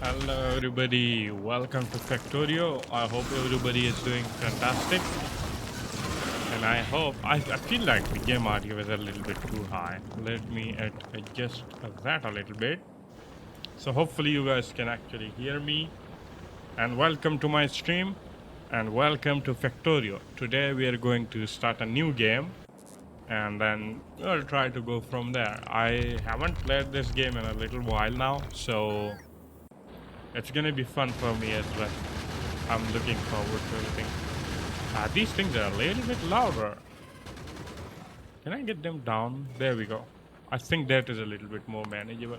Hello, everybody. Welcome to Factorio. I hope everybody is doing fantastic. And I feel like the game audio is a little bit too high. Let me adjust that a little bit. So, hopefully, you guys can actually hear me. And welcome to my stream. And welcome to Factorio. Today, we are going to start a new game. And then we'll try to go from there. I haven't played this game in a little while now. So, it's going to be fun for me as well. I'm looking forward to everything. These things are a little bit louder. Can I get them down? There we go. I think that is a little bit more manageable.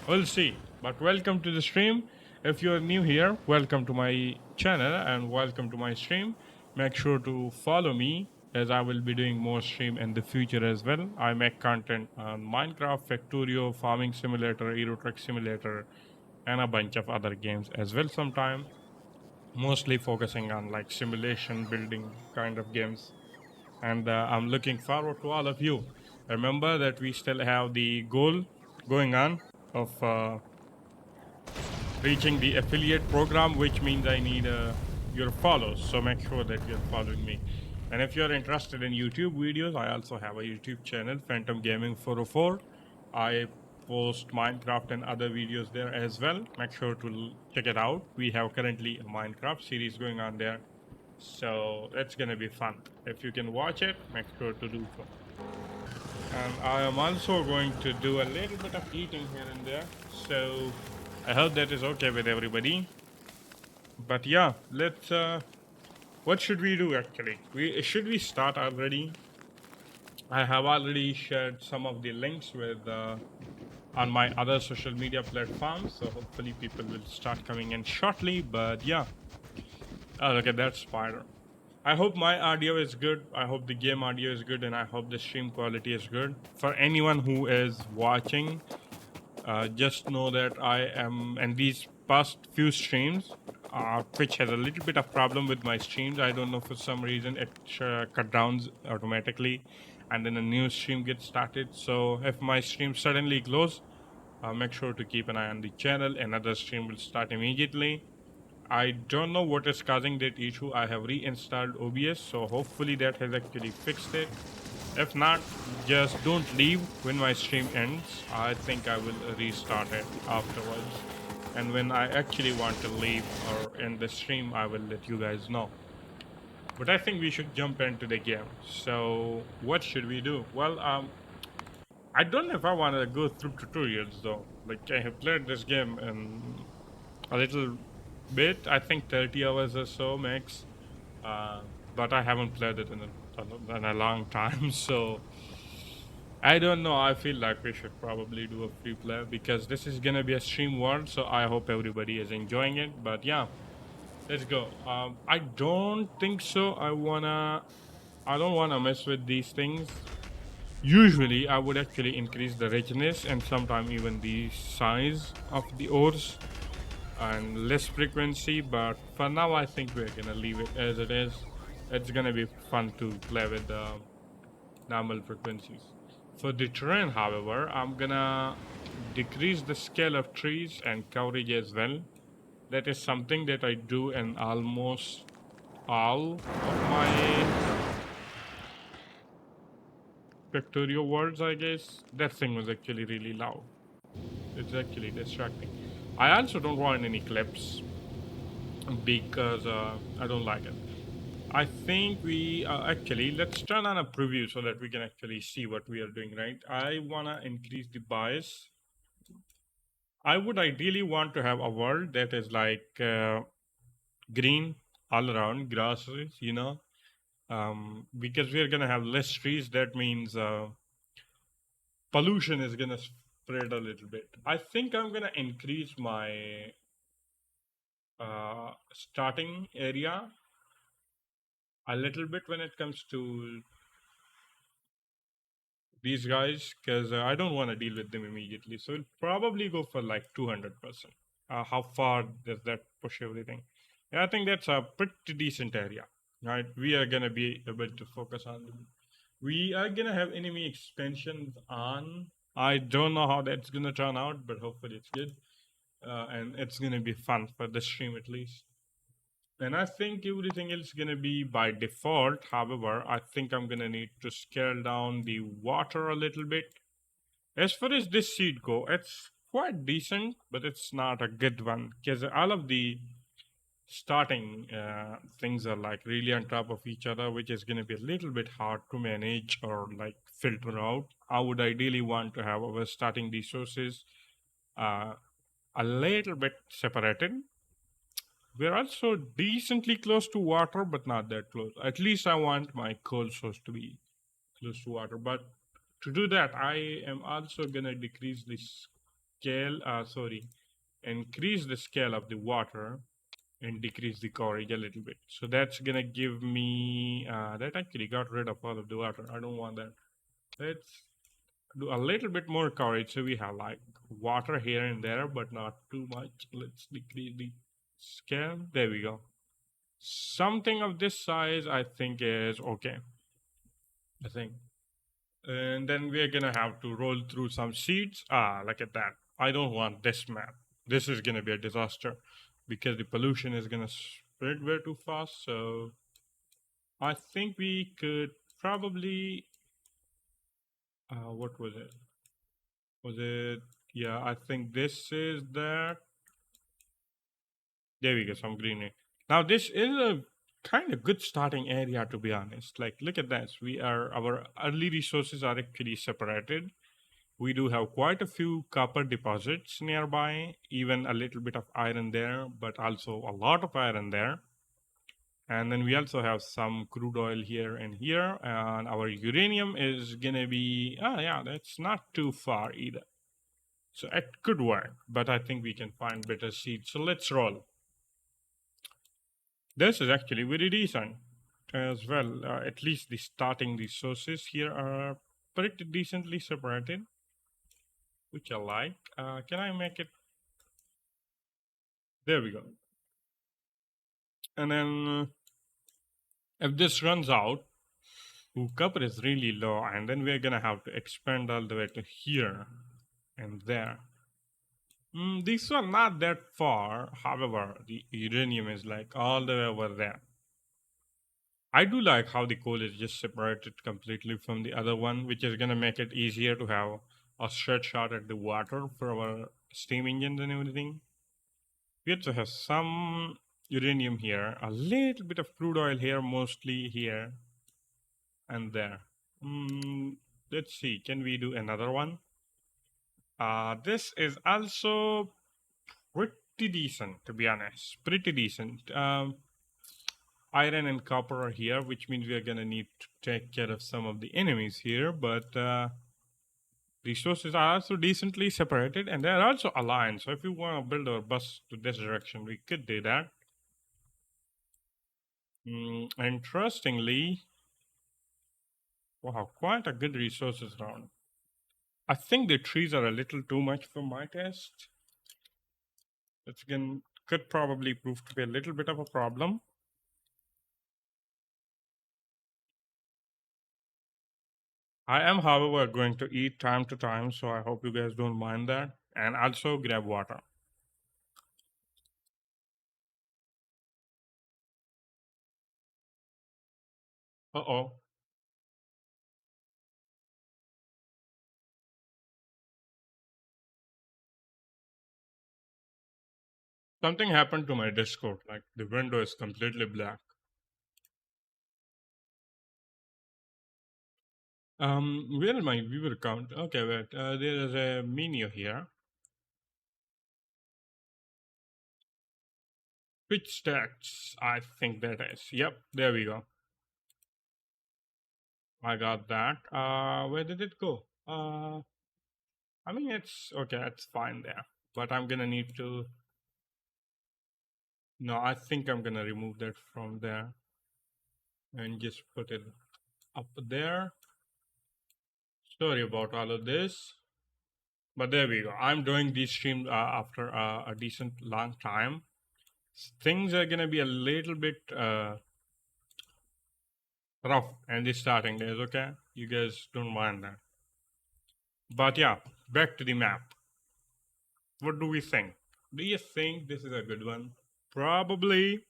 We'll see. But welcome to the stream. If you're new here, welcome to my channel and welcome to my stream. Make sure to follow me as I will be doing more stream in the future as well. I make content on Minecraft, Factorio, Farming Simulator, Euro Truck Simulator, and a bunch of other games as well sometime. Mostly focusing on like simulation building kind of games. And I'm looking forward to all of you. Remember that we still have the goal going on of reaching the affiliate program, which means I need your follows. So make sure that you're following me. And if you're interested in YouTube videos, I also have a YouTube channel, Phantom Gaming 404. I post Minecraft and other videos there as well. Make sure to check it out. We have currently a Minecraft series going on there. So it's gonna be fun. If you can watch it, make sure to do so. And I am also going to do a little bit of eating here and there. So I hope that is okay with everybody. But yeah, let's. What should we do actually? We start already? I have already shared some of the links with on my other social media platforms. So hopefully people will start coming in shortly. But yeah, oh, look at that spider. I hope my audio is good. I hope the game audio is good, and I hope the stream quality is good. For anyone who is watching, just know that I am in these past few streams, Twitch has a little bit of problem with my streams. I don't know, for some reason it cut down automatically, and then a new stream gets started. So if my stream suddenly close, make sure to keep an eye on the channel. Another stream will start immediately. I don't know what is causing that issue. I have reinstalled OBS, so hopefully that has actually fixed it. If not, just don't leave when my stream ends. I think I will restart it afterwards. And when I actually want to leave or end the stream, I will let you guys know. But I think we should jump into the game. So what should we do? Well, I don't know if I want to go through tutorials though. Like I have played this game in a little bit. I think 30 hours or so max. But I haven't played it in a long time. So I don't know. I feel like we should probably do a free play because this is gonna be a stream world. So I hope everybody is enjoying it. But yeah, let's go. I don't think so. I don't wanna mess with these things. Usually, I would actually increase the richness and sometimes even the size of the ores and less frequency. But for now, I think we're gonna leave it as it is. It's gonna be fun to play with the normal frequencies. For the terrain, however, I'm gonna decrease the scale of trees and coverage as well. That is something that I do in almost all of my Factorio worlds, I guess. That thing was actually really loud. It's actually distracting. I also don't want any clips because I don't like it. I think we actually let's turn on a preview so that we can actually see what we are doing, right? I wanna increase the bias. I would ideally want to have a world that is like green all around, grasses, because we are gonna have less trees. That means pollution is gonna spread a little bit. I think I'm gonna increase my starting area a little bit when it comes to these guys because I don't want to deal with them immediately. So we'll probably go for like 200%. How far does that push everything? Yeah, I think that's a pretty decent area, right? We are gonna be able to focus on them. We are gonna have enemy expansions on. I don't know how that's gonna turn out, but hopefully it's good. and it's gonna be fun for the stream at least. And I think everything else is gonna be by default. However, I think I'm gonna need to scale down the water a little bit. As far as this seed go, it's quite decent, but it's not a good one because all of the starting things are like really on top of each other, which is going to be a little bit hard to manage or like filter out. I would ideally want to have our starting resources uh, a little bit separated. We're also decently close to water, but not that close. At least I want my coal source to be close to water. But to do that, I am also going to decrease the scale, increase the scale of the water and decrease the coverage a little bit. So that's gonna give me that actually got rid of all of the water. I don't want that. Let's do a little bit more coverage so we have like water here and there, but not too much. Let's decrease the scale. There we go. Something of this size, I think, is okay. I think. And then we're gonna have to roll through some seeds. Ah, look at that. I don't want this map. This is gonna be a disaster because the pollution is gonna spread way too fast. So I think we could probably. What was it? Was it? Yeah, I think this is that. There we go. Some greenery. Now this is a kind of good starting area to be honest. Like, look at this. Our early resources are actually separated. We do have quite a few copper deposits nearby, even a little bit of iron there, but also a lot of iron there. And then we also have some crude oil here and here. And our uranium is going to be, yeah, that's not too far either. So it could work, but I think we can find better seeds. So let's roll. This is actually very decent as well. At least the starting resources here are pretty decently separated, which I like. Can I make it? There we go. And then if this runs out, copper is really low, and then we're gonna have to expand all the way to here and there. These are not that far. However, the uranium is like all the way over there. I do like how the coal is just separated completely from the other one, which is gonna make it easier to have a straight shot at the water for our steam engines and everything. We also have some uranium here, a little bit of crude oil here, mostly here and there. Mm, let's see, can we do another one? This is also pretty decent, to be honest. Pretty decent. Iron and copper are here, which means we are going to need to take care of some of the enemies here, but resources are also decently separated and they're also aligned. So if we want to build our bus to this direction, we could do that. Interestingly, wow, quite a good resources round. I think the trees are a little too much for my taste. It's again could probably prove to be a little bit of a problem. I am, however, going to eat time to time, so I hope you guys don't mind that. And also grab water. Uh oh. Something happened to my Discord. Like the window is completely black. Where is my viewer count? Okay, wait. There is a menu here. Which stats? I think that is. Yep, there we go. I got that. Where did it go? I mean, it's okay. It's fine there. But I'm gonna need to. No, I think I'm gonna remove that from there and just put it up there. Sorry about all of this, but there we go. I'm doing these streams after a decent long time. Things are gonna be a little bit rough in the starting days. Okay, you guys don't mind that. But yeah, back to the map. What do we think? Do you think this is a good one? Probably.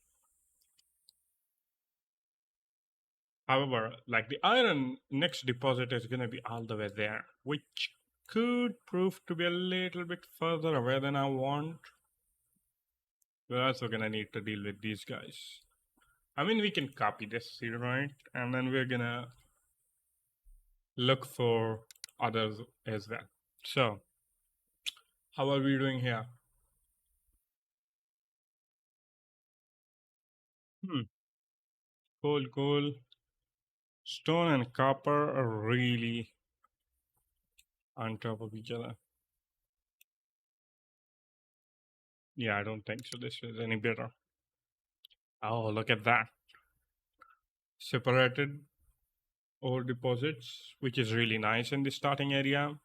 However, like the iron next deposit is going to be all the way there, which could prove to be a little bit further away than I want. We're also going to need to deal with these guys. I mean, we can copy this here, right? And then we're going to look for others as well. So, how are we doing here? Hmm. Cool, cool. Stone and copper are really on top of each other. Yeah, I don't think so. This is any better. Oh, look at that. Separated ore deposits, which is really nice in the starting area.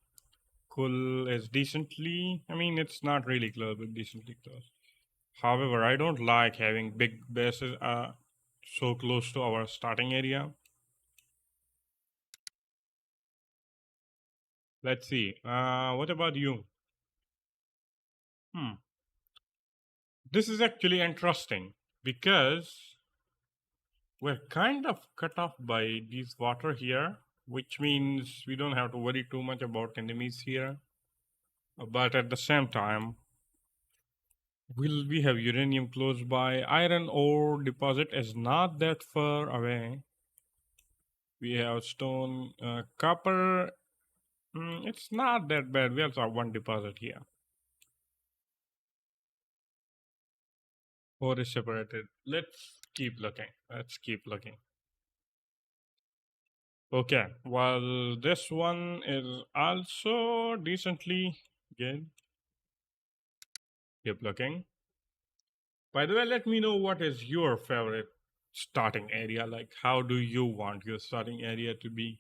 Cool is decently, I mean, it's not really close, but decently close. However, I don't like having big bases so close to our starting area. Let's see. What about you? Hmm. This is actually interesting because we're kind of cut off by this water here, which means we don't have to worry too much about enemies here. But at the same time, will we have uranium close by? Iron ore deposit is not that far away. We have stone, copper. It's not that bad. We also have one deposit here. Ore is separated. Let's keep looking. Let's keep looking. Okay. Well, this one is also decently good. Keep looking. By the way, let me know what is your favorite starting area. Like, how do you want your starting area to be?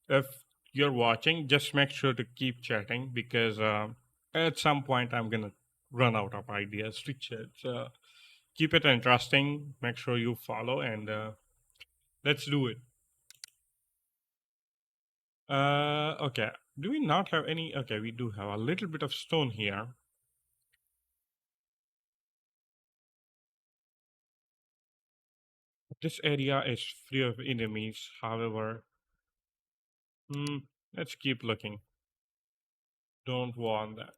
If you're watching, just make sure to keep chatting because at some point I'm gonna run out of ideas to chat. So keep it interesting. Make sure you follow and let's do it. Okay. Do we not have any? Okay, we do have a little bit of stone here. This area is free of enemies. However, hmm, let's keep looking. Don't want that.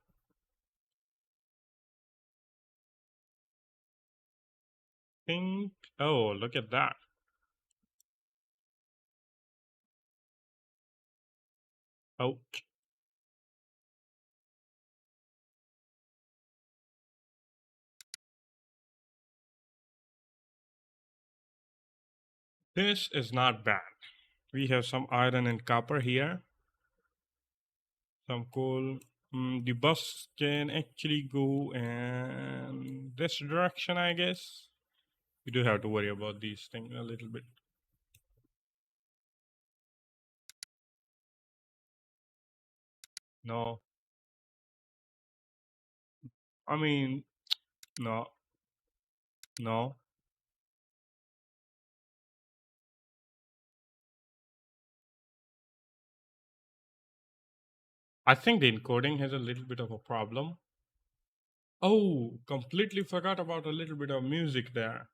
Think. Oh, look at that. Oh, this is not bad. We have some iron and copper here. Some coal. The bus can actually go in this direction, I guess. We do have to worry about these things a little bit. No, I mean, no, no. I think the encoding has a little bit of a problem. Oh, completely forgot about a little bit of music there.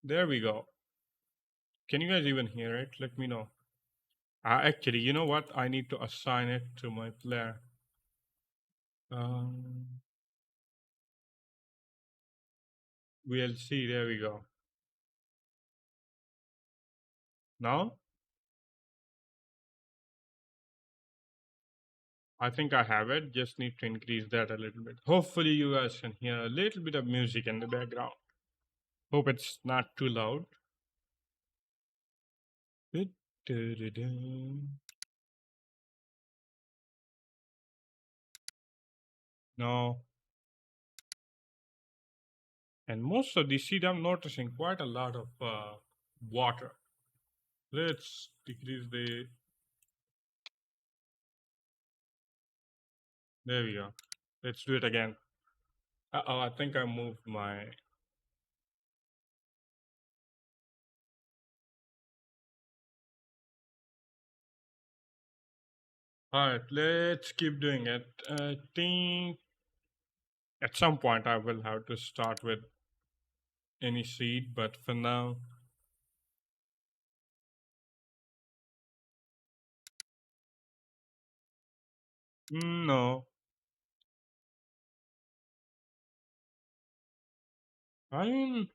There we go. Can you guys even hear it? Let me know. Actually, you know what? I need to assign it to my player. Um, VLC, there we go. Now, I think I have it. Just need to increase that a little bit. Hopefully, you guys can hear a little bit of music in the background. Hope it's not too loud. No, and most of the seed, I'm noticing quite a lot of water. Let's decrease the. There we go. Let's do it again. Oh, I think I moved my. All right, let's keep doing it. I think. At some point, I will have to start with any seed, but for now, no. I mean,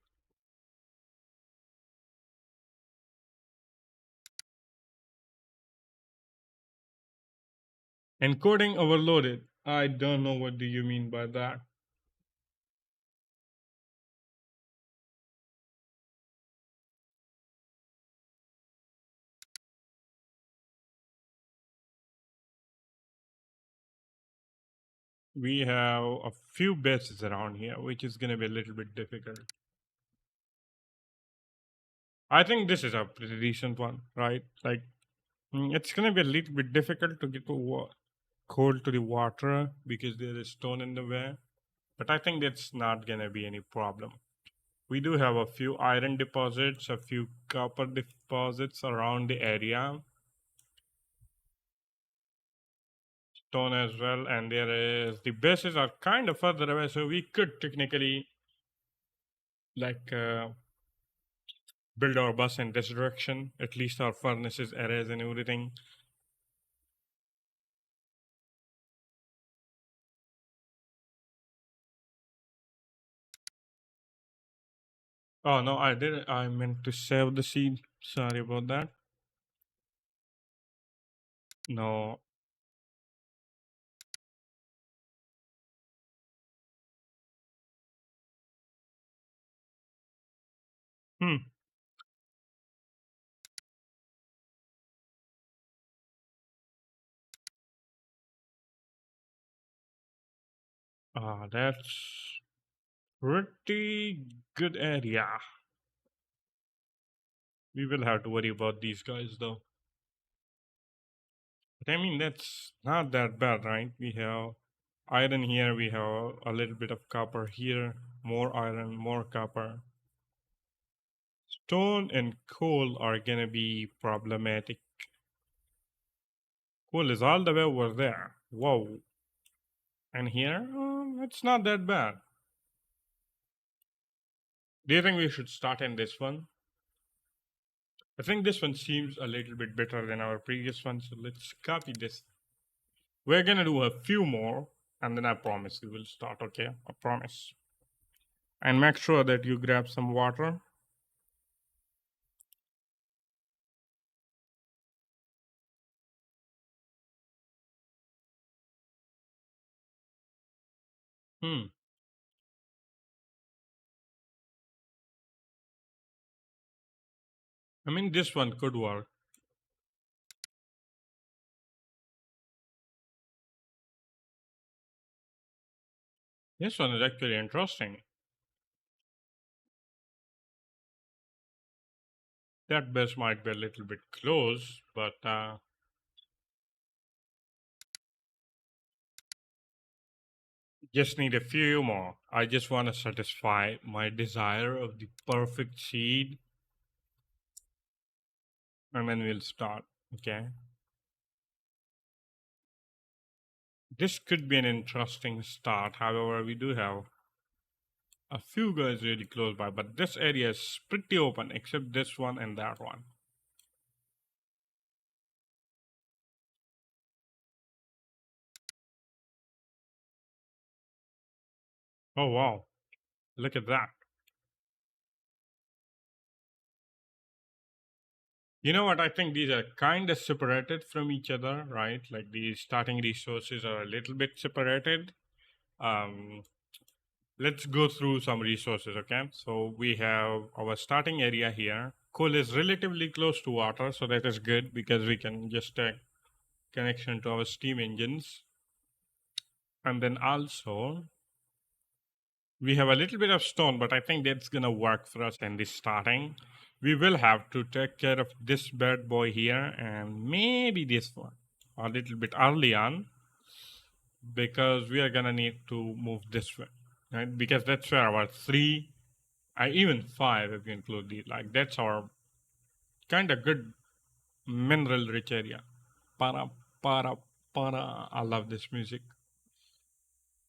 encoding overloaded. I don't know what do you mean by that. We have a few bases around here, which is going to be a little bit difficult. I think this is a pretty decent one, right? Like, it's going to be a little bit difficult to get to cold to the water because there is stone in the way, but I think that's not going to be any problem. We do have a few iron deposits, a few copper deposits around the area, stone as well, and there is the bases are kind of further away, so we could technically like build our bus in this direction. At least our furnaces, arrays, and everything. Oh no, I did. I meant to save the seed. Sorry about that. No. Hmm. That's pretty good area. We will have to worry about these guys though. But I mean, that's not that bad, right? We have iron here, we have a little bit of copper here, more iron, more copper. Stone and coal are gonna be problematic. Coal is all the way over there. Whoa. And here, it's not that bad. Do you think we should start in this one? I think this one seems a little bit better than our previous one, so let's copy this. We're gonna do a few more, and then I promise we will start, okay? I promise. And make sure that you grab some water. Hmm. I mean, this one could work. This one is actually interesting. That base might be a little bit close, but just need a few more. I just want to satisfy my desire of the perfect seed, and then we'll start. Okay. This could be an interesting start. However, we do have a few guys really close by, but this area is pretty open except this one and that one. Oh wow, look at that. You know what? I think these are kind of separated from each other, right? Like the starting resources are a little bit separated. Um, let's go through some resources, okay? So we have our starting area here. Coal is relatively close to water, so that is good because we can just take connection to our steam engines. And then also we have a little bit of stone, but I think that's gonna work for us in the starting. We will have to take care of this bad boy here and maybe this one a little bit early on because we are gonna need to move this way, right? Because that's where our three, even five, if you include the like, that's our kind of good mineral rich area. Para para para. I love this music.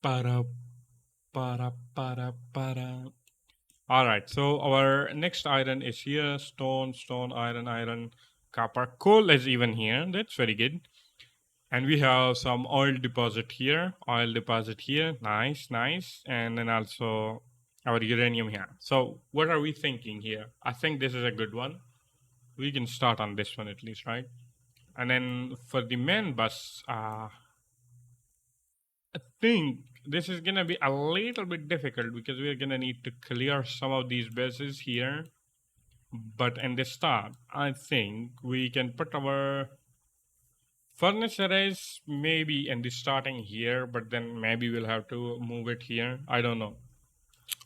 Para Para, para, para. All right. So our next iron is here: stone, stone, iron, iron, copper. Coal is even here. That's very good. And we have some oil deposit here. Oil deposit here. Nice, nice. And then also our uranium here. So what are we thinking here? I think this is a good one. We can start on this one at least, right? And then for the main bus, I think this is gonna be a little bit difficult because we're gonna need to clear some of these bases here. But in the start, I think we can put our furnace arrays maybe in the starting here, but then maybe we'll have to move it here. I don't know.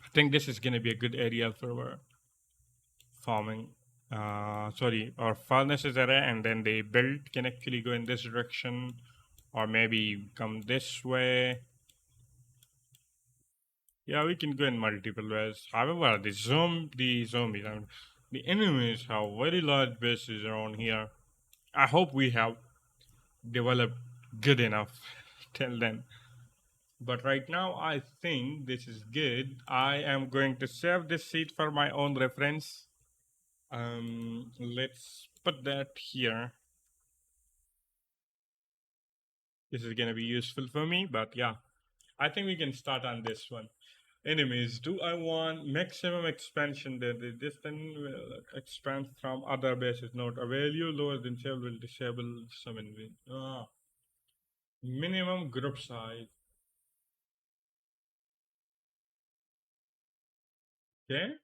I think this is gonna be a good area for our farming. Sorry, our furnaces array, and then the build can actually go in this direction, or maybe come this way. Yeah, we can go in multiple ways. However, the zombies, I mean, the enemies have very large bases around here. I hope we have developed good enough till then. But right now, I think this is good. I am going to save this seat for my own reference. Let's put that here. This is gonna be useful for me. But yeah, I think we can start on this one. Enemies. Do I want maximum expansion that the distance will expand from other bases? Not a value lower than 12 will disable some enemy. Minimum group size. Okay.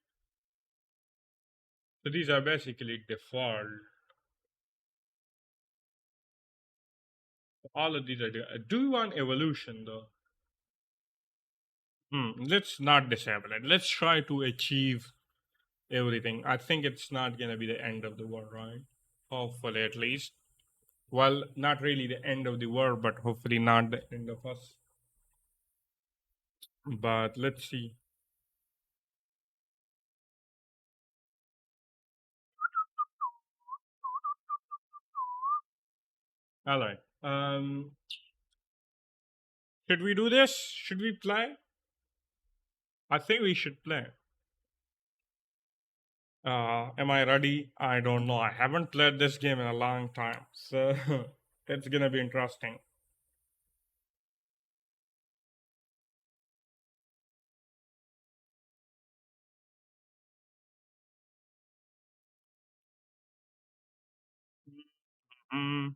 So these are basically default. All of these are. Do you want evolution though? Let's not disable it. Let's try to achieve everything. I think it's not gonna be the end of the world, right? Hopefully, at least. Well, not really the end of the world, but hopefully not the end of us. But let's see. All right. Should we do this? Should we play? I think we should play. Am I ready? I don't know. I haven't played this game in a long time, so it's gonna be interesting. Mm,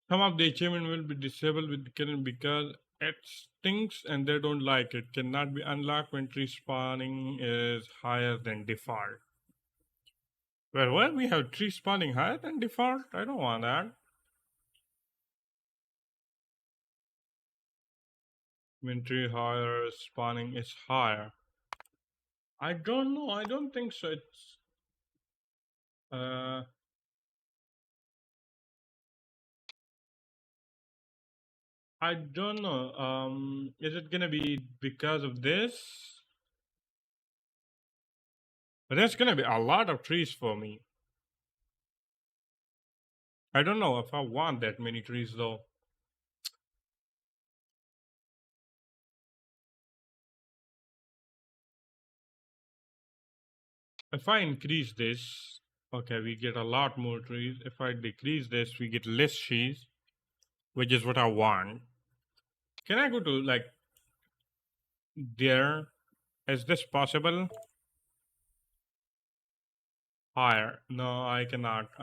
some of the achievement will be disabled with the current because it stinks and they don't like it. Cannot be unlocked when tree spawning is higher than default. Well, what? We have tree spawning higher than default? I don't want that. When tree higher spawning is higher. I don't know. I don't think so. It's uh I don't know. Is it gonna be because of this? But there's gonna be a lot of trees for me. I don't know if I want that many trees though. If I increase this, okay, we get a lot more trees. If I decrease this, we get less trees, which is what I want. Can I go to like there? Is this possible? Higher? No, I cannot.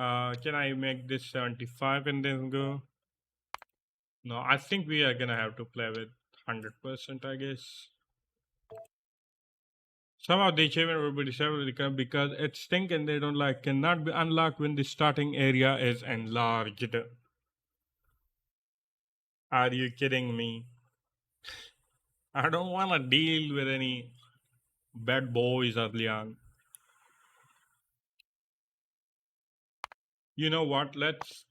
Can I make this 75 and then go? No, I think we are gonna have to play with 100%, I guess. Some of the achievement will be disabled because it's stink and they don't like cannot be unlocked when the starting area is enlarged. Are you kidding me? I don't want to deal with any bad boys early on. You know what? Let's.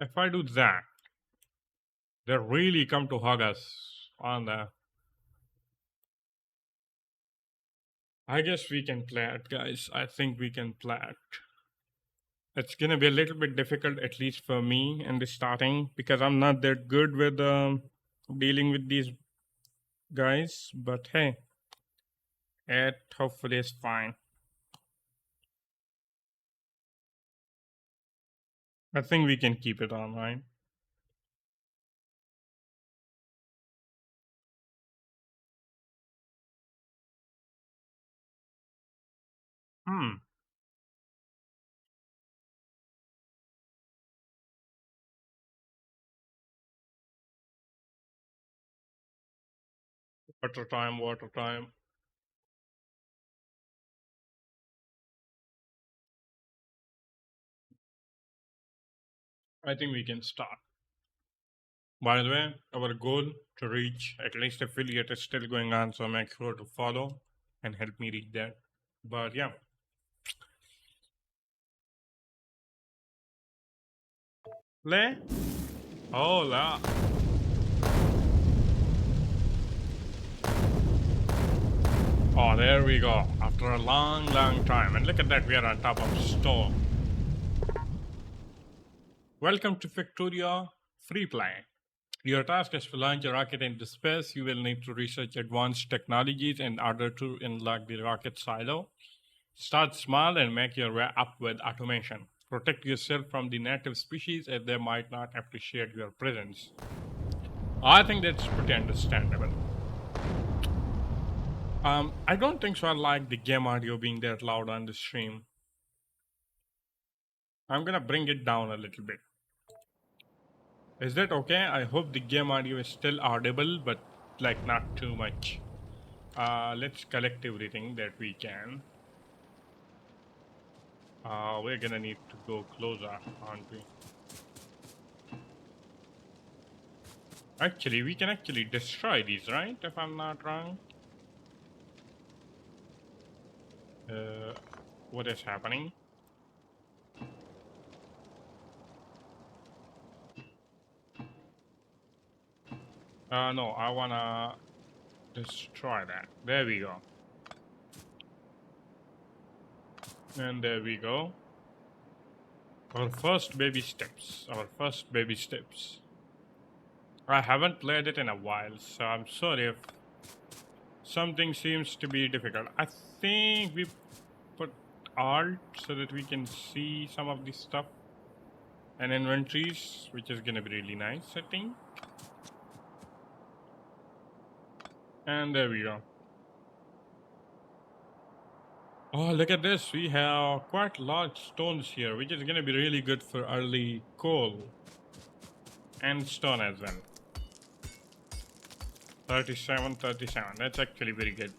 If I do that, they really come to hug us on the. I guess we can play it, guys. I think we can play it. It's gonna be a little bit difficult, at least for me in the starting, because I'm not that good with dealing with these guys. But hey, it hopefully is fine. I think we can keep it on, right? Hmm. Water time, water time. I think we can start. By the way, our goal to reach at least affiliate is still going on, so make sure to follow and help me reach that. But yeah, le. Hola. Oh, there we go. After a long, long time. And look at that, we are on top of store. Welcome to Factorio Free Play. Your task is to launch a rocket into space. You will need to research advanced technologies in order to unlock the rocket silo. Start small and make your way up with automation. Protect yourself from the native species as they might not appreciate your presence. I think that's pretty understandable. I don't think so. I like the game audio being that loud on the stream. I'm gonna bring it down a little bit. Is that okay? I hope the game audio is still audible, but like not too much. Let's collect everything that we can. We're gonna need to go closer, aren't we? Actually, we can actually destroy these, right? If I'm not wrong. Uh, what is happening? No, I wanna destroy that. There we go. And there we go. Our first baby steps. Our first baby steps. I haven't played it in a while, so I'm sorry if something seems to be difficult. I think we put alt so that we can see some of this stuff and inventories, which is gonna be really nice, I think. And there we go. Oh, look at this. We have quite large stones here, which is gonna be really good for early coal and stone as well. 37, 37. That's actually very good.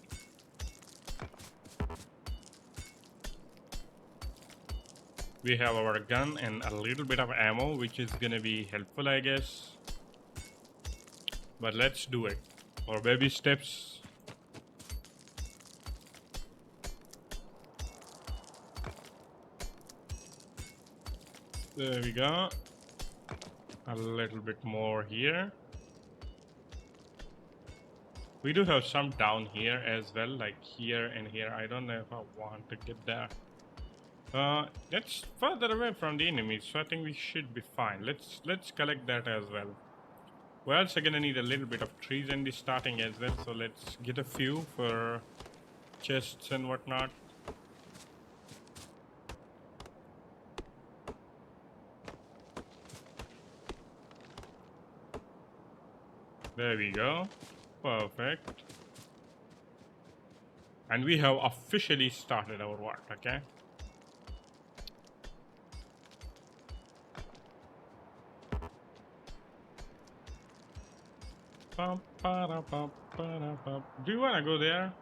We have our gun and a little bit of ammo, which is gonna be helpful, I guess. But let's do it. Our baby steps. There we go. A little bit more here. We do have some down here as well, like here and here. I don't know if I want to get there. That's further away from the enemies, so I think we should be fine. Let's collect that as well. We're also gonna need a little bit of trees in the starting as well, so let's get a few for chests and whatnot. There we go. Perfect. And we have officially started our work, okay? Do you wanna go there?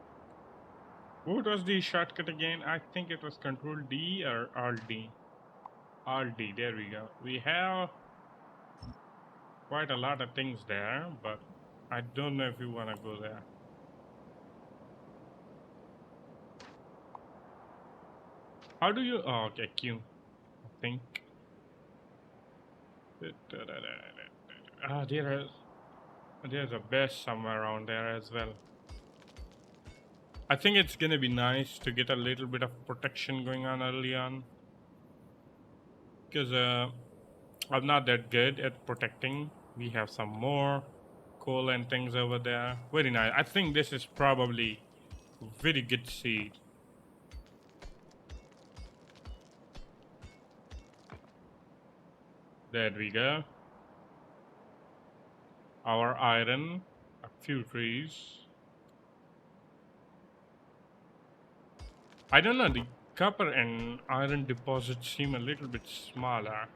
What was the shortcut again? I think it was Control D or Alt D. Alt D, there we go. We have quite a lot of things there, but I don't know if you wanna go there. How do you? Oh, okay, Q. I think. Ah, there's a base somewhere around there as well. I think it's gonna be nice to get a little bit of protection going on early on. because I'm not that good at protecting. We have some more coal and things over there. Very nice. I think this is probably very good seed. There we go. Our iron, a few trees. I don't know, the copper and iron deposits seem a little bit smaller.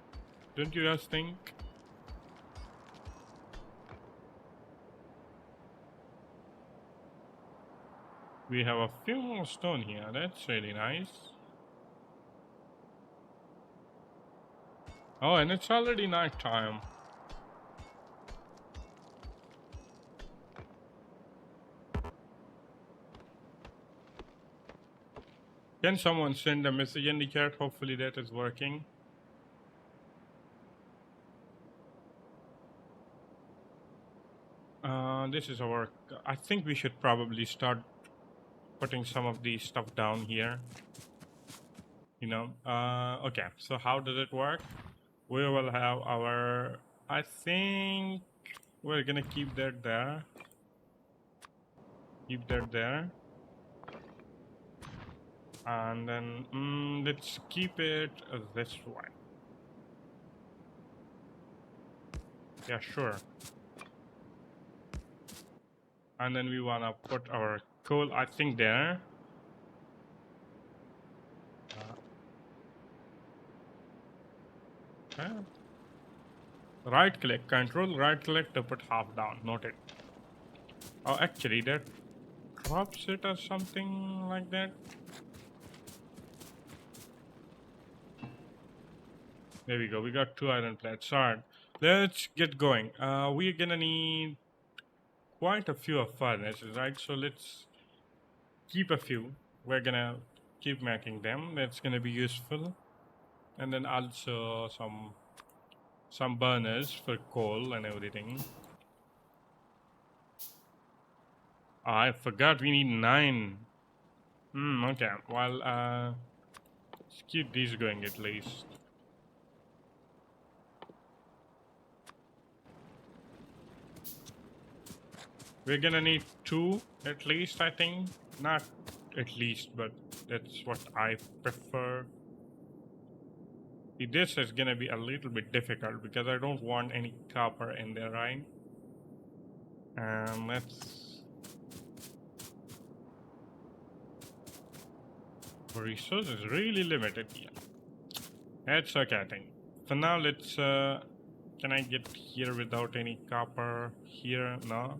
Don't you guys think? We have a few more stone here. That's really nice. Oh, and it's already night time. Can someone send a message in the chat? Hopefully that is working. This is our. I think we should probably start putting some of the stuff down here. You know. Okay. So how does it work? We will have our. I think we're gonna keep that there. Keep that there. And then let's keep it this way. Yeah, sure. And then we wanna put our coal, I think, there. Okay. Right click, control right click to put half down. Noted. Oh, actually, that drops it or something like that. There we go. We got 2 iron plates. Alright, let's get going. We're gonna need quite a few of furnaces, right? So let's keep a few. We're gonna keep making them. That's gonna be useful. And then also some burners for coal and everything. I forgot we need 9. Okay. Well, let's keep these going at least. We're gonna need 2 at least, I think. Not at least, but that's what I prefer. See, this is gonna be a little bit difficult because I don't want any copper in there, right? Let's. Resource is really limited here. That's okay, I think. For now, let's. Can I get here without any copper? Here, no.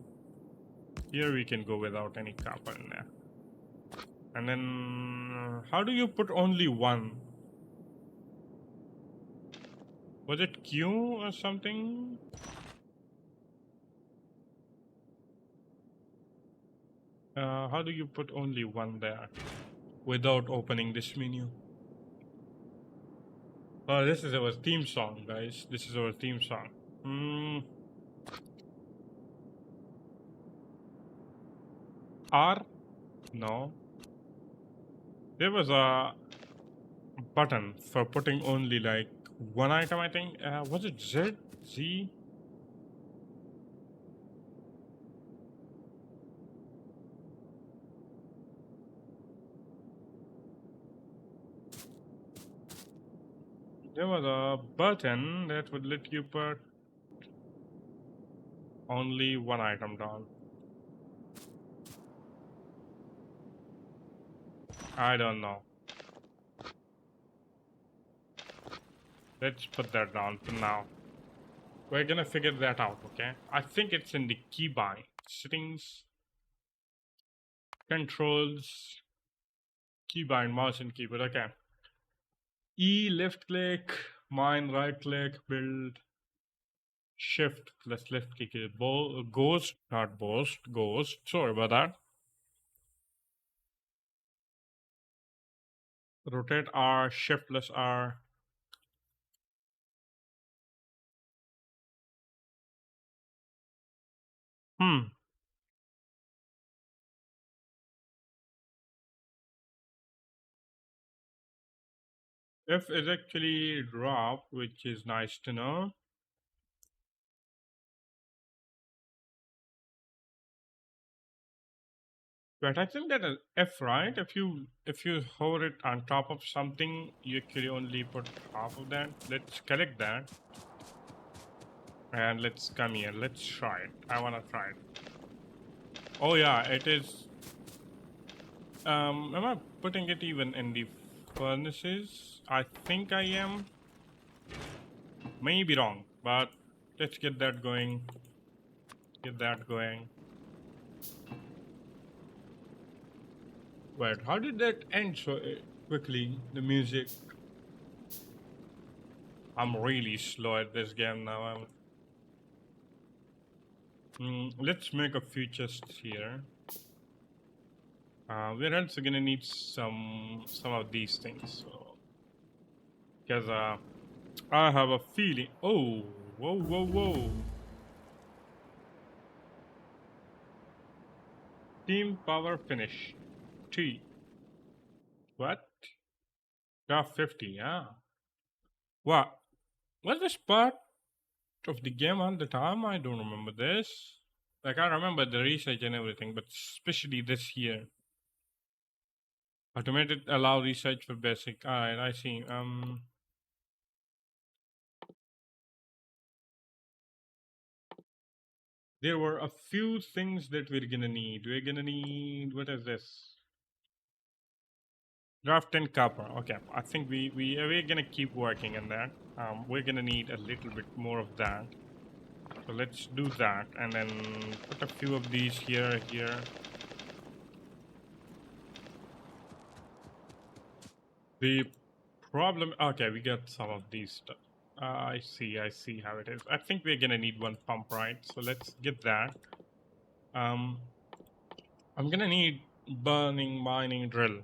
Here we can go without any copper in there. And then, how do you put only one? Was it Q or something? How do you put only one there without opening this menu? Oh, this is our theme song, guys. This is our theme song. R? No. There was a button for putting only like one item, I think. Was it Z? Z? There was a button that would let you put only one item down. I don't know. Let's put that down for now. We're gonna figure that out, okay? I think it's in the keybind. Settings, controls, keybind, mouse and keyboard, okay. E, left click, mine, right click, build, shift, let's left click it. Ghost, not ghost, ghost. Sorry about that. Rotate R, shift plus R. Hmm. F is actually drop, which is nice to know. But I think that is F, right? If you hold it on top of something, you actually only put half of that. Let's collect that and let's come here. Let's try it. I wanna try it. Oh yeah, it is. Am I putting it even in the furnaces? I think I am. Maybe wrong, but let's get that going. Get that going. Wait, how did that end so quickly? The music. I'm really slow at this game now. Let's make a few chests here. We're also gonna need some of these things. So, because I have a feeling. Oh, whoa, whoa, whoa! Team power finish. T. What? Top 50. Yeah. What? Was this part of the game all the time? I don't remember this. Like I remember the research and everything, but especially this year. Automated allow research for basic. Alright, I see. There were a few things that we're gonna need. We're gonna need what is this? Draft and copper. Okay, I think we're gonna keep working on that. We're gonna need a little bit more of that. So let's do that, and then put a few of these here. The problem. Okay, we got some of these stuff. I see how it is. I think we're gonna need one pump, right? So let's get that. Um, I'm gonna need burning mining drill,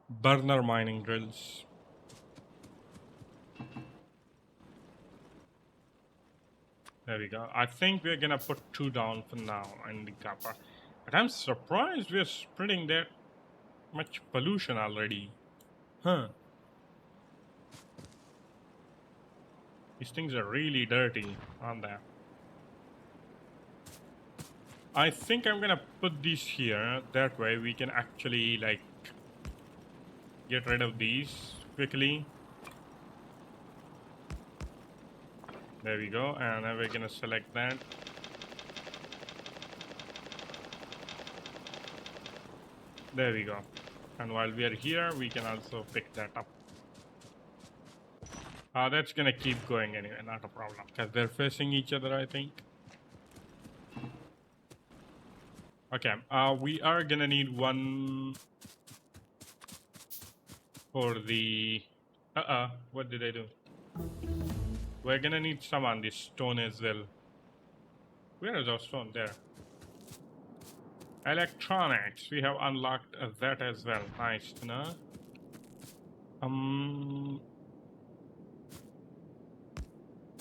burner mining drills. There we go. I think we're gonna put two down for now in the copper. But I'm surprised we're spreading that much pollution already. Huh. These things are really dirty, aren't they? I think I'm gonna put these here. That way we can actually like get rid of these quickly. There we go. And then we're gonna select that. There we go. And while we are here, we can also pick that up. That's gonna keep going anyway, not a problem. Because they're facing each other, I think. Okay, we are gonna need one for the... what did I do? We're gonna need some on this stone as well. Where is our stone? There. Electronics. We have unlocked that as well. Nice to know. Um,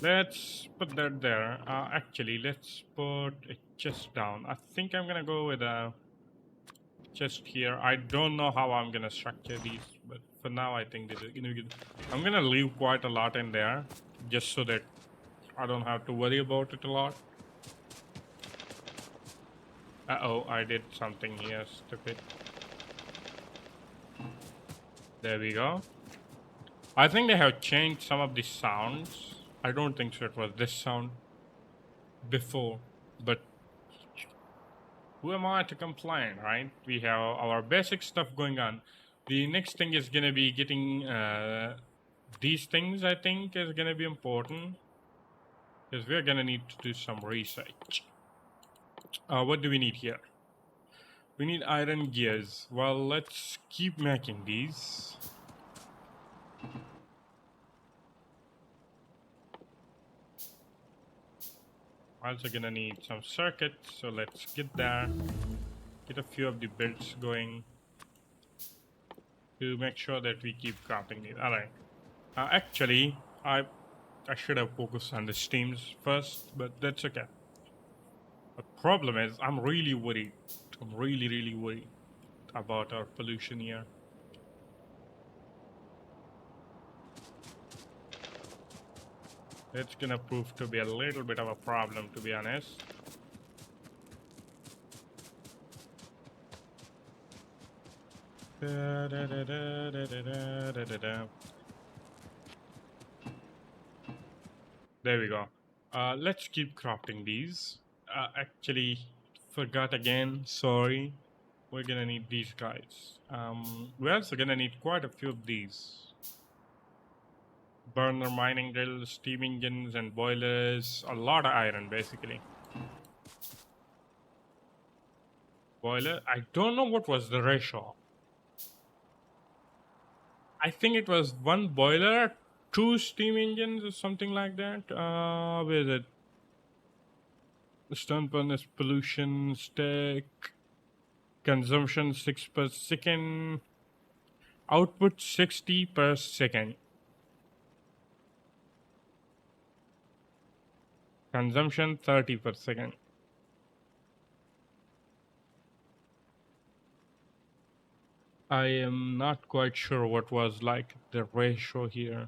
let's put that there. Actually, let's put a chest down. I think I'm gonna go with a chest here. I don't know how I'm gonna structure these, but for now, I think this is gonna be good. I'm gonna leave quite a lot in there, just so that I don't have to worry about it a lot. Uh-oh, I did something here, stupid. There we go. I think they have changed some of the sounds. I don't think so it was this sound before, but who am I to complain, right? We have our basic stuff going on. The next thing is gonna be getting these things, I think, is gonna be important because we're gonna need to do some research. What do we need here? We need iron gears. Well, let's keep making these. Also gonna need some circuits, so let's get that. Get a few of the builds going to make sure that we keep crafting these. All right. Actually, I should have focused on the steams first, but that's okay. The problem is, I'm really worried. I'm really worried about our pollution here. It's gonna prove to be a little bit of a problem, to be honest. Da, da, da, da, da, da, da, da, da. There we go. Let's keep crafting these. Actually, forgot again. Sorry. We're gonna need these guys. We're also gonna need quite a few of these. Burner mining drills, steam engines, and boilers. A lot of iron, basically. Boiler. I don't know what was the ratio. I think it was one boiler, two steam engines, or something like that. Where is it? Stun furnace pollution stack. Consumption 6 per second. Output 60 per second. Consumption 30 per second. I am not quite sure what was like the ratio here.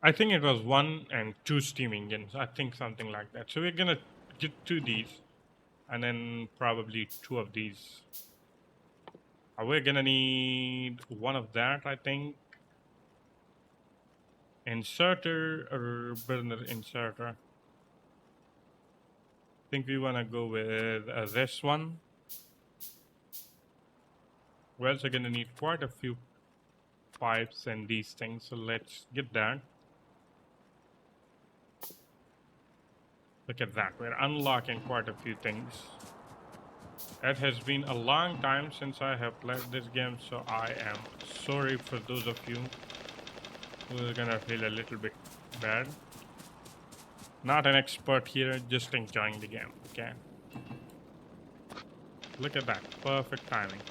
I think it was one and two steam engines. I think something like that. So we're gonna get two these and then probably two of these. We're gonna need one of that, I think. Inserter or burner inserter. I think we wanna go with this one. We're also gonna need quite a few pipes and these things, so let's get that. Look at that, we're unlocking quite a few things. It has been a long time since I have played this game, so I am sorry for those of you who are gonna feel a little bit bad. Not an expert here, just enjoying the game, okay? Look at that, perfect timing.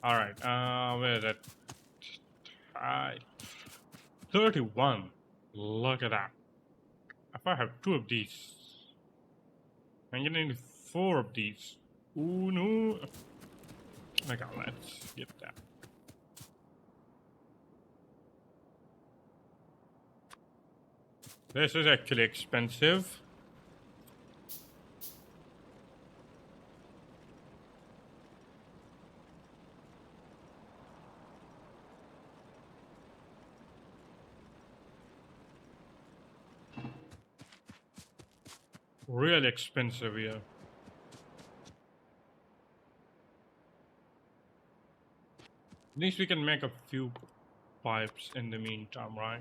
Alright, where is it? 31. Look at that. If I have two of these, I'm gonna need four of these. Ooh, no. Okay, let's get that. This is actually expensive. Really expensive here. At least we can make a few pipes in the meantime, right?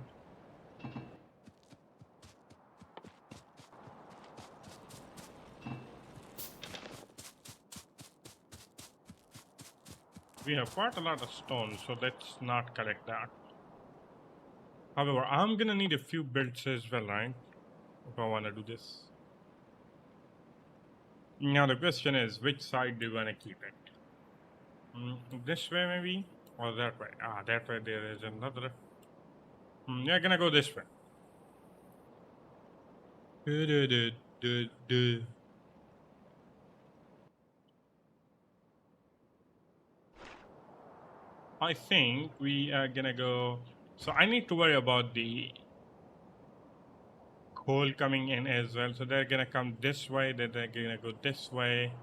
We have quite a lot of stone, so let's not collect that. However, I'm gonna need a few builds as well, right? If I wanna do this. Now the question is, which side do you wanna keep it? This way maybe? Or that way? That way there is another. Yeah, gonna go this way. I think we are gonna go. So I need to worry about the coal coming in as well. So they're gonna come this way, then they're gonna go this way.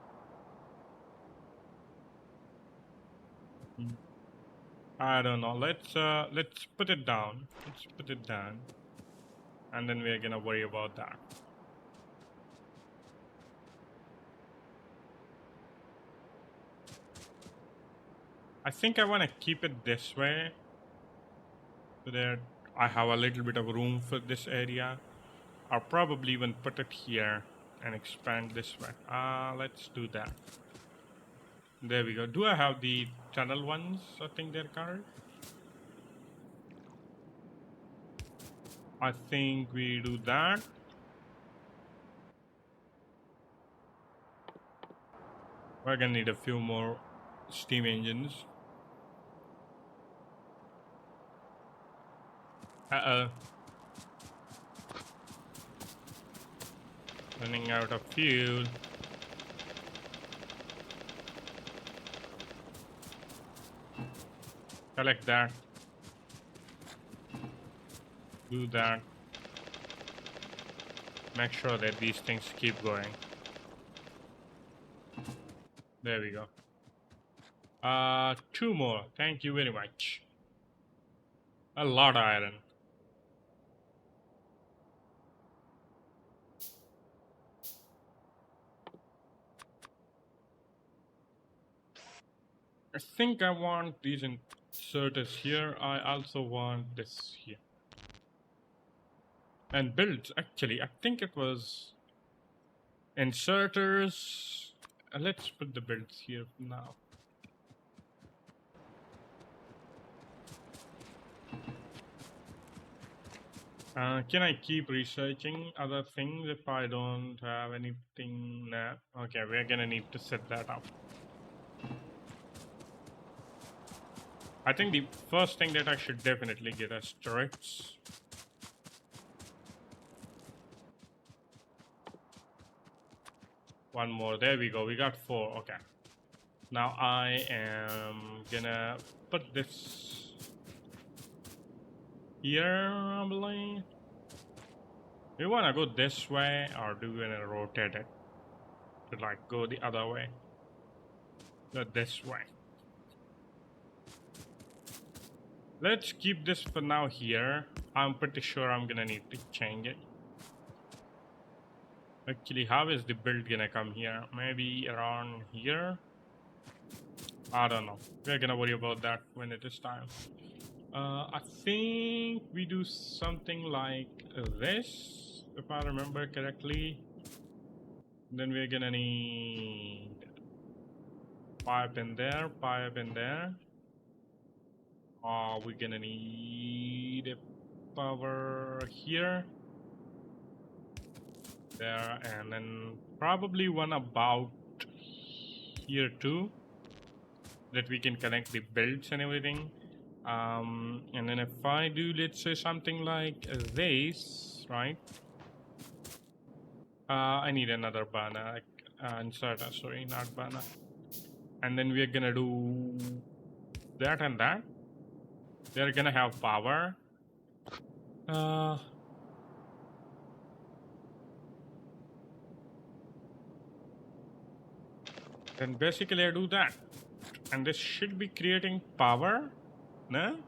I don't know. Let's put it down. Let's put it down, and then we're gonna worry about that. I think I want to keep it this way, so that I have a little bit of room for this area. I'll probably even put it here and expand this way. Let's do that. There we go. Do I have the tunnel ones? I think they're called. I think we do that. We're gonna need a few more steam engines. Uh-oh. Running out of fuel. Collect that. Do that. Make sure that these things keep going. There we go. Two more. Thank you very much. A lot of iron. I think I want these inserters here. I also want this here. And builds, actually, I think it was inserters. Let's put the builds here now. Can I keep researching other things if I don't have anything now? Okay, we're gonna need to set that up. I think the first thing that I should definitely get is turrets. One more. There we go. We got four. Okay. Now I am gonna put this here, I believe. Do you wanna go this way or do you wanna rotate it to like go the other way? Go this way. Let's keep this for now here. I'm pretty sure I'm gonna need to change it. Actually, how is the build gonna come here? Maybe around here? I don't know. We're gonna worry about that when it is time. I think we do something like this, if I remember correctly. Then we're gonna need pipe in there, pipe in there. We're gonna need a power here, there, and then probably one about here too, that we can connect the builds and everything. And then if I do, let's say something like this, right? I need another banner, like, inserter, sorry, not banner. And then we're gonna do that and that. They're gonna have power. Uh, then basically I do that. And this should be creating power, no?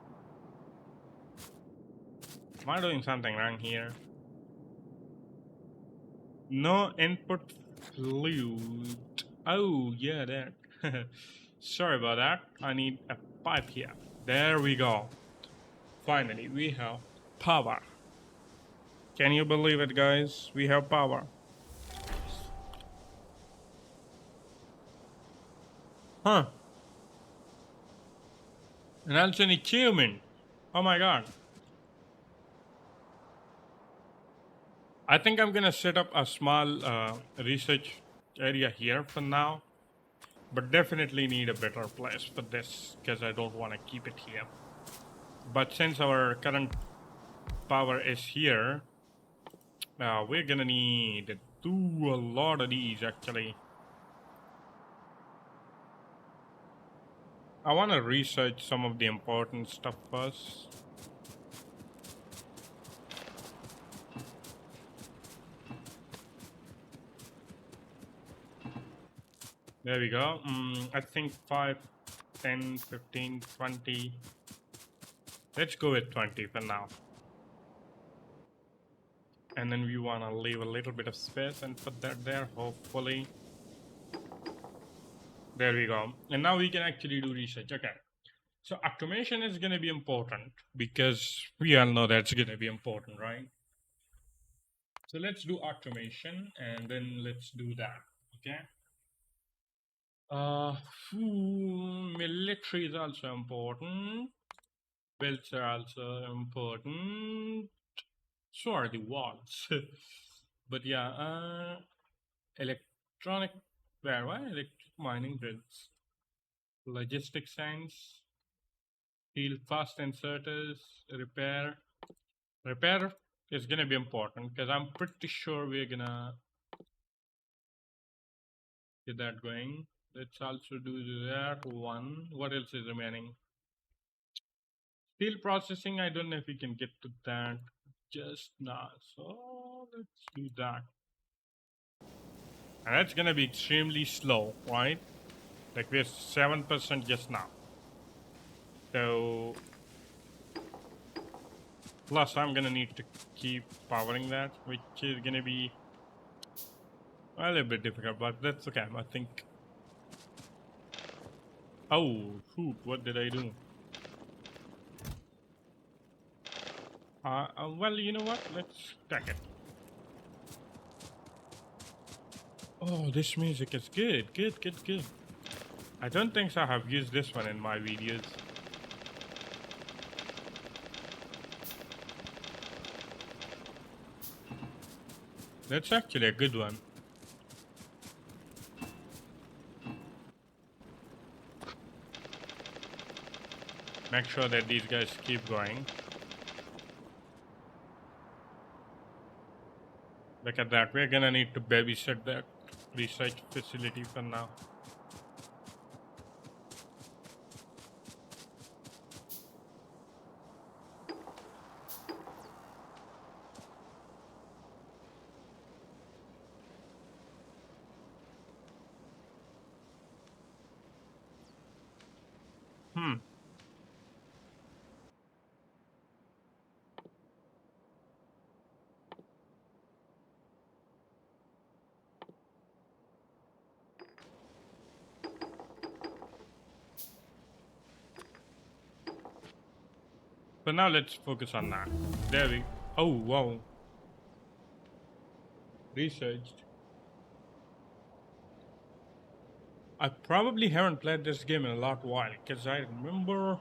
Am I doing something wrong here? No input fluid. Oh, yeah, that. Sorry about that. I need a pipe here. There we go. Finally, we have power. Can you believe it, guys? We have power. Huh. And that's an achievement. Oh my god. I think I'm gonna set up a small research area here for now. But definitely need a better place for this because I don't want to keep it here. But since our current power is here, we're gonna need to do a lot of these actually. I want to research some of the important stuff first. There we go. I think 5, 10, 15, 20. Let's go with 20 for now. And then we want to leave a little bit of space and put that there, hopefully. There we go. And now we can actually do research. Okay. So automation is going to be important because we all know that's going to be important, right? So let's do automation and then let's do that. Okay. Uh, Military is also important. Belts are also important. So are the walls. But yeah, electronic, where? Why electric mining belts? logistics science, field fast inserters, repair. Repair is gonna be important because I'm pretty sure we're gonna get that going. Let's also do that one. What else is remaining? Steel processing, I don't know if we can get to that just now. So let's do that. And that's gonna be extremely slow, right? Like we're 7% just now. So plus I'm gonna need to keep powering that, which is gonna be a little bit difficult, but that's okay. I think. Oh shoot! What did I do? Well, you know what? Let's take it. Oh, this music is good, good, good, good. I don't think so I have used this one in my videos. That's actually a good one. Make sure that these guys keep going. Look at that. We're gonna need to babysit that research facility for now. Hmm. But now let's focus on that. There we. Oh wow. Researched. I probably haven't played this game in a lot while because I remember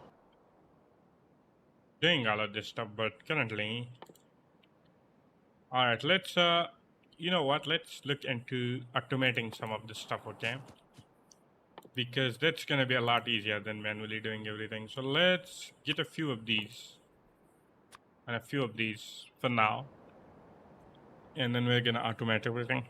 doing all of this stuff, but currently. All right, let's. You know what? Let's look into automating some of this stuff, okay? Because that's gonna be a lot easier than manually doing everything. So let's get a few of these and a few of these for now, and then we're gonna automate everything.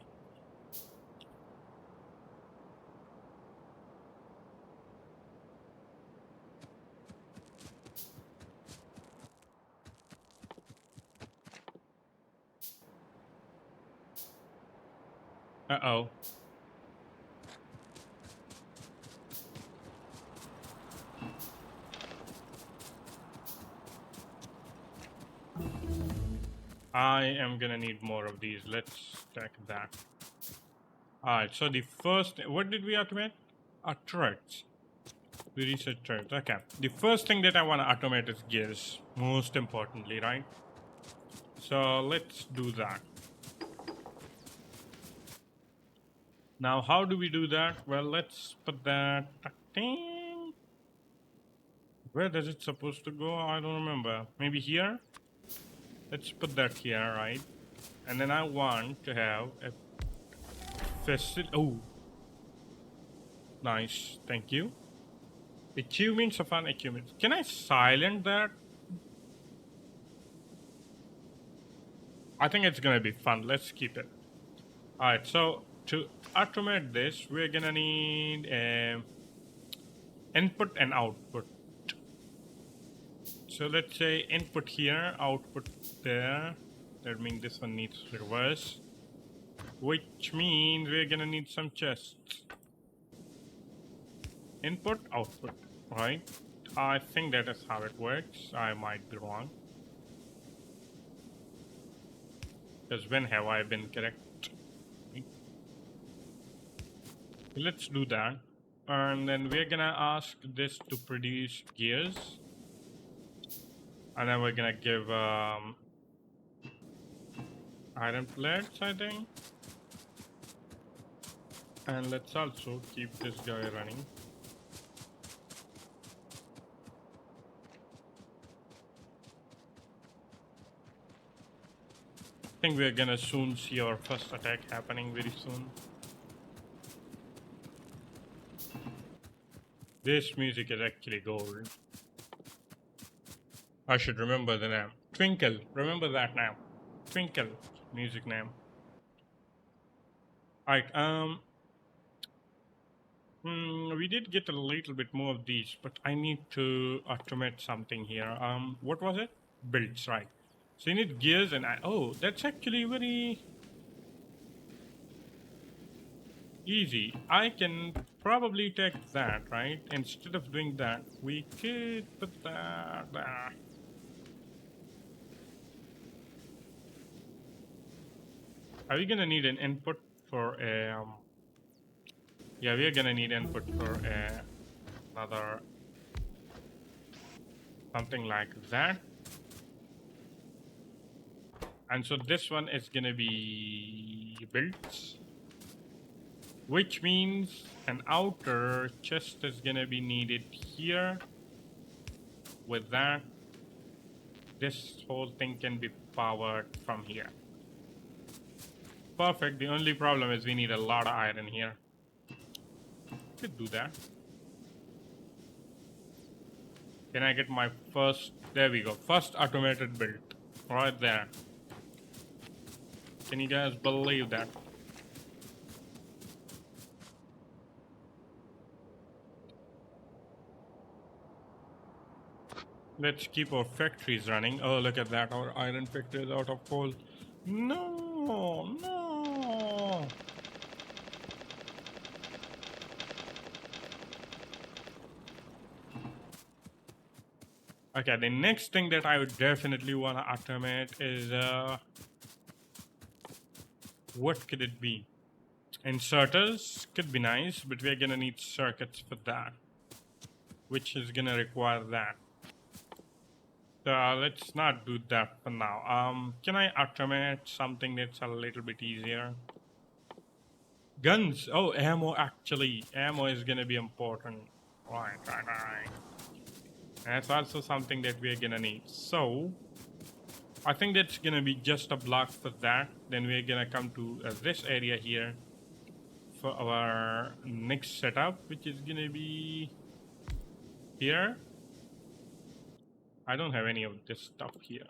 Uh oh. I am gonna need more of these. Let's check that. Alright, so the first, what did we automate? Turrets. We research turrets. Okay. The first thing that I want to automate is gears, most importantly, right? So let's do that. Now, how do we do that? Well, let's put that. Where does it supposed to go? I don't remember. Maybe here? Let's put that here, right? And then I want to have a facility. Oh, nice. Thank you. Achievements of an achievement. Can I silent that? I think it's gonna be fun. Let's keep it. Alright, so to automate this, we're gonna need input and output. So let's say input here, output there. That means this one needs reverse. Which means we're gonna need some chests. Input, output, right? I think that is how it works. I might be wrong. Because when have I been correct? Let's do that. And then we're gonna ask this to produce gears. And then we're gonna give iron plates, I think. And let's also keep this guy running. I think we're gonna soon see our first attack happening very soon. This music is actually gold. I should remember the name. Twinkle. Remember that name. Twinkle. Music name. Alright, we did get a little bit more of these, but I need to automate something here. What was it? Builds, right. So you need gears and oh, that's actually very easy. I can probably take that, right? Instead of doing that, we could put that there. Are we gonna need an input for yeah, we're gonna need input for another something like that. And so this one is gonna be built, which means an outer chest is gonna be needed here. With that, this whole thing can be powered from here. Perfect. The only problem is we need a lot of iron here. Could do that. Can I get my first? There we go. First automated build. Right there. Can you guys believe that? Let's keep our factories running. Oh, look at that. Our iron factory is out of coal. No, no. Okay, the next thing that I would definitely want to automate is what could it be? Inserters could be nice, but we're gonna need circuits for that, which is gonna require that. So let's not do that for now. Can I automate something that's a little bit easier? Guns. Oh, ammo. Actually, ammo is gonna be important. Right. And that's also something that we're gonna need. So I think that's gonna be just a block for that. Then we're gonna come to this area here for our next setup, which is gonna be here. I don't have any of this stuff here.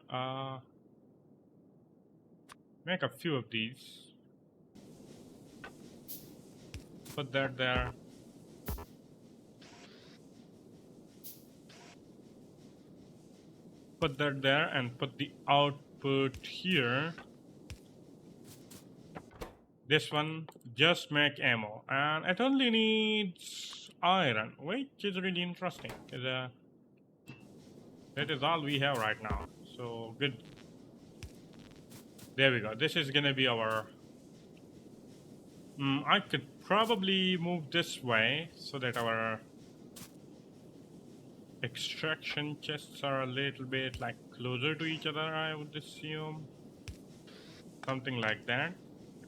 Make a few of these. Put that there. Put that there and put the output here. This one, just make ammo. And it only needs iron, which is really interesting. Because that is all we have right now. So, good. There we go. This is going to be our... I could probably move this way so that our extraction chests are a little bit like closer to each other, I would assume. Something like that.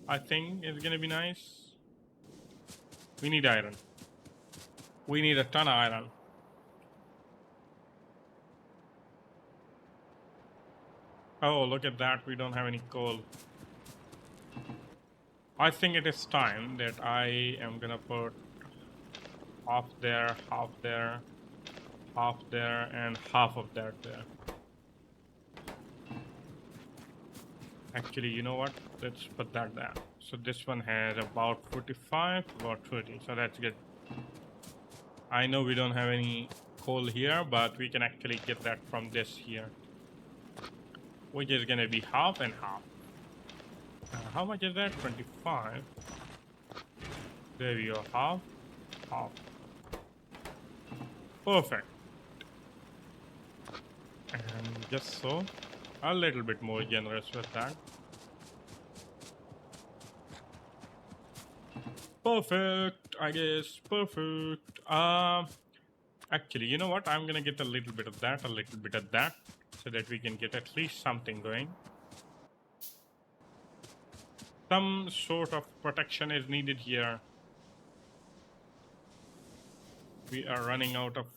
I think is gonna be nice. We need iron. We need a ton of iron. Oh, look at that. We don't have any coal. I think it is time that I am gonna put half there, half there, half there, and half of that there. Actually, you know what? Let's put that there. So this one has about 45, about 30. So that's good. I know we don't have any coal here, but we can actually get that from this here, which is gonna be half and half. How much is that? 25. There we go. Half, half. Perfect. And just so, a little bit more generous with that. Perfect, I guess. Perfect. Actually, you know what? I'm gonna get a little bit of that, a little bit of that, so that we can get at least something going. Some sort of protection is needed here. We are running out of...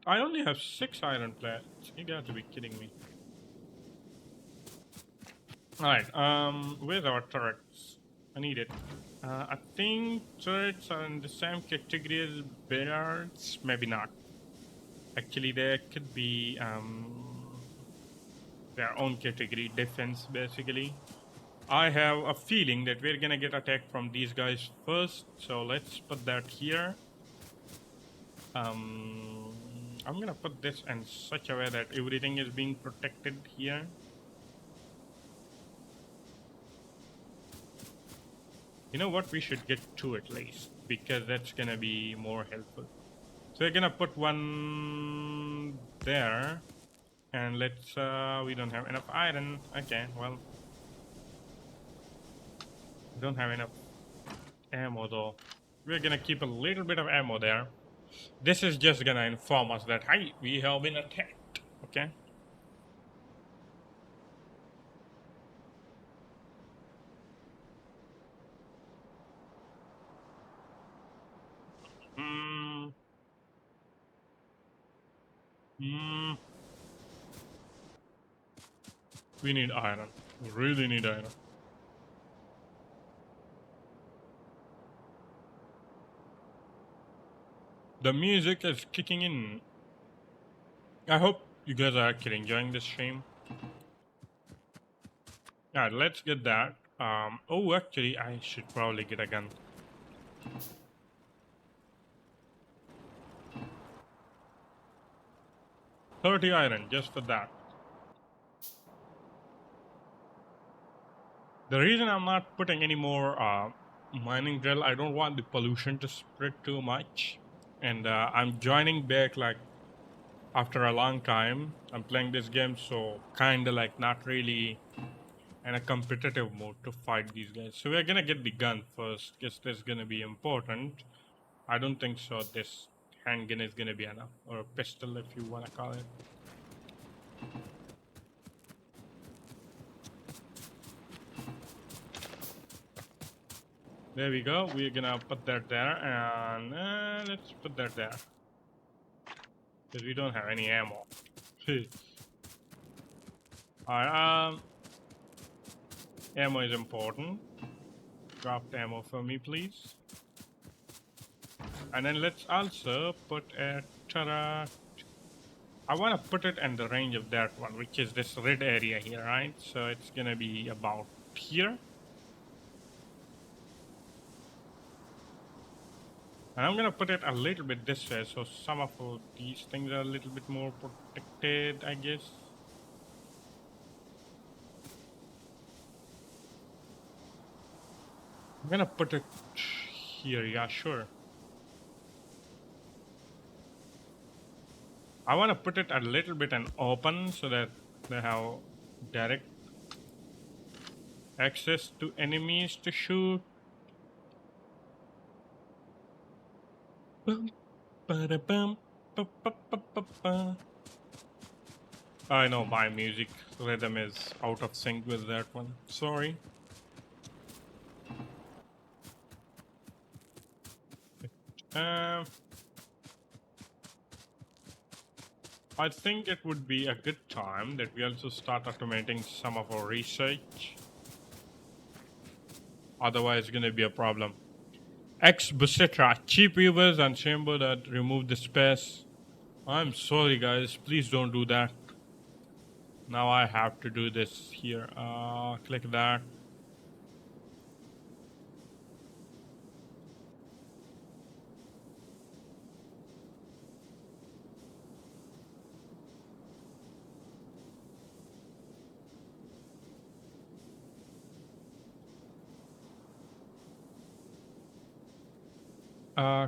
I only have 6 iron plates. You got to be kidding me. Alright, where's our turrets? I need it. I think turrets are in the same category as bears. Maybe not. Actually, there could be their own category, defense, basically. I have a feeling that we're gonna get attacked from these guys first, so let's put that here. I'm gonna put this in such a way that everything is being protected here. You know what? We should get two at least because that's gonna be more helpful. So we're gonna put one there, and let's. We don't have enough iron. Okay, well, we don't have enough ammo though. We're gonna keep a little bit of ammo there. This is just gonna inform us that hey, we have been attacked. Okay. Hmm. Hmm. We need iron. We really need iron. The music is kicking in. I hope you guys are actually enjoying this stream. Yeah, let's get that. Oh, actually, I should probably get a gun. 30 iron just for that. The reason I'm not putting any more mining drill, I don't want the pollution to spread too much. And I'm joining back like after a long time. I'm playing this game, so kind of like not really in a competitive mode to fight these guys. So we're gonna get the gun first. Guess that's gonna be important. I don't think so. This handgun is gonna be enough, or a pistol if you wanna call it. There we go. We're gonna put that there, and let's put that there because we don't have any ammo. Alright, ammo is important. Drop the ammo for me, please. And then let's also put a turret. I want to put it in the range of that one, which is this red area here, right? So it's gonna be about here. And I'm gonna put it a little bit this way, so some of these things are a little bit more protected, I guess. I'm gonna put it here, yeah, sure. I want to put it a little bit in open so that they have direct access to enemies to shoot. Bum, ba-da-bum, ba-ba-ba-ba-ba. I know my music rhythm is out of sync with that one. Sorry. Um, I think it would be a good time that we also start automating some of our research. Otherwise, it's going to be a problem. Ex Bucetra, cheap viewers and chamber that remove the space. I'm sorry, guys. Please don't do that. Now I have to do this here. Click that.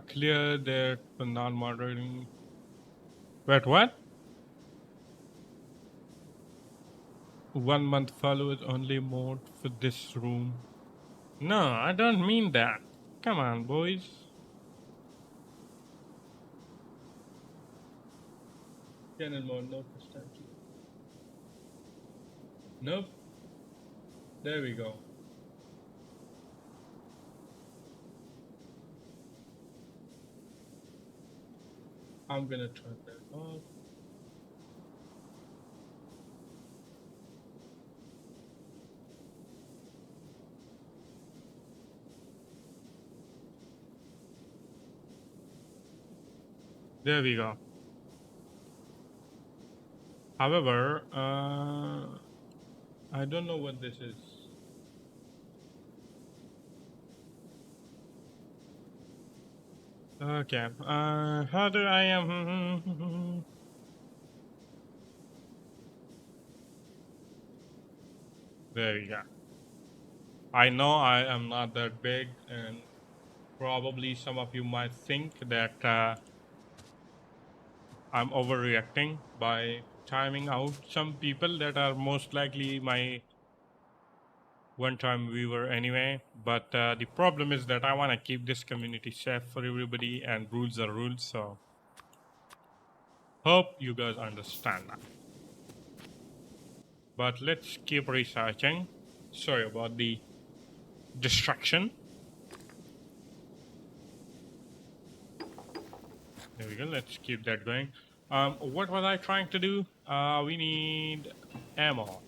Clear that for non-moderating. Wait, what? 1 month followers only mode for this room. No, I don't mean that. Come on, boys. Channel mode, no perspective. Nope. There we go. I'm gonna turn that off. There we go. However, I don't know what this is. Okay. How do I am? There we go. I know I am not that big, and probably some of you might think that I'm overreacting by timing out some people that are most likely my one-time viewer anyway. But the problem is that I want to keep this community safe for everybody, and rules are rules. So hope you guys understand that. But let's keep researching. Sorry about the distraction. There we go. Let's keep that going. What was I trying to do? We need ammo.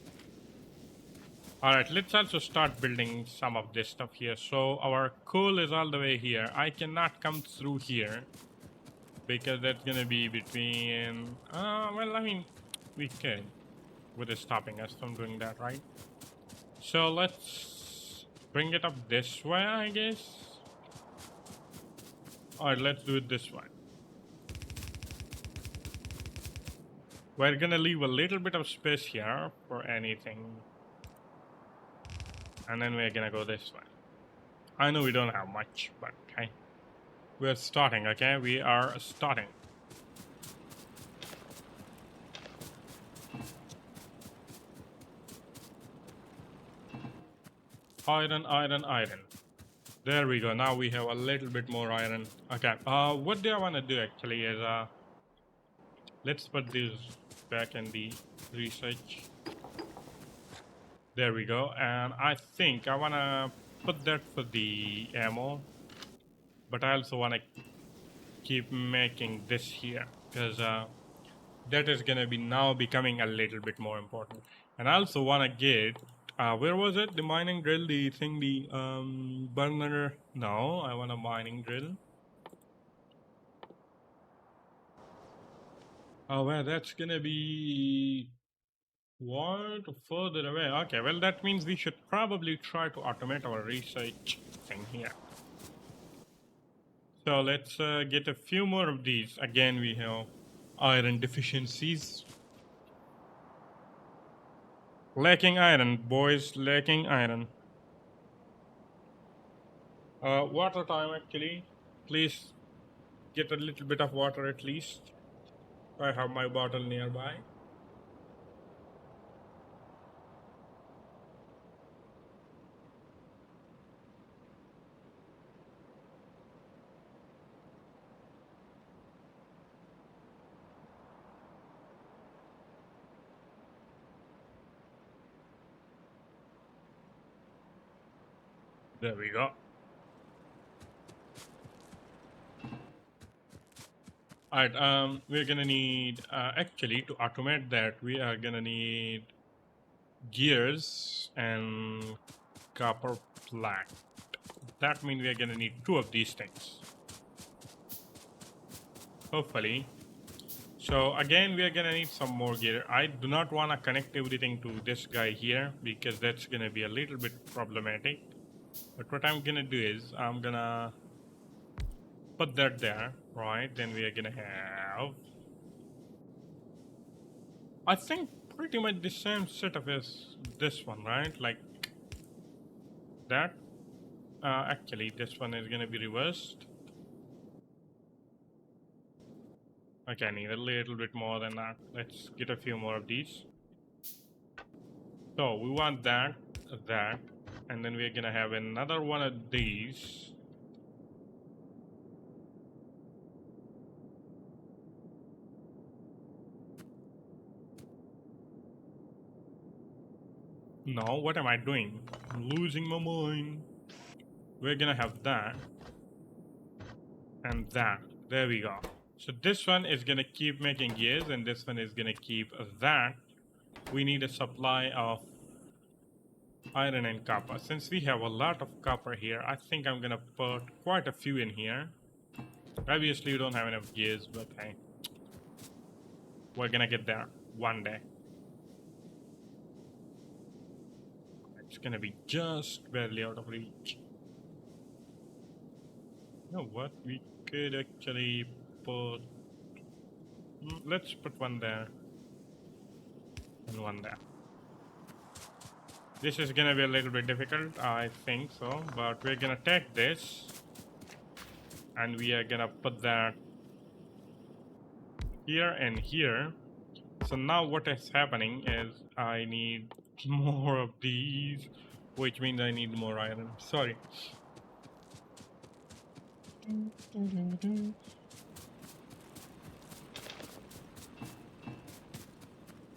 All right, let's also start building some of this stuff here. So our coal is all the way here. I cannot come through here because that's gonna be between. Well, I mean, we could. What is stopping us from doing that, right? So let's bring it up this way, I guess. All right, let's do it this way. We're gonna leave a little bit of space here for anything, and then we're gonna go this way. I know we don't have much, but hey, we're starting. Okay, we are starting. Iron, iron, iron. There we go. Now we have a little bit more iron. Okay. What do I want to do actually is let's put this back in the research. There we go. And I think I want to put that for the ammo, but I also want to keep making this here because that is gonna be now becoming a little bit more important. And I also want to get where was it? The mining drill, the thing, the burner. No, I want a mining drill. Oh, well, that's gonna be what further away. Okay, well, that means we should probably try to automate our research thing here. So let's get a few more of these. Again, we have iron deficiencies. Lacking iron, boys, lacking iron. Water time, actually. Please get a little bit of water at least. I have my bottle nearby. There we go. All right, we're gonna need, actually, to automate that, we are gonna need gears and copper plate. That means we're gonna need two of these things. Hopefully. So again, we are gonna need some more gear. I do not wanna connect everything to this guy here because that's gonna be a little bit problematic. But what I'm gonna do is I'm gonna put that there, right? Then we are gonna have, I think, pretty much the same setup as this one, right? Like that. Actually, this one is gonna be reversed. Okay, I need a little bit more than that. Let's get a few more of these. So we want that, that, and then we're gonna have another one of these. No, what am I doing? I'm losing my mind. We're gonna have that and that. There we go. So this one is gonna keep making gears, and this one is gonna keep that. We need a supply of iron and copper. Since we have a lot of copper here, I think I'm gonna put quite a few in here. Obviously, you don't have enough gears, but hey, we're gonna get there one day. It's gonna be just barely out of reach. You know what? We could actually put. Let's put one there and one there. This is gonna be a little bit difficult, I think so, but we're gonna take this and we are gonna put that here and here. So now what is happening is I need more of these, which means I need more iron. Sorry.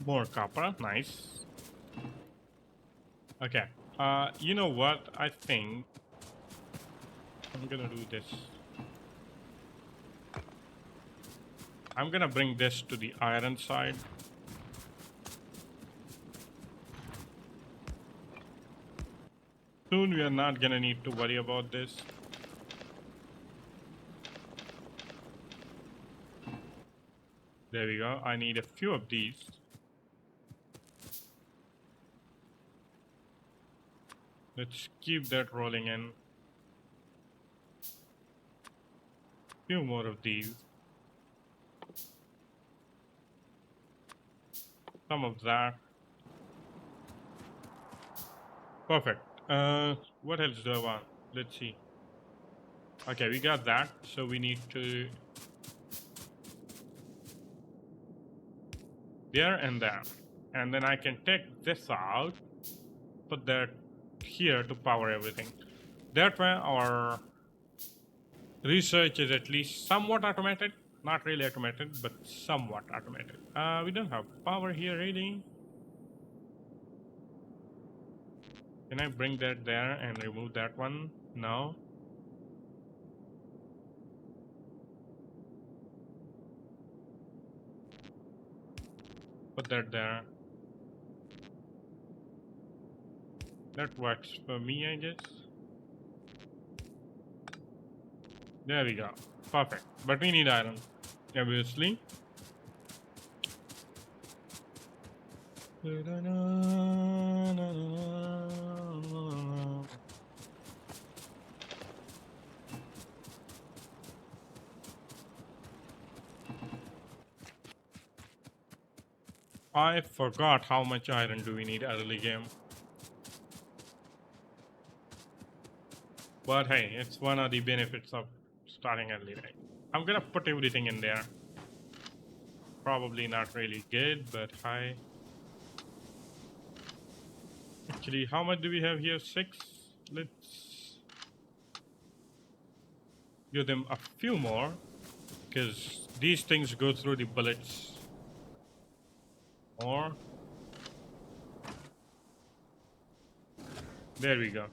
More copper, nice. Okay. You know what? I think I'm gonna do this. I'm gonna bring this to the iron side. Soon we are not gonna need to worry about this. There we go. I need a few of these. Let's keep that rolling in. Few more of these. Some of that. Perfect. What else do I want? Let's see. Okay, we got that. So we need to there and there. And then I can take this out, put that here to power everything. That way our research is at least somewhat automated. Not really automated, but somewhat automated. We don't have power here really. Can I bring that there and remove that one? No. Put that there. That works for me, I guess. There we go. Perfect. But we need iron, obviously. I forgot how much iron do we need early game. But hey, it's one of the benefits of starting early, right? I'm gonna put everything in there. Probably not really good, but hi. Actually, how much do we have here? 6. Let's give them a few more, because these things go through the bullets more. There we go.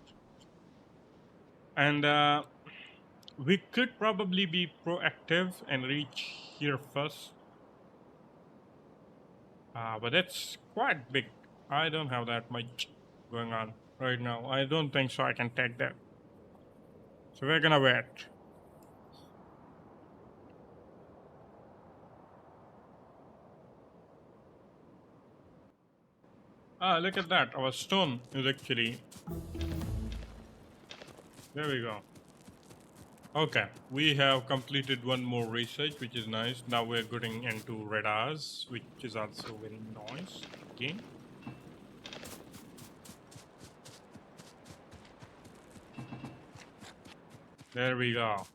And we could probably be proactive and reach here first. But that's quite big. I don't have that much going on right now. I don't think so I can take that. So we're gonna wait. Ah, look at that. Our stone is actually... There we go. Okay, we have completed one more research, which is nice. Now we're getting into radars, which is also very nice. Again. There we go.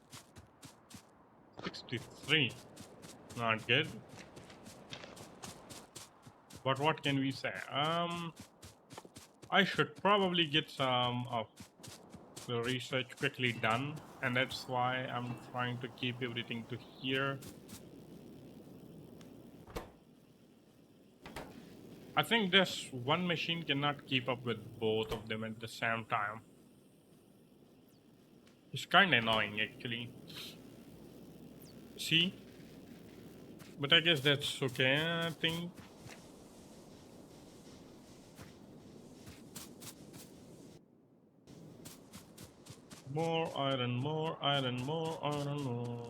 63. Not good. But what can we say? I should probably get some of the research quickly done, and that's why I'm trying to keep everything to here. I think this one machine cannot keep up with both of them at the same time. It's kind of annoying actually. See? But I guess that's okay, I think. More iron, more iron, more iron, more.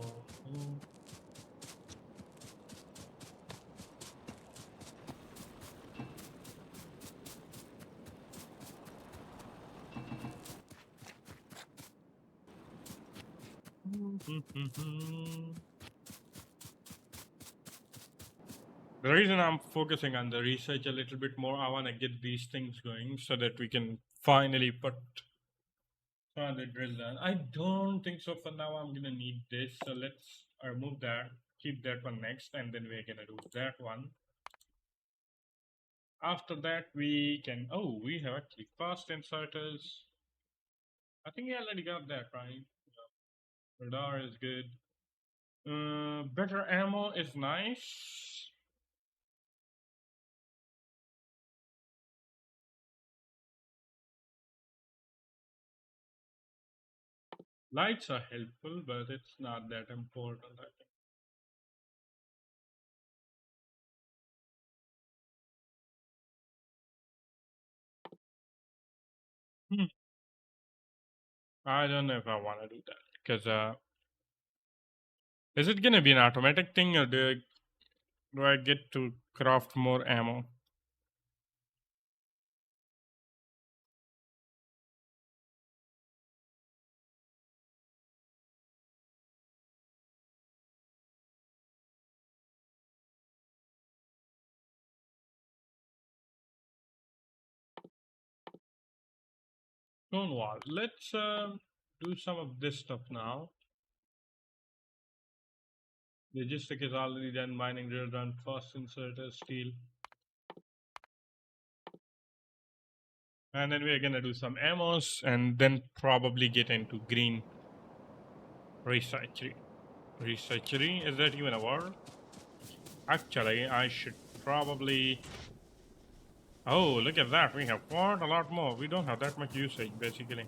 The reason I'm focusing on the research a little bit more, I want to get these things going so that we can finally put the drill done. I don't think so for now. I'm gonna need this, so let's remove that, keep that one next, and then we're gonna do that one. After that, we can. Oh, we have actually fast inserters. I think we already got that right. Radar is good. Better ammo is nice. Lights are helpful, but it's not that important, I think. I don't know if I want to do that because is it gonna be an automatic thing or do I get to craft more ammo? Stone wall. Let's do some of this stuff now. Logistic is already done. Mining drill done. Fast inserter steel, and then we're gonna do some ammos, and then probably get into green researchery. Researchery, is that even a word? Actually, I should probably. Oh, look at that! We have quite a lot more. We don't have that much usage, basically.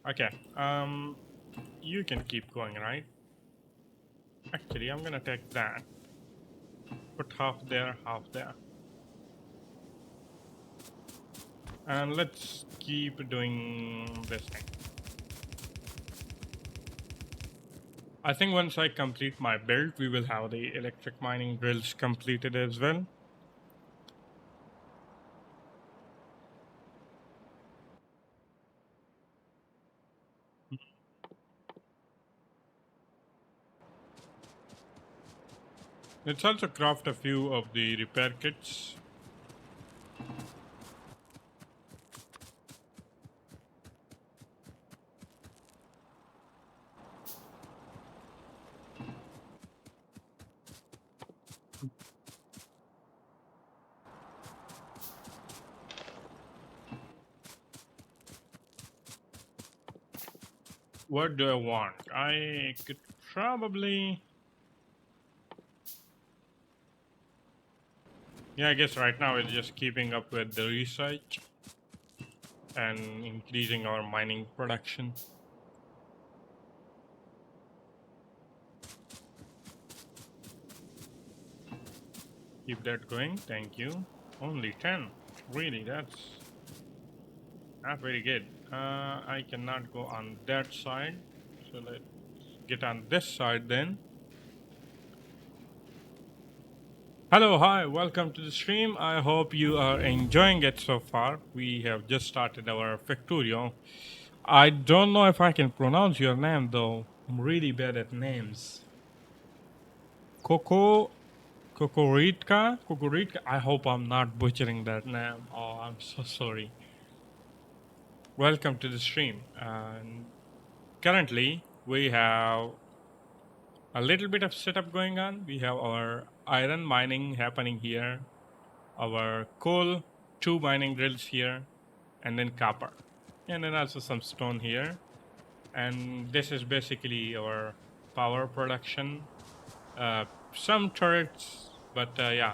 Okay. You can keep going, right? Actually, I'm gonna take that. Put half there, half there. And let's keep doing this thing. I think once I complete my build, we will have the electric mining drills completed as well. Let's also craft a few of the repair kits. What do I want? I could probably. Yeah, I guess right now it's just keeping up with the research and increasing our mining production. Keep that going. Thank you. Only 10. Really, that's not very good. I cannot go on that side. So let's get on this side then. Hello, hi, welcome to the stream. I hope you are enjoying it so far. We have just started our Factorio. I don't know if I can pronounce your name though. I'm really bad at names. Coco Kokoritka. I hope I'm not butchering that name. Oh, I'm so sorry. Welcome to the stream. And currently, we have a little bit of setup going on. We have our iron mining happening here, our coal, two mining drills here, and then copper, and then also some stone here. And this is basically our power production. Uh, some turrets, but yeah.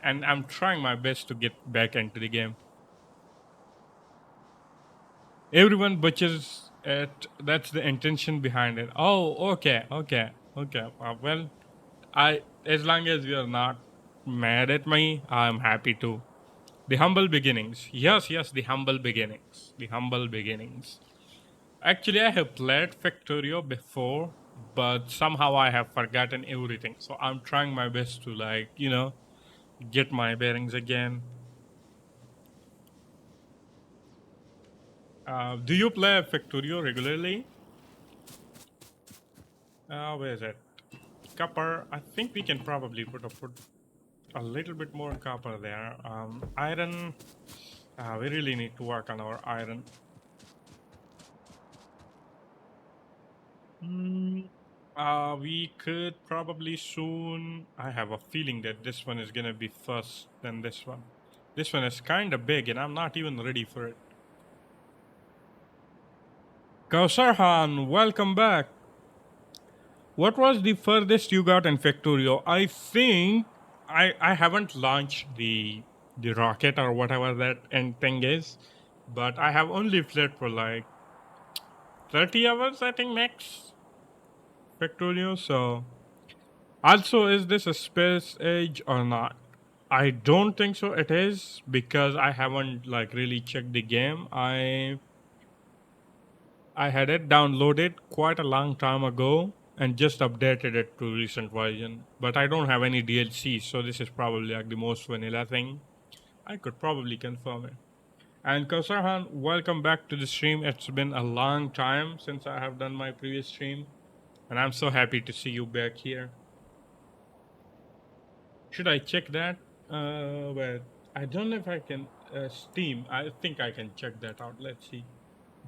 And I'm trying my best to get back into the game. Everyone butchers it. That's the intention behind it. Oh, okay, okay, okay. Well, I as long as you're not mad at me, I'm happy to. The humble beginnings. Yes, yes, the humble beginnings. The humble beginnings. Actually, I have played Factorio before, but somehow I have forgotten everything. So I'm trying my best to, like, get my bearings again. Do you play Factorio regularly? Where is it? Copper. I think we can probably put a little bit more copper there. Iron. We really need to work on our iron. Mm, we could probably soon. I have a feeling that this one is gonna be first than this one. This one is kind of big, and I'm not even ready for it. Kausarhan, welcome back. What was the furthest you got in Factorio? I think I haven't launched the rocket or whatever that end thing is, but I have only played for like 30 hours, I think, max Factorio. So also, is this a space age or not? I don't think so. It is because I haven't like really checked the game. I had it downloaded quite a long time ago and just updated it to recent version. But I don't have any DLC, so this is probably like the most vanilla thing. I could probably confirm it. And Kausarhan, welcome back to the stream. It's been a long time since I have done my previous stream, and I'm so happy to see you back here. Should I check that? But I don't know if I can. Steam. I think I can check that out. Let's see.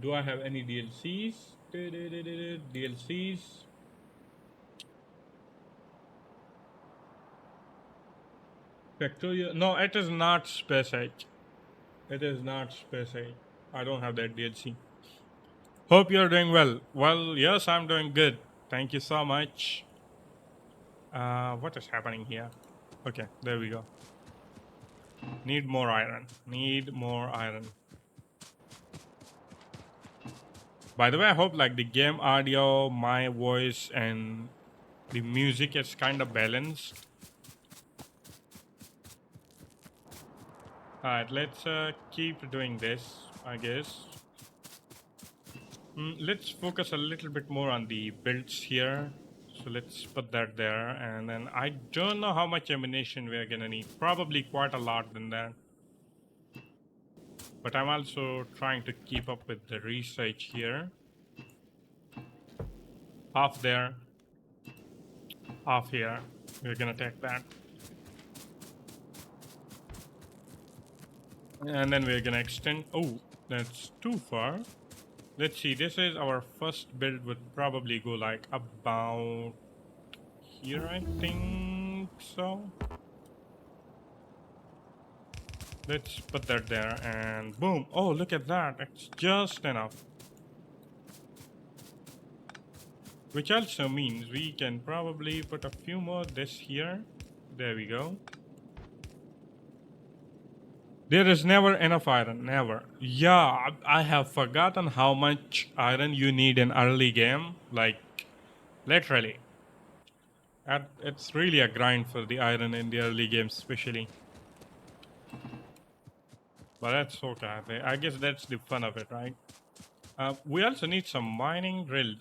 Do I have any DLCs? DLCs. Factorio. No, it is not Space Age. It is not Space Age. I don't have that DLC. Hope you're doing well. Well, yes, I'm doing good. Thank you so much. What is happening here? Okay, there we go. Need more iron. Need more iron. By the way, I hope like the game audio, my voice, and the music is kind of balanced. Alright, let's keep doing this, I guess. Let's focus a little bit more on the builds here. So let's put that there. And then I don't know how much ammunition we're gonna need. Probably quite a lot than that. But I'm also trying to keep up with the research here. Off there. Off here. We're gonna take that. And then we're gonna extend. Oh, that's too far. Let's see. This is our first build. Would probably go like about here, I think so. Let's put that there and boom. Oh, look at that. It's just enough. Which also means we can probably put a few more this here. There we go. There is never enough iron, never. Yeah, I have forgotten how much iron you need in early game. Like, literally. It's really a grind for the iron in the early games, especially. But that's okay. I guess that's the fun of it, right? We also need some mining drill.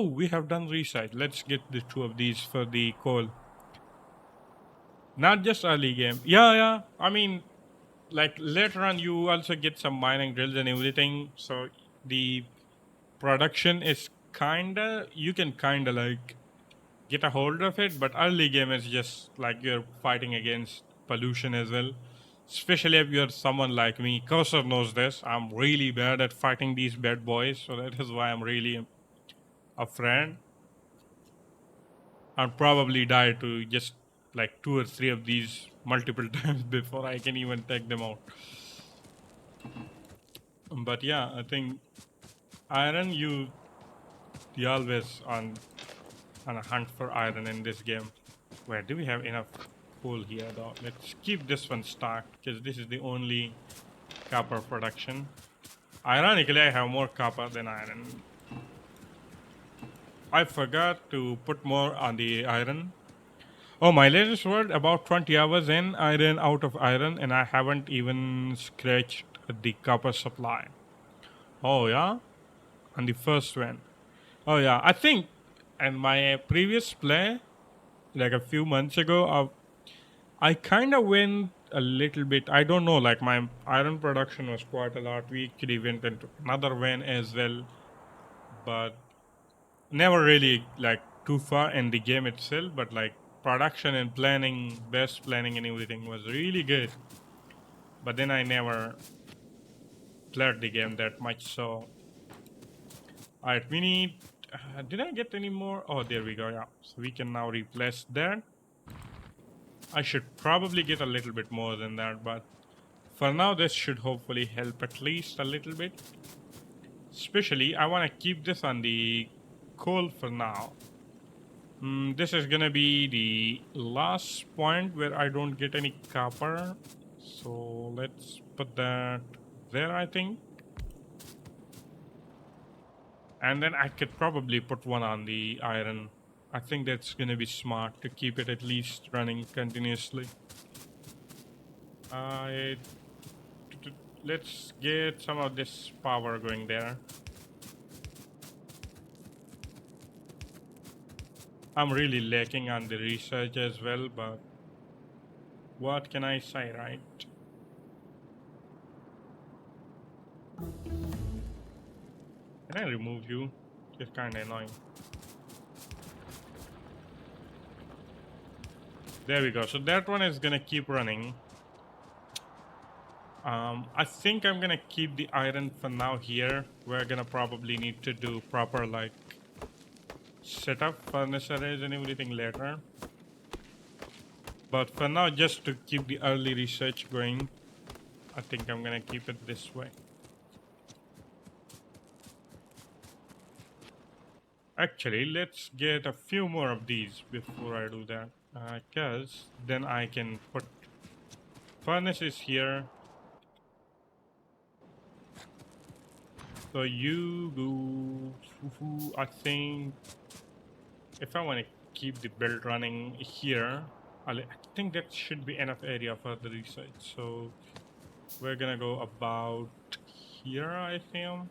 We have done research. Let's get the two of these for the coal. Not just early game. Yeah, yeah. I mean, like later on, you also get some mining drills and everything. So the production is kinda, you can kinda like get a hold of it. But early game is just like you're fighting against pollution as well. Especially if you're someone like me. Cursor knows this. I'm really bad at fighting these bad boys. So that is why I'm really a friend. I'll probably die to just like two or three of these multiple times before I can even take them out. But yeah, I think iron you always on a hunt for iron in this game. Where do we have enough coal here though? Let's keep this one stocked because this is the only copper production. Ironically, I have more copper than iron. I forgot to put more on the iron. Oh, my latest word about 20 hours in, I ran out of iron and I haven't even scratched the copper supply. Oh, yeah? On the first one. Oh, yeah. I think And my previous play, like a few months ago, I kind of went a little bit. I don't know, like my iron production was quite a lot. We actually went into another win as well, but never really like too far in the game itself. But like production and planning, best planning and everything was really good. But then I never played the game that much. So, all right, we need. Did I get any more? Oh, there we go. Yeah, so we can now replace that. I should probably get a little bit more than that, but for now, this should hopefully help at least a little bit. Especially, I want to keep this on the coal for now. This is gonna be the last point where I don't get any copper. So let's put that there, I think. And then I could probably put one on the iron. I think that's gonna be smart to keep it at least running continuously. I let's get some of this power going there. I'm really lacking on the research as well, but what can I say, right? Can I remove you? It's kind of annoying. There we go. So that one is gonna keep running. I think I'm gonna keep the iron for now here. We're gonna probably need to do proper like setup furnace arrays and everything later. But for now, just to keep the early research going, I think I'm gonna keep it this way. Actually, let's get a few more of these before I do that. Because then I can put furnaces here. So you go. I think if I want to keep the build running here, I think that should be enough area for the research. So we're gonna go about here, I think.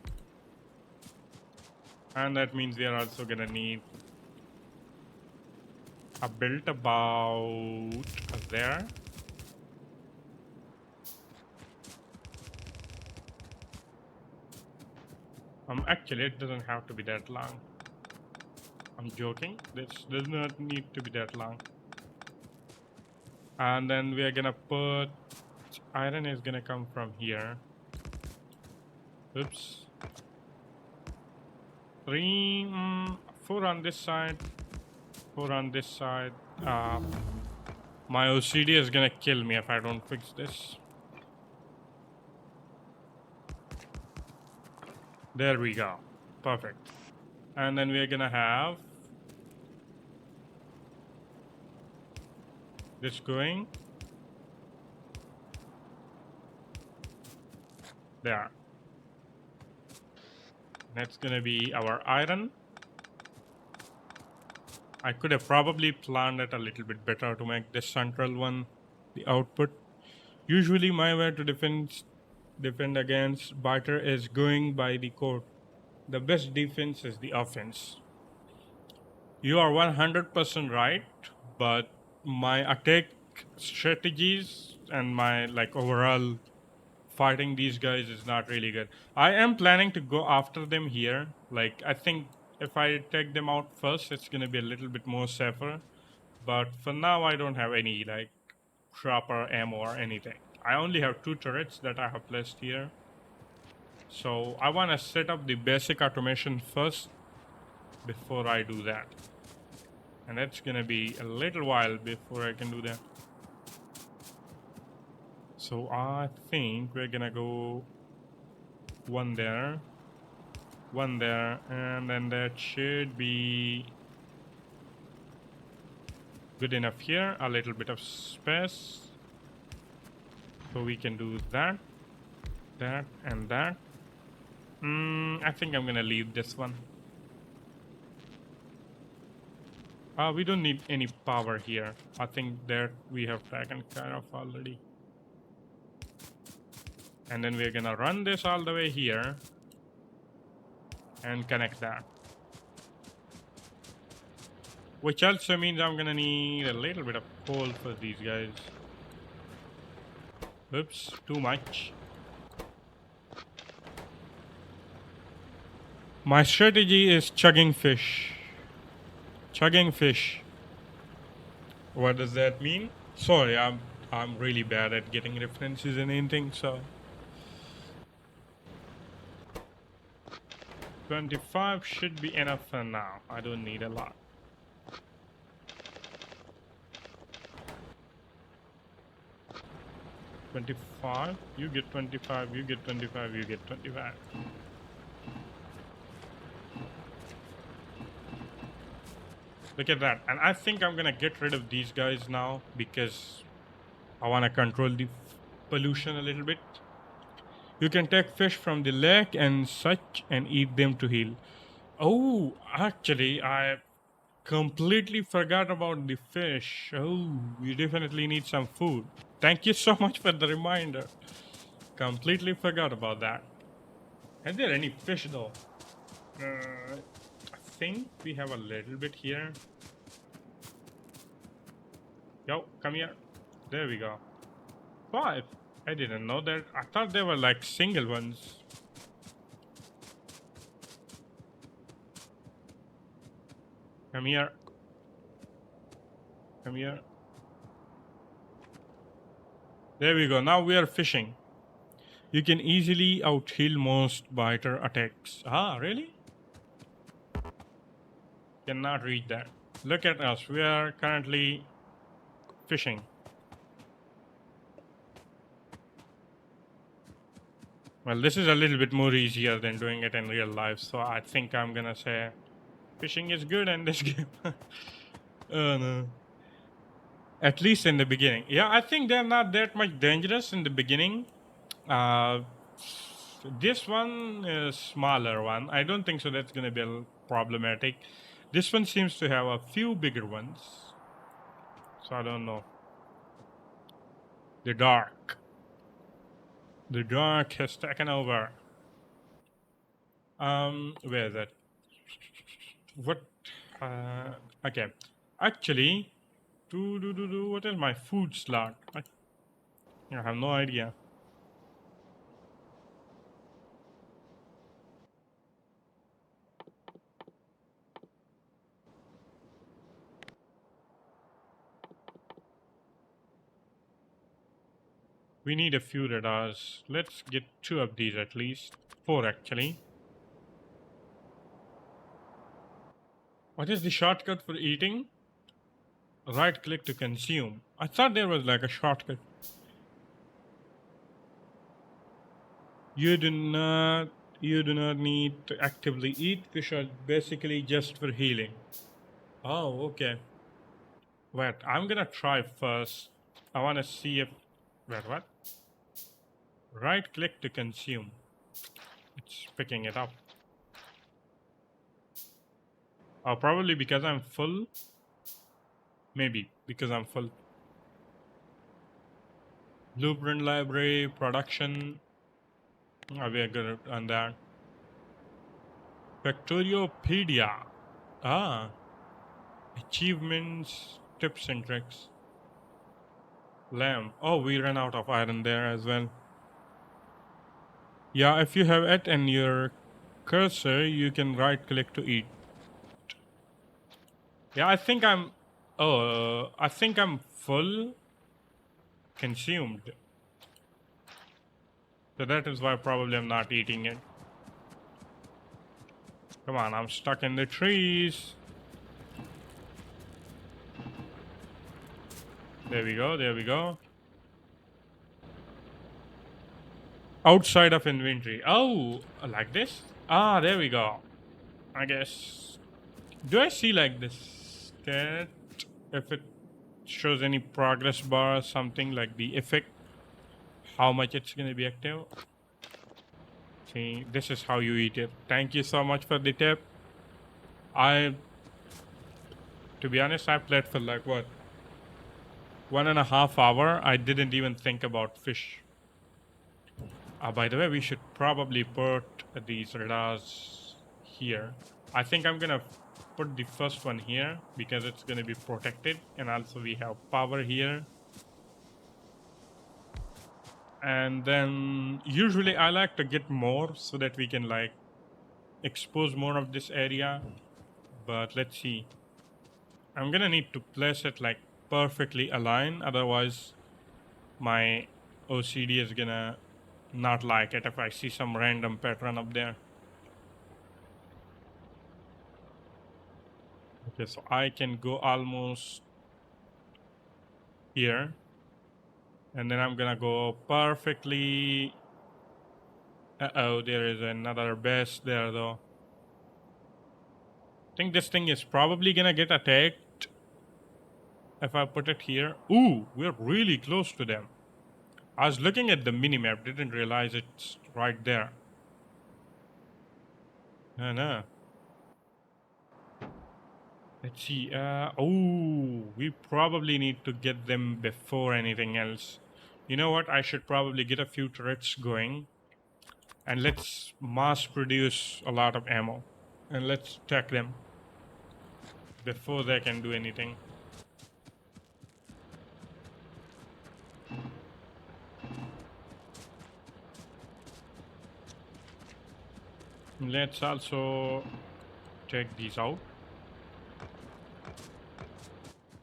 And that means we are also gonna need a build about there. Actually, it doesn't have to be that long. I'm joking. This does not need to be that long. And then we are gonna put iron is gonna come from here. Oops. Three, four on this side, four on this side. My OCD is gonna kill me if I don't fix this. There we go. Perfect. And then we're gonna have this going there. That's gonna be our iron. I could have probably planned it a little bit better to make this central one the output. Usually my way to defend against biter is going by the code. The best defense is the offense. You are 100% right, but my attack strategies and my like overall fighting these guys is not really good. I am planning to go after them here. Like I think if I take them out first, it's gonna be a little bit more safer. But for now, I don't have any like proper ammo or anything. I only have two turrets that I have placed here. So I want to set up the basic automation first before I do that. And that's gonna be a little while before I can do that. So I think we're gonna go one there, and then that should be good enough here. A little bit of space. So we can do that, that, and that. I think I'm gonna leave this one. We don't need any power here. I think that we have taken care of already. And then we're gonna run this all the way here and connect that. Which also means I'm gonna need a little bit of coal for these guys. Oops, too much. My strategy is chugging fish. Chugging fish. What does that mean? Sorry, I'm really bad at getting references and anything, so 25 should be enough for now. I don't need a lot. $25, you get 25, you get 25, you get 25. Look at that. And I think I'm gonna get rid of these guys now because I wanna control the pollution a little bit. You can take fish from the lake and such and eat them to heal. Oh, actually, I completely forgot about the fish. Oh, you definitely need some food. Thank you so much for the reminder. Completely forgot about that. Is there any fish though? I think we have a little bit here. Yo, come here. There we go. 5. I didn't know that. I thought they were like single ones. Come here. Come here. There we go. Now we are fishing. You can easily outheal most biter attacks. Ah, really? Cannot read that. Look at us. We are currently fishing. Well, this is a little bit more easier than doing it in real life, so I think I'm gonna say fishing is good in this game. Oh no. At least in the beginning. Yeah, I think they're not that much dangerous in the beginning. Uh, this one is smaller one. I don't think so that's gonna be problematic. This one seems to have a few bigger ones. So I don't know. The dark. The dark has taken over. Where is it? What? Uh, okay. Actually, what is my food slot? I have no idea. We need a few radars. Let's get 2 of these at least. 4 actually. What is the shortcut for eating? Right click to consume. I thought there was like a shortcut. You do not you do not need to actively eat. Fish are basically just for healing. Oh, okay. Wait, I'm gonna try first. I wanna see if wait, what? Right click to consume. It's picking it up. Oh, probably because I'm full. Maybe because I'm full. Blueprint library, production. We are good on that. Factoriopedia. Ah, achievements, tips and tricks. Lamp. Oh, we ran out of iron there as well. Yeah, if you have it and your cursor, you can right click to eat. Yeah, I think I'm. Oh, I think I'm full consumed. So that is why probably I'm not eating it. Come on, I'm stuck in the trees. There we go, there we go. Outside of inventory. Oh, like this? Ah, there we go. I guess. Do I see like this stat if it shows any progress bar or something like the effect? How much it's gonna be active? See, this is how you eat it. Thank you so much for the tip. I, to be honest, I played for like what, 1.5 hours. I didn't even think about fish. By the way, we should probably put these radars here. I think I'm gonna put the first one here because it's going to be protected, and also we have power here. And then usually I like to get more so that we can like expose more of this area. But let's see. I'm gonna need to place it like perfectly aligned, otherwise my OCD is gonna not like it if I see some random pattern up there. Okay, so I can go almost here, and then I'm gonna go perfectly. Uh-oh, there is another base there though. I think this thing is probably gonna get attacked if I put it here. Ooh, we're really close to them. I was looking at the minimap, didn't realize it's right there. No, no. Let's see. Oh, we probably need to get them before anything else. You know what? I should probably get a few turrets going, and let's mass produce a lot of ammo, and let's attack them before they can do anything. Let's also check these out.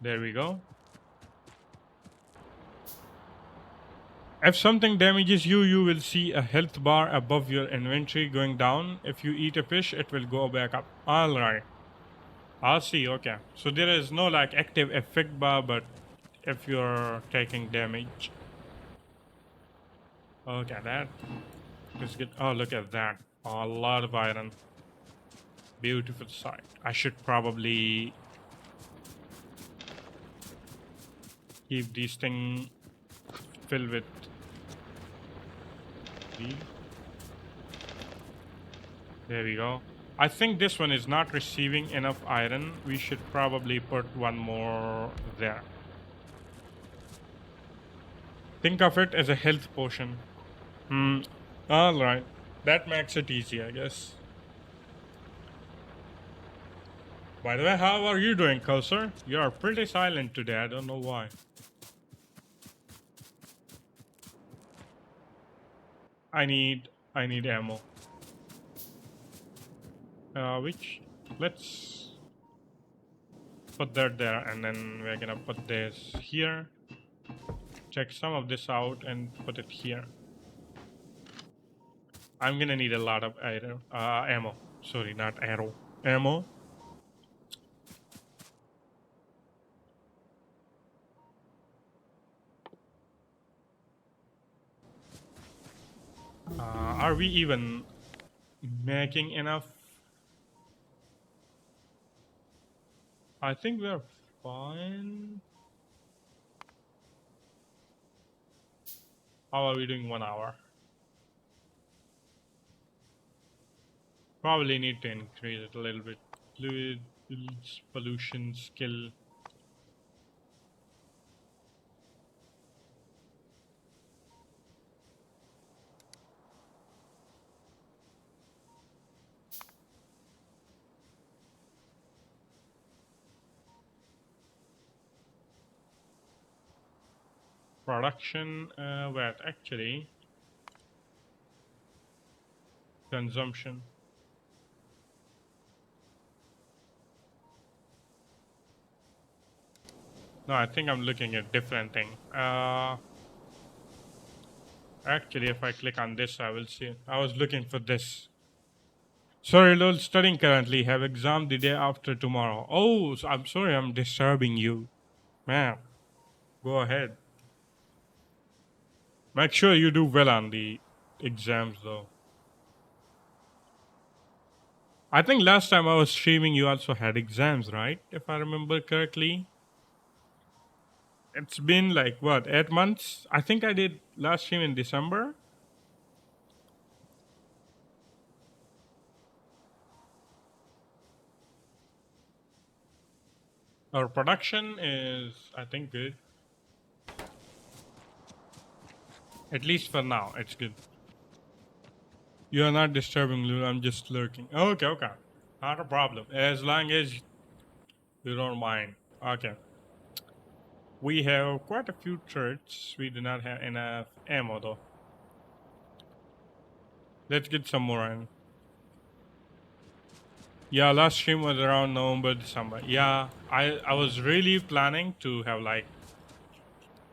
There we go. If something damages you, you will see a health bar above your inventory going down. If you eat a fish, it will go back up. Alright. I'll see, okay. So there is no like active effect bar, but if you're taking damage. Okay, that is good. Oh, look at that. A lot of iron. Beautiful sight. I should probably keep these things filled with steel. There we go. I think this one is not receiving enough iron. We should probably put one more there. Think of it as a health potion. Alright. That makes it easy, I guess. By the way, how are you doing, Cursor? You are pretty silent today. I don't know why. I need ammo. Which let's put that there, and then we're gonna put this here. Check some of this out and put it here. I'm gonna need a lot of ammo. Sorry, not arrow. Ammo. Are we even making enough? I think we're fine. How are we doing 1 hour? Probably need to increase it a little bit. Fluid, pollution, skill. Production, wait, actually, consumption. No, I think I'm looking at different thing. Actually, if I click on this, I will see it. I was looking for this. Sorry, lol, studying currently. Have exam the day after tomorrow. Oh, so I'm sorry I'm disturbing you. Man, go ahead. Make sure you do well on the exams, though. I think last time I was streaming, you also had exams, right? If I remember correctly. It's been like, what, 8 months? I think I did last stream in December. Our production is, I think, good. At least for now, it's good. You are not disturbing, Lulu. I'm just lurking. Oh, okay, okay. Not a problem. As long as you don't mind. Okay. We have quite a few turrets. We do not have enough ammo though. Let's get some more in. Yeah, last stream was around November, December. Yeah, I was really planning to have like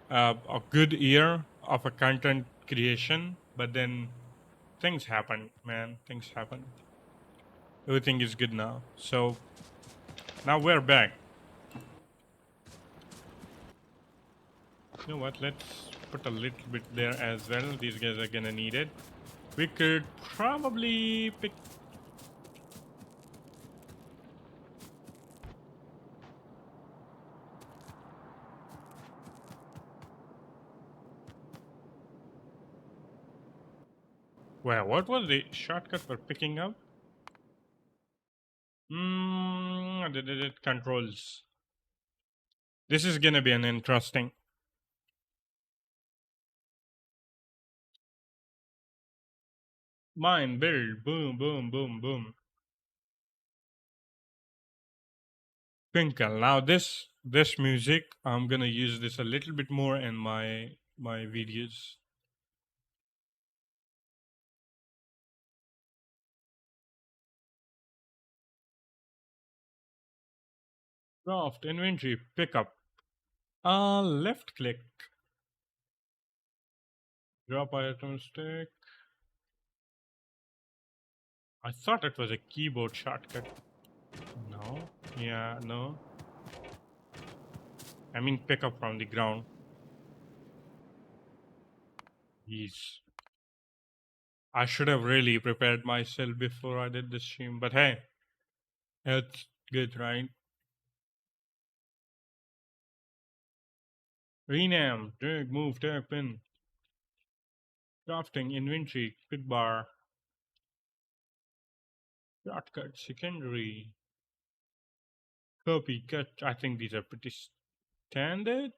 a good year of a content creation, but then things happen, man. Things happen. Everything is good now. So now we're back. You know what? Let's put a little bit there as well. These guys are gonna need it. We could probably pick. Well, what was the shortcut for picking up? Controls. This is gonna be an interesting. Mine build. Boom, boom, boom, boom. Twinkle. Now this music, I'm gonna use this a little bit more in my videos. Craft inventory pickup. Left click. Drop item stick. I thought it was a keyboard shortcut. No. Yeah, no. I mean pick up from the ground. Jeez. I should have really prepared myself before I did this stream, but hey, it's good, right? Rename, drag, move, tap in. Crafting, inventory, quick bar, shortcut, secondary, copy, cut. I think these are pretty standard.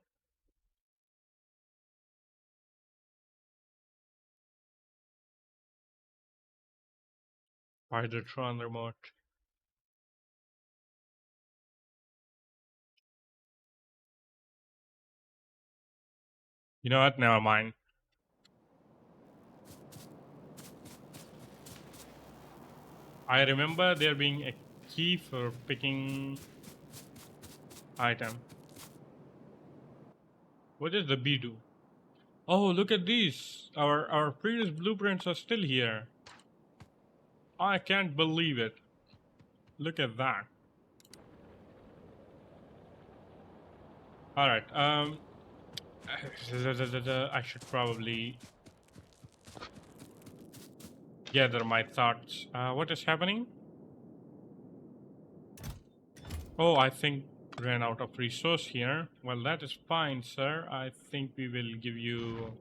Spidertron remote. You know what? Never mind. I remember there being a key for picking item. What does the B do? Oh, look at these. Our previous blueprints are still here. I can't believe it. Look at that. All right. I should probably gather my thoughts. What is happening? Oh, I think ran out of resource here. Well, that is fine, sir. I think we will give you.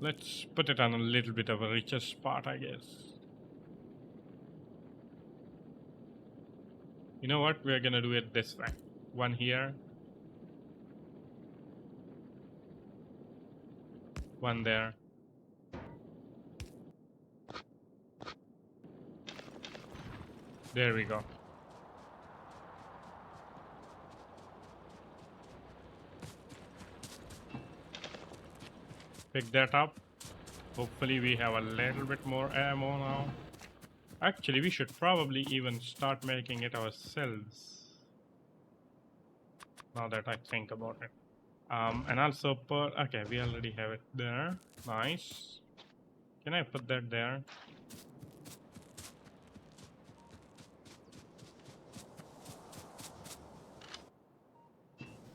Let's put it on a little bit of a richer spot, I guess. You know what? We're gonna do it this way. One here. One there. There we go. Pick that up. Hopefully we have a little bit more ammo now. Actually, we should probably even start making it ourselves. Now that I think about it. And also put, okay, we already have it there. Nice. Can I put that there?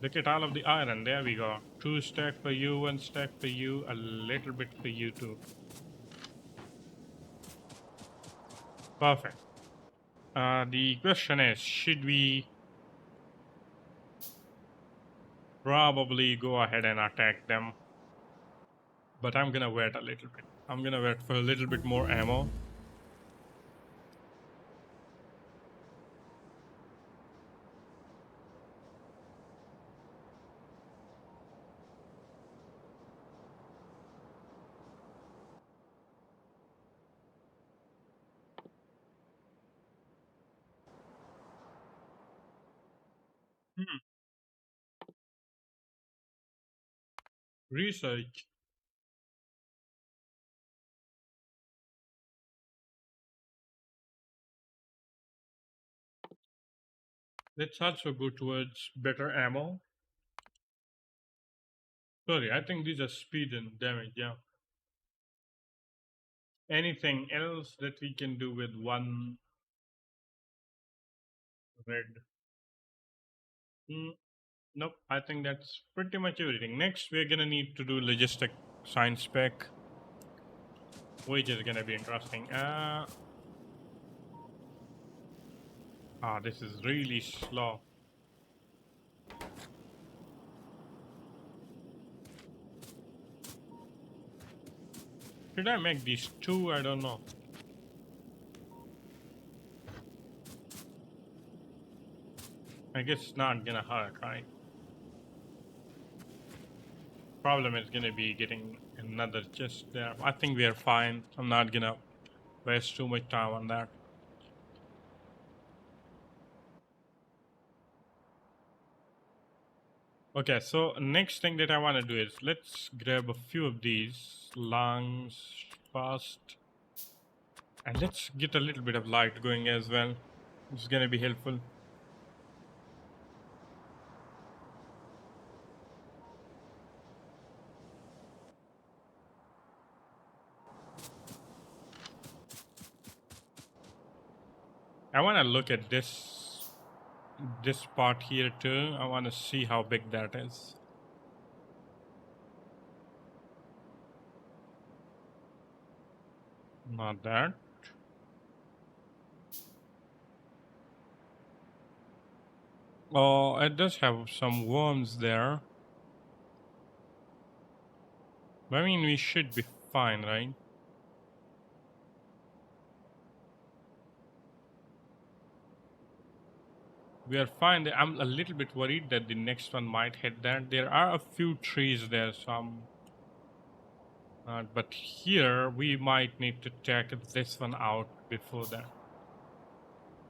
Look at all of the iron. There we go. 2 stack for you, 1 stack for you, a little bit for you too. Perfect. The question is, should we probably go ahead and attack them? But I'm gonna wait a little bit. I'm gonna wait for a little bit more ammo. Hmm. Research. Let's also go towards better ammo. Sorry, I think these are speed and damage. Yeah. Anything else that we can do with one red? Hmm. Nope. I think that's pretty much everything. Next, we're gonna need to do logistic science spec, which is gonna be interesting. This is really slow. Should I make these two? I don't know. I guess it's not gonna hurt, right? Problem is gonna be getting another chest there. I think we are fine. I'm not gonna waste too much time on that. Okay, so next thing that I want to do is let's grab a few of these lungs fast, and let's get a little bit of light going as well. It's gonna be helpful. I want to look at this part here too. I want to see how big that is. Not that. Oh, it does have some worms there. But I mean, we should be fine, right? We are fine. I'm a little bit worried that the next one might hit that. There are a few trees there, so but here we might need to check this one out before that.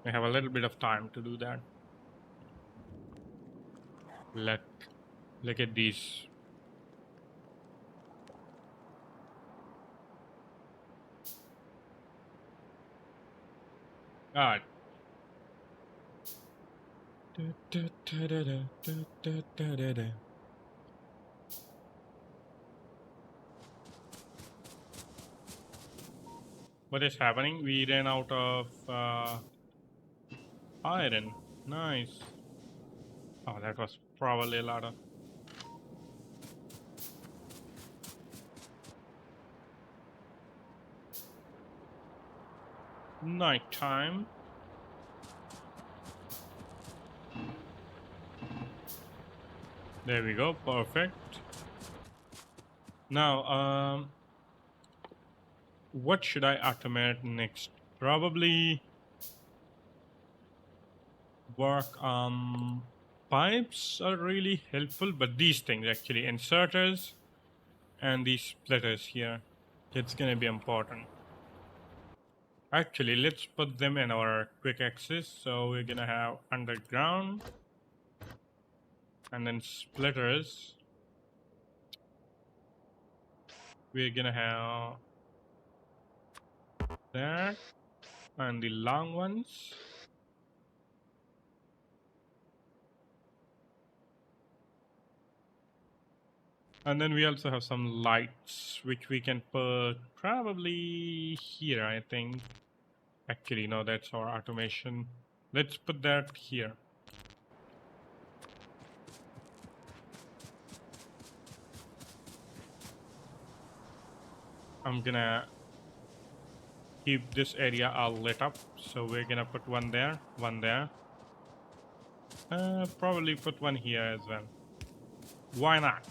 We have a little bit of time to do that. Let look at these. All right. What is happening? We ran out of iron. Nice. Oh, that was probably a lot of nighttime. There we go. Perfect. Now, what should I automate next? Probably work on pipes are really helpful, but these things actually, inserters and these splitters here, it's gonna be important. Actually, let's put them in our quick access. So we're gonna have underground and then splitters. We're gonna have that and the long ones. And then we also have some lights, which we can put probably here, I think. Actually, no, that's our automation. Let's put that here. I'm gonna keep this area all lit up. So we're gonna put one there, one there. Probably put one here as well. Why not?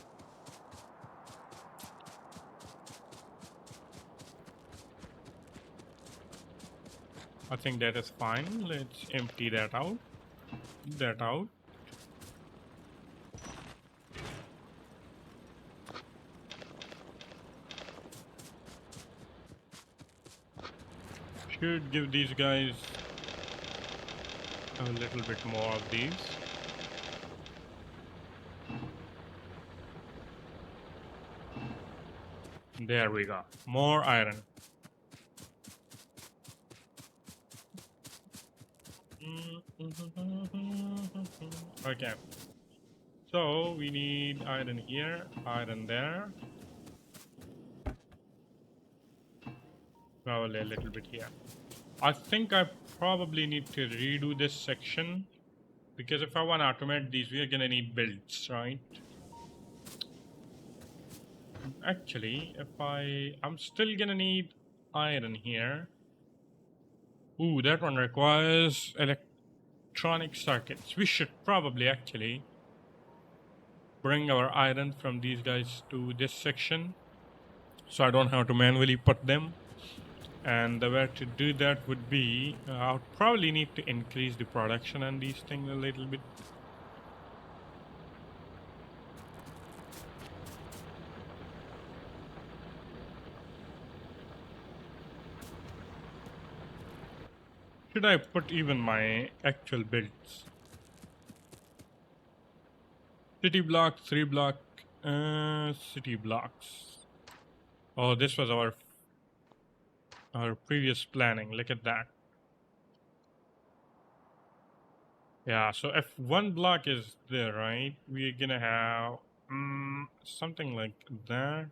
I think that is fine. Let's empty that out. That out. Should give these guys a little bit more of these. There we go. More iron. Okay. So we need iron here, iron there. Probably a little bit here. I think I probably need to redo this section because if I want to automate these, we are gonna need builds, right? Actually, I'm still gonna need iron here. Ooh, that one requires electronic circuits. We should probably actually bring our iron from these guys to this section so I don't have to manually put them. And the way to do that would be, I'll probably need to increase the production on these things a little bit. Should I put even my actual builds? City block, 3 block, city blocks. Oh, this was our previous planning. Look at that. Yeah, so if one block is there, right, we're gonna have something like that.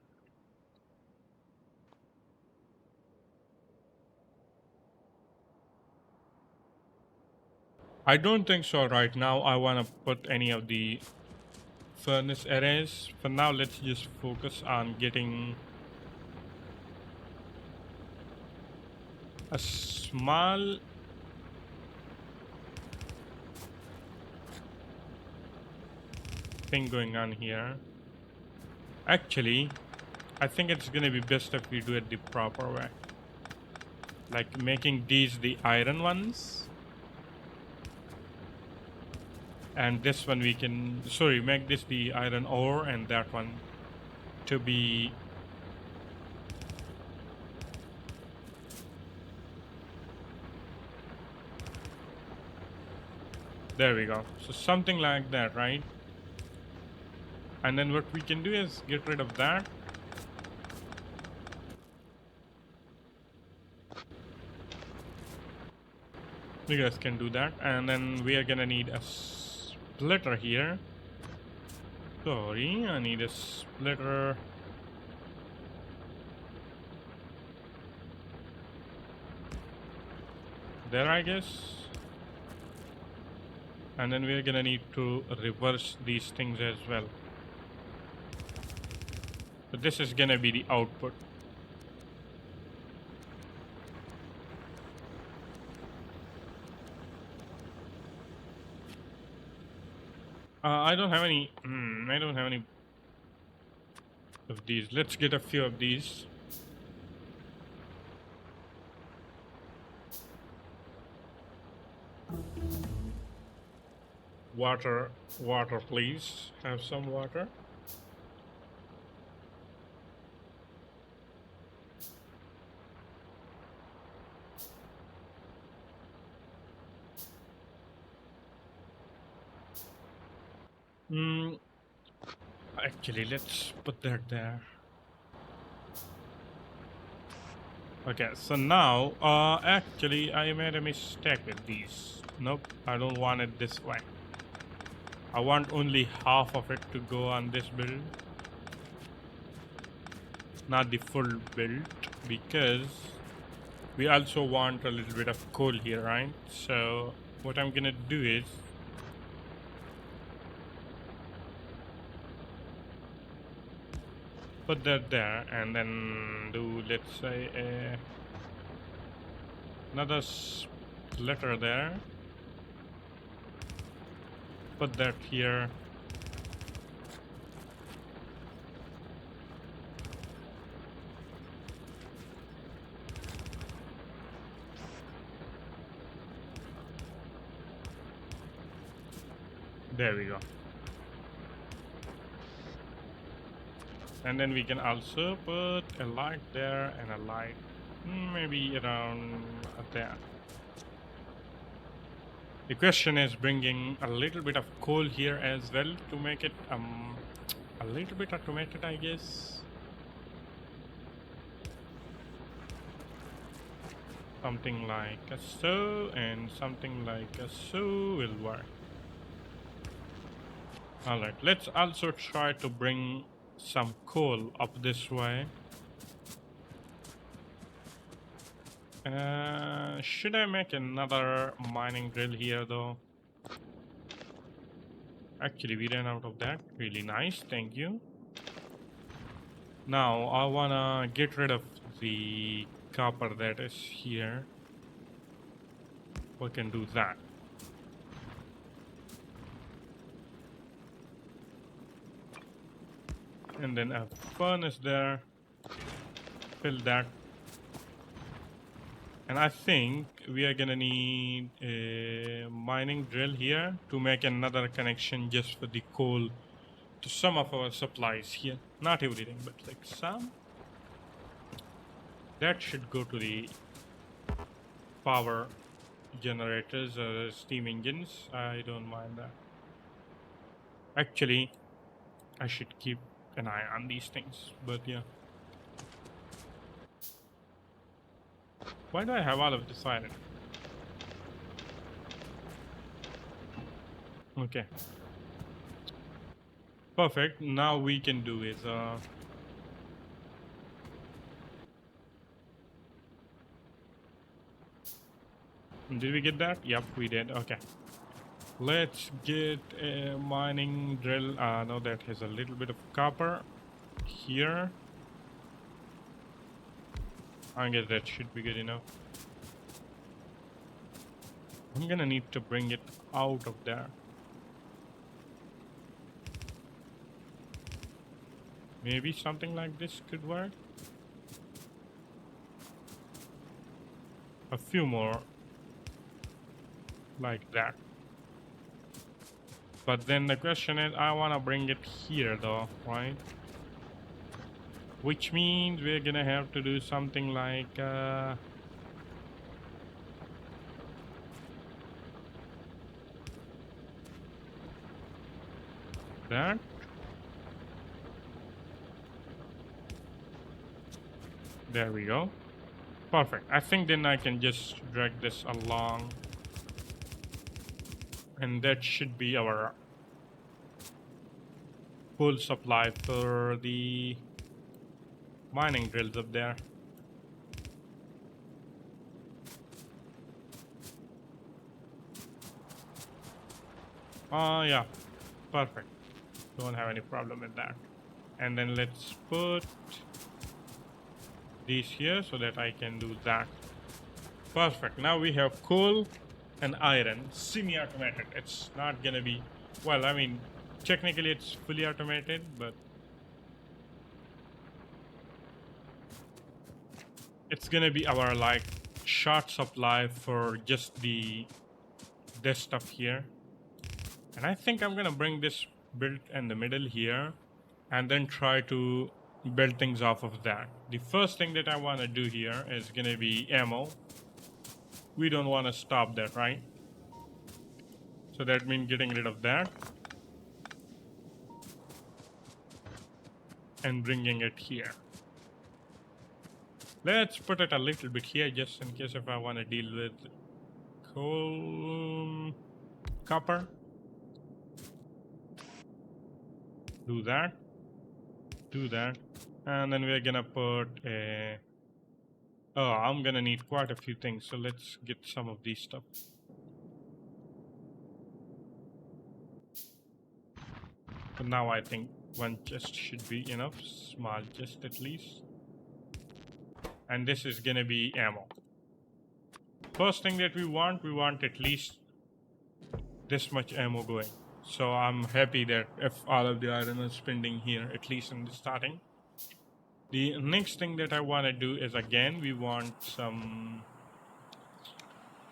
I don't think so right now. I want to put any of the furnace arrays. For now, let's just focus on getting a small thing going on here. Actually, I think it's gonna be best if we do it the proper way. Like making these the iron ones. And this one we can, sorry, make this the iron ore and that one to be there we go. So something like that, right? And then what we can do is get rid of that. You guys can do that. And then we are gonna need a splitter here. Sorry, I need a splitter. There, I guess. And then we're gonna need to reverse these things as well. So this is gonna be the output. I don't have any. I don't have any of these. Let's get a few of these. Water, water, please. Have some water. Actually, let's put that there. Okay, so now, actually, I made a mistake with these. Nope, I don't want it this way. I want only half of it to go on this build. Not the full build, because we also want a little bit of coal here, right? So, what I'm gonna do is, put that there and then do, let's say, another splitter there. Put that here. There we go. And then we can also put a light there and a light maybe around there. The question is bringing a little bit of coal here as well to make it a little bit automated, I guess. Something like a so and something like a so will work. Alright, let's also try to bring some coal up this way. Should I make another mining drill here though? Actually, we ran out of that. Really nice, thank you. Now, I wanna get rid of the copper that is here. We can do that. And then a furnace there. Fill that. And I think we are gonna need a mining drill here to make another connection just for the coal to some of our supplies here. Not everything, but like some. That should go to the power generators or steam engines. I don't mind that. Actually, I should keep an eye on these things, but yeah. Why do I have all of this iron? Okay. Perfect. Now we can do is did we get that? Yep, we did. Okay. Let's get a mining drill. No, that has a little bit of copper here. I guess that should be good enough. I'm gonna need to bring it out of there. Maybe something like this could work. A few more like that. But then the question is, I want to bring it here though, right? Which means we're gonna have to do something like that. There we go. Perfect. I think then I can just drag this along. And that should be our full supply for the mining drills up there. Yeah. Perfect. Don't have any problem with that. And then let's put these here so that I can do that. Perfect. Now we have coal and iron, semi-automated. It's not gonna be, well, I mean, technically it's fully automated, but it's gonna be our like short supply for just this stuff here. And I think I'm gonna bring this built in the middle here and then try to build things off of that. The first thing that I want to do here is gonna be ammo. We don't want to stop that, right? So that means getting rid of that and bringing it here. Let's put it a little bit here just in case if I want to deal with coal, copper. Do that. Do that. And then we're gonna put a... Oh, I'm gonna need quite a few things, so let's get some of these stuff. So now I think one chest should be enough, small chest at least. And this is gonna be ammo. First thing that we want at least this much ammo going. So I'm happy that if all of the iron is spending here, at least in the starting. The next thing that I want to do is, again, we want some...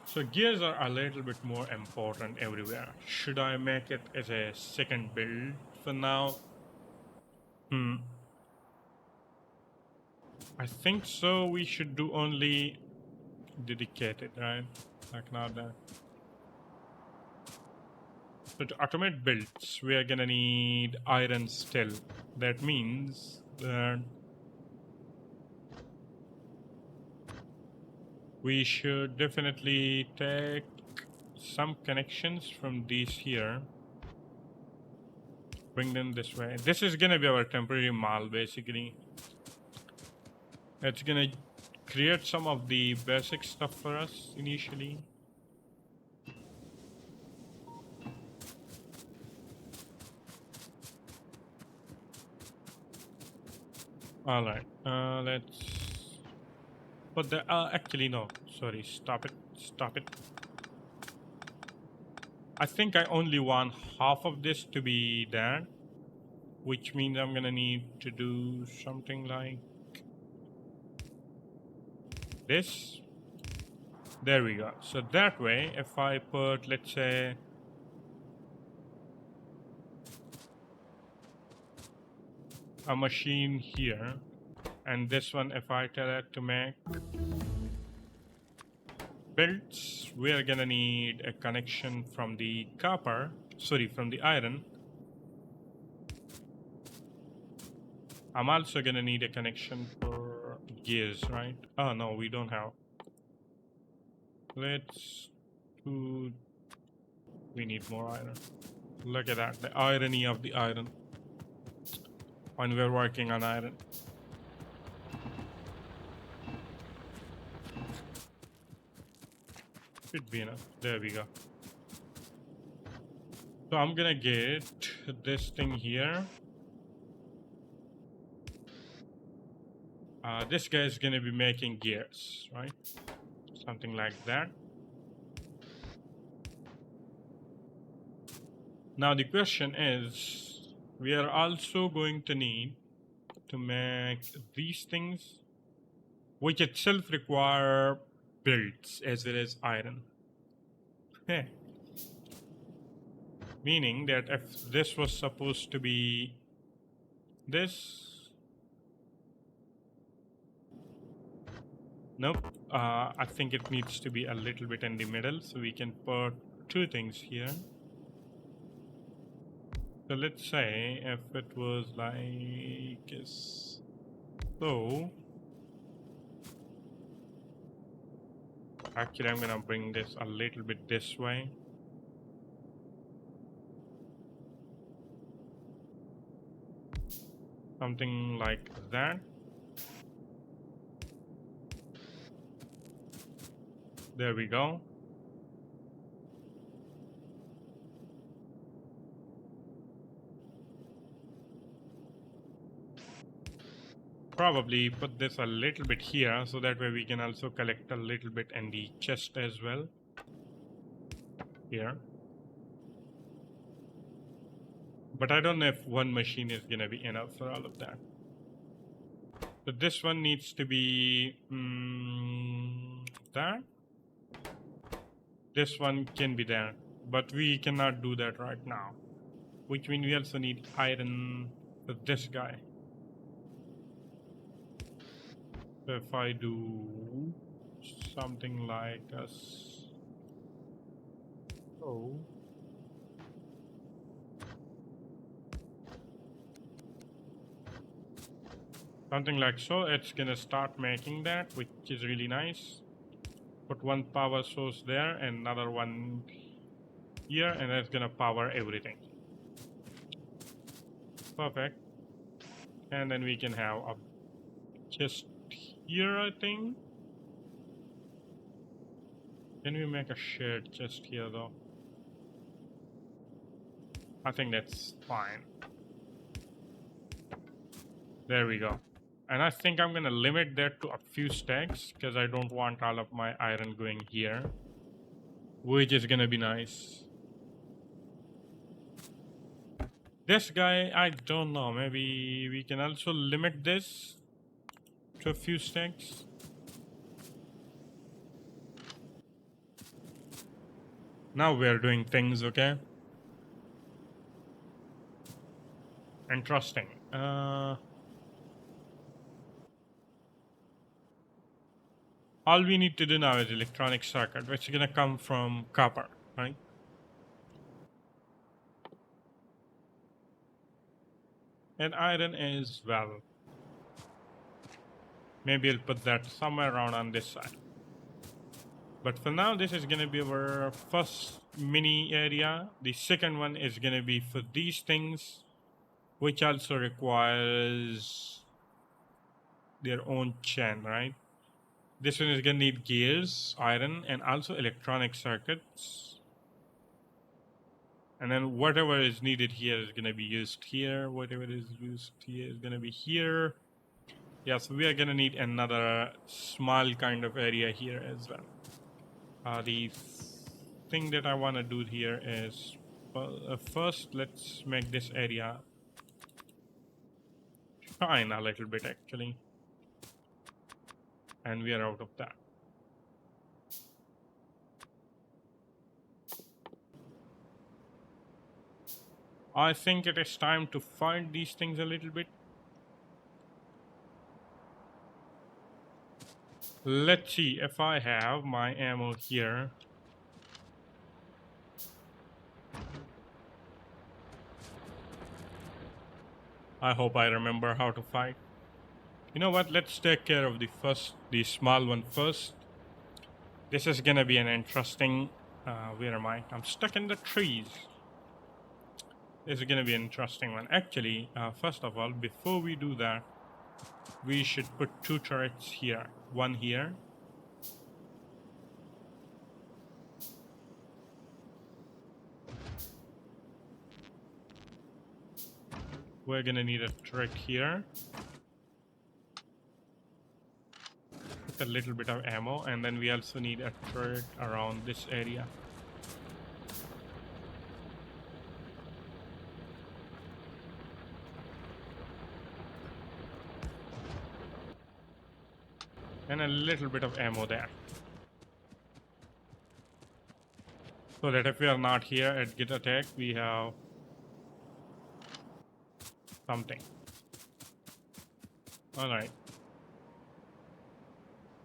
So gears are a little bit more important everywhere. Should I make it as a second build for now? I think so. We should do only dedicated, right? Like not that. So to automate builds, we are gonna need iron still. That means that We should definitely take some connections from these here, bring them this way. This is gonna be our temporary mall basically. It's gonna create some of the basic stuff for us initially. All right, let's put the, actually no, sorry, stop it. I think I only want half of this to be there, which means I'm gonna need to do something like this. There we go. So that way, if I put, let's say, a machine here, and this one, if I tell it to make belts, we are gonna need a connection from the copper, sorry, from the iron. I'm also gonna need a connection for gears, right? Oh no, we don't have. Let's do, we need more iron. Look at that, the irony of the iron when we're working on iron. Should be enough. There we go. So I'm gonna get this thing here. This guy is gonna be making gears, right? Something like that. Now the question is, we are also going to need to make these things, which itself require builds as well as iron. Meaning that if this was supposed to be this, nope, I think it needs to be a little bit in the middle, so we can put two things here. So let's say if it was like so. Actually, I'm gonna bring this a little bit this way. Something like that. There we go. Probably put this a little bit here, so that way we can also collect a little bit in the chest as well. Here. But I don't know if one machine is gonna be enough for all of that. So this one needs to be there. This one can be there, but we cannot do that right now. Which means we also need iron for this guy. So if I do something like so. Something like so, it's gonna start making that, which is really nice. Put one power source there and another one here, and that's gonna power everything. Perfect. And then we can have a chest here, I think. Can we make a shared chest here though? I think that's fine. There we go. And I think I'm gonna limit that to a few stacks because I don't want all of my iron going here, which is gonna be nice. This guy, I don't know, maybe we can also limit this to a few stacks. Now we're doing things, okay? Interesting. All we need to do now is electronic circuit, which is gonna come from copper, right? And iron as well. Maybe I'll put that somewhere around on this side. But for now, this is going to be our first mini area. The second one is going to be for these things, which also requires their own chain, right? This one is going to need gears, iron, and also electronic circuits. And then whatever is needed here is going to be used here. Whatever is used here is going to be here. Yeah, so we are going to need another small kind of area here as well. The thing that I want to do here is, first let's make this area shine a little bit actually. And we are out of that. I think it is time to find these things a little bit. Let's see if I have my ammo here. I hope I remember how to fight. You know what? Let's take care of the small one first. This is gonna be an interesting. Where am I? I'm stuck in the trees. This is gonna be an interesting one. Actually, first of all, before we do that, we should put two turrets here. One here. We're gonna need a turret here. With a little bit of ammo, and then we also need a turret around this area. And a little bit of ammo there. So that if we are not here at get attacked, we have something. Alright.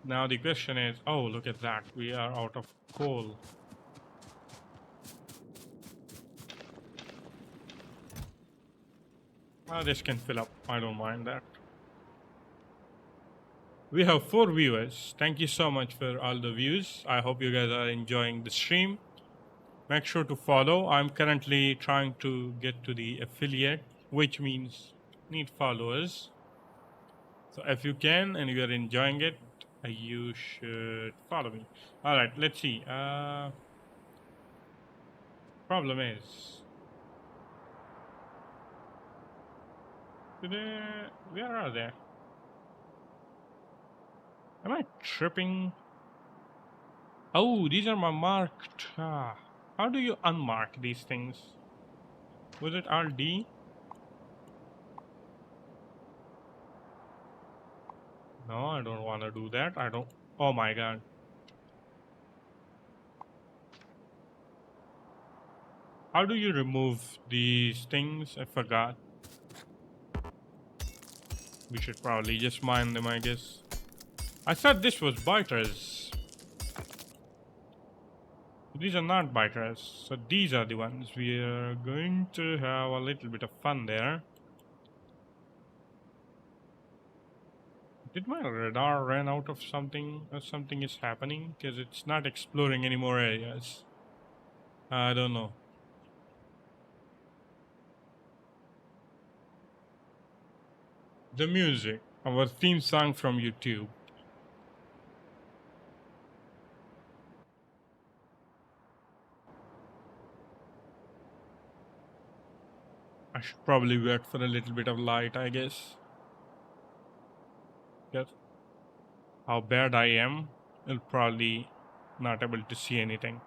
Now the question is, oh, look at that. We are out of coal. This can fill up. I don't mind that. We have 4 viewers. Thank you so much for all the views. I hope you guys are enjoying the stream. Make sure to follow. I'm currently trying to get to the affiliate, which means need followers. So if you can and you are enjoying it, you should follow me. All right, let's see. Problem is, where are they? Am I tripping? Oh, these are my marked. How do you unmark these things? Was it RD? No, I don't want to do that. I don't. Oh my god. How do you remove these things? I forgot. We should probably just mine them, I guess. I thought this was biters. These are not biters. So these are the ones. We are going to have a little bit of fun there. Did my radar run out of something or something is happening? Because it's not exploring any more areas. I don't know. The music. Our theme song from YouTube. I should probably wait for a little bit of light, I guess. Yes. How bad I am, I'll probably not able to see anything.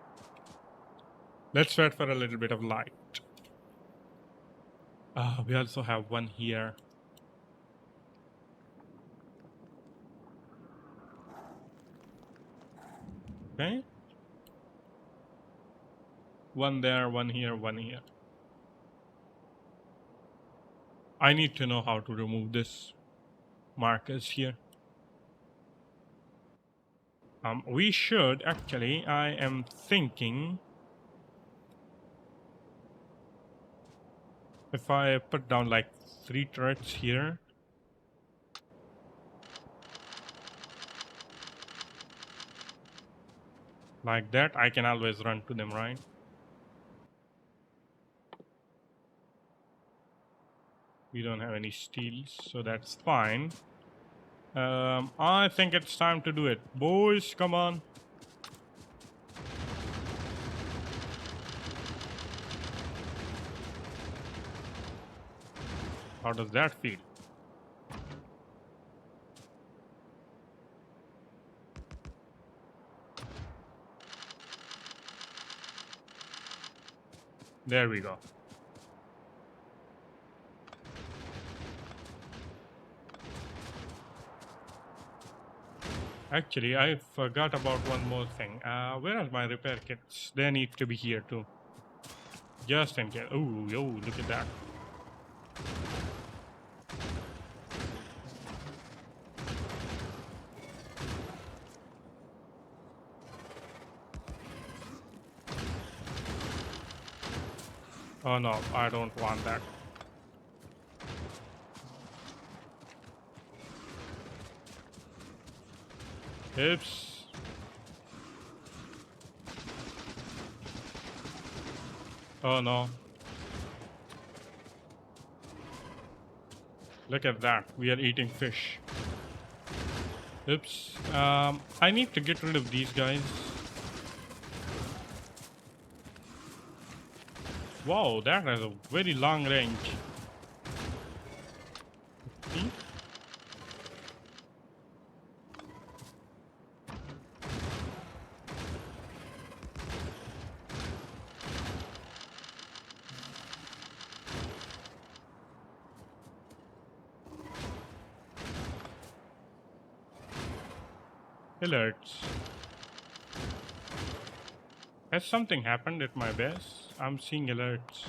Let's wait for a little bit of light. We also have one here. Okay. One there, one here, one here. I need to know how to remove this markers here. We should actually, I am thinking if I put down like 3 turrets here. Like that, I can always run to them, right? We don't have any steals, so that's fine. I think it's time to do it. Boys, come on. How does that feel? There we go. Actually, I forgot about one more thing. Where are my repair kits? They need to be here too. Just in case. Oh, yo, look at that. Oh no, I don't want that. Oops. Oh no. Look at that. We are eating fish. Oops. I need to get rid of these guys. Wow, that has a very long range. See? Alerts. Has something happened at my base? I'm seeing alerts.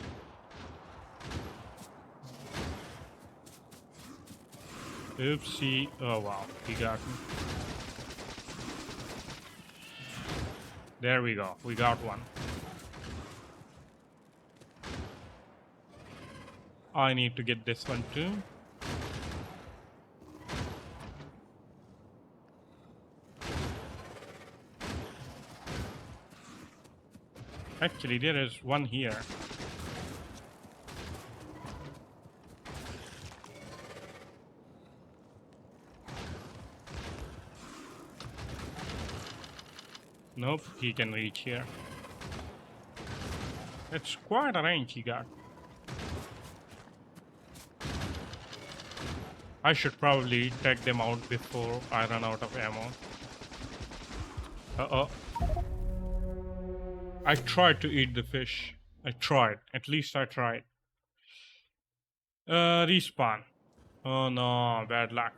Oopsie. Oh wow, he got me. There we go. We got one. I need to get this one too. Actually, there is one here. Nope, he can reach here. It's quite a range he got. I should probably take them out before I run out of ammo. Uh-oh. I tried to eat the fish. I tried. At least I tried. Respawn. Oh no, bad luck.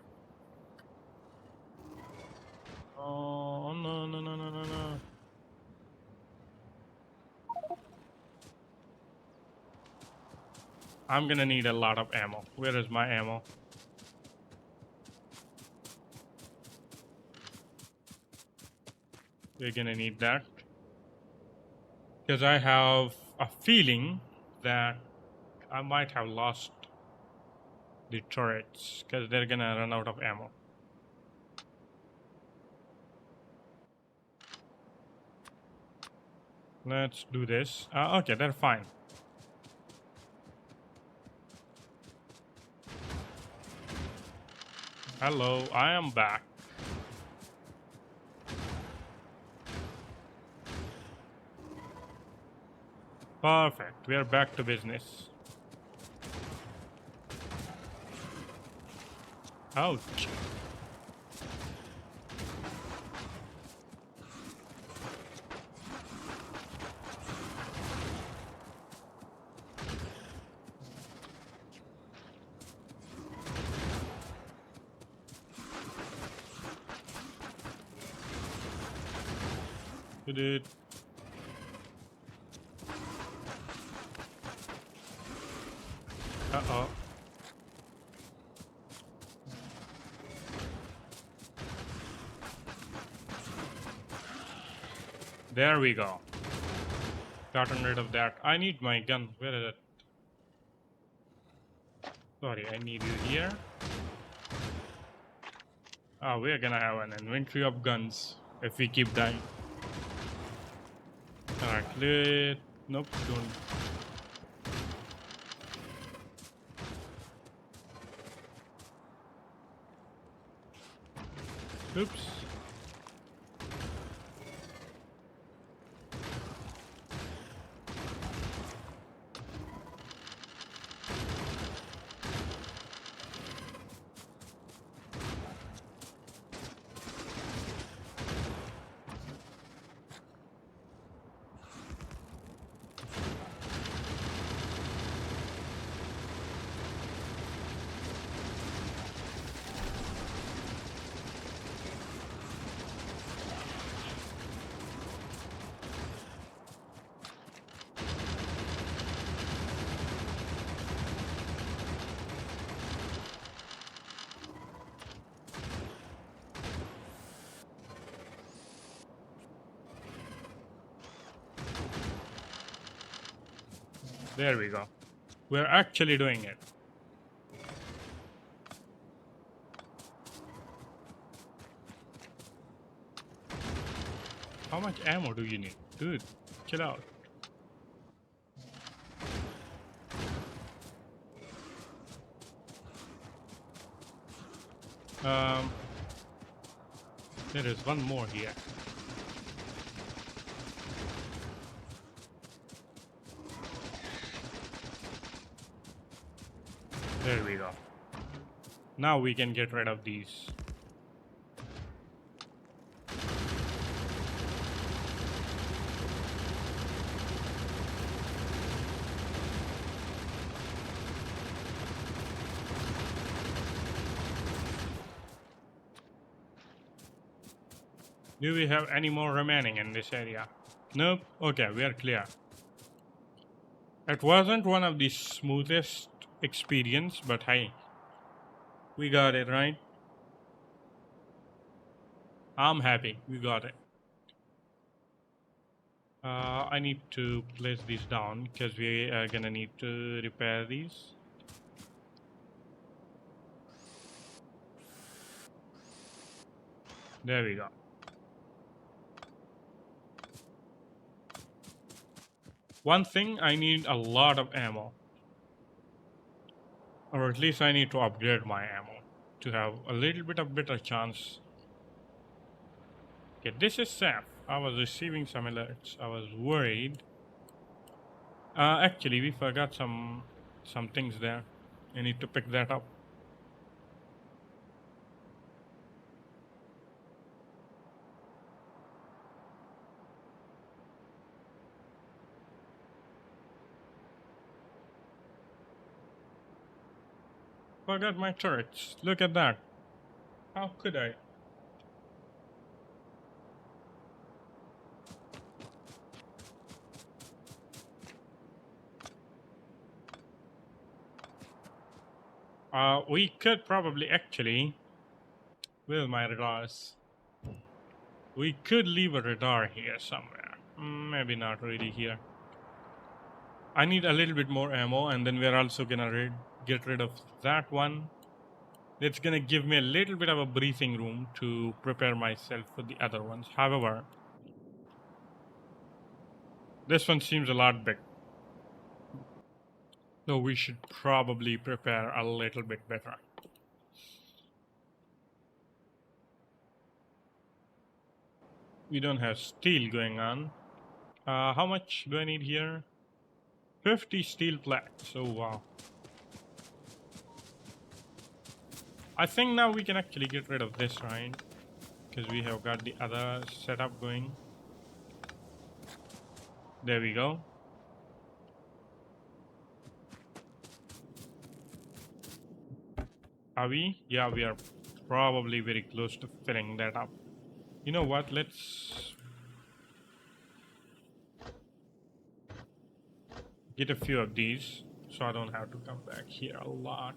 Oh no, no, no, no, no, no. I'm gonna need a lot of ammo. Where is my ammo? We're gonna need that. Because I have a feeling that I might have lost the turrets because they're gonna run out of ammo. Let's do this. Okay, they're fine. Hello, I am back. Perfect, we are back to business. Ouch. Did it. Uh-oh. There we go. Gotten rid of that. I need my gun. Where is it? Sorry, I need you here. Oh, we're gonna have an inventory of guns if we keep dying. Alright, nope, don't. Oops. There we go. We're actually doing it. How much ammo do you need? Dude, chill out. Um, there is one more here. There we go. Now we can get rid of these. Do we have any more remaining in this area? Nope. Okay, we are clear. It wasn't one of the smoothest experience, but hey, we got it, right? I'm happy we got it. I need to place these down because we are gonna need to repair these. There we go. One thing, I need a lot of ammo. Or at least I need to upgrade my ammo to have a little bit of better chance. Okay, this is safe. I was receiving some alerts. I was worried. Actually, we forgot some things there. I need to pick that up. Forgot my turrets. Look at that. How could I? We could probably actually. Where's my radars? We could leave a radar here somewhere. Maybe not really here. I need a little bit more ammo, and then we're also gonna get rid of that one. It's gonna give me a little bit of a breathing room to prepare myself for the other ones. However, this one seems a lot big. So we should probably prepare a little bit better. We don't have steel going on. How much do I need here? 50 steel plates. Oh wow. I think now we can actually get rid of this, right? Because we have got the other setup going. There we go. Are we? Yeah, we are probably very close to filling that up. You know what? Let's get a few of these so I don't have to come back here a lot.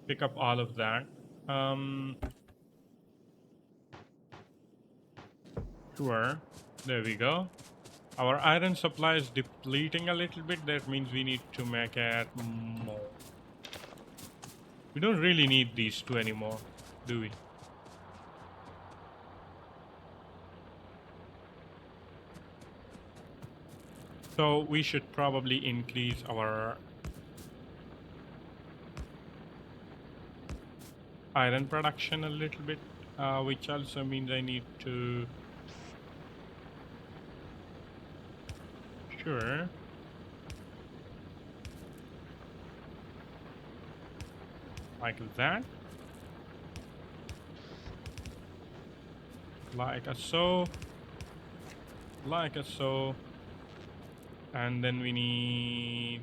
Pick up all of that. Sure. There we go. Our iron supply is depleting a little bit. That means we need to make it more. We don't really need these two anymore, do we? So we should probably increase our iron production a little bit, which also means I need to, sure, like that, like a so, like a so, and then we need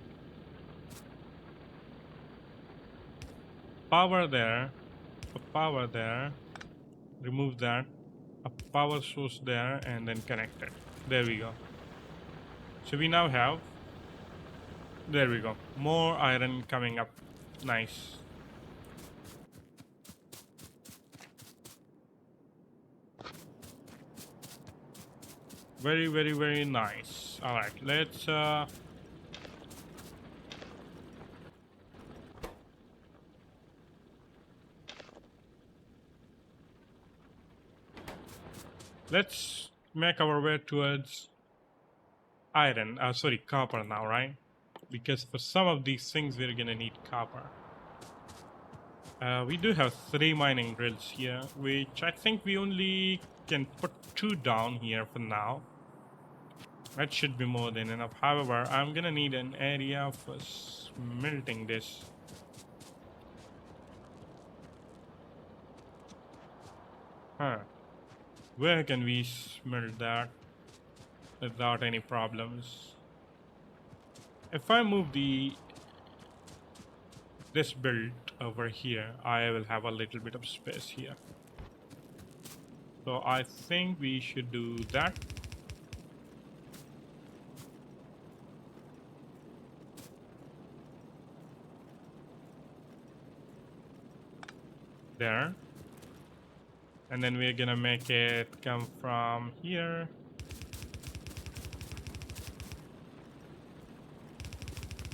power there, a power there, remove that, a power source there, and then connect it. There we go. So we now have, there we go, more iron coming up. Nice. Very, very, very nice. All right, let's make our way towards iron. Sorry, copper now, right? Because for some of these things we're gonna need copper. We do have 3 mining drills here, which I think we only can put 2 down here for now. That should be more than enough. However, I'm gonna need an area for smelting this. Huh. Where can we smelt that without any problems? If I move the this build over here, I will have a little bit of space here. So I think we should do that. There. And then we're gonna make it come from here.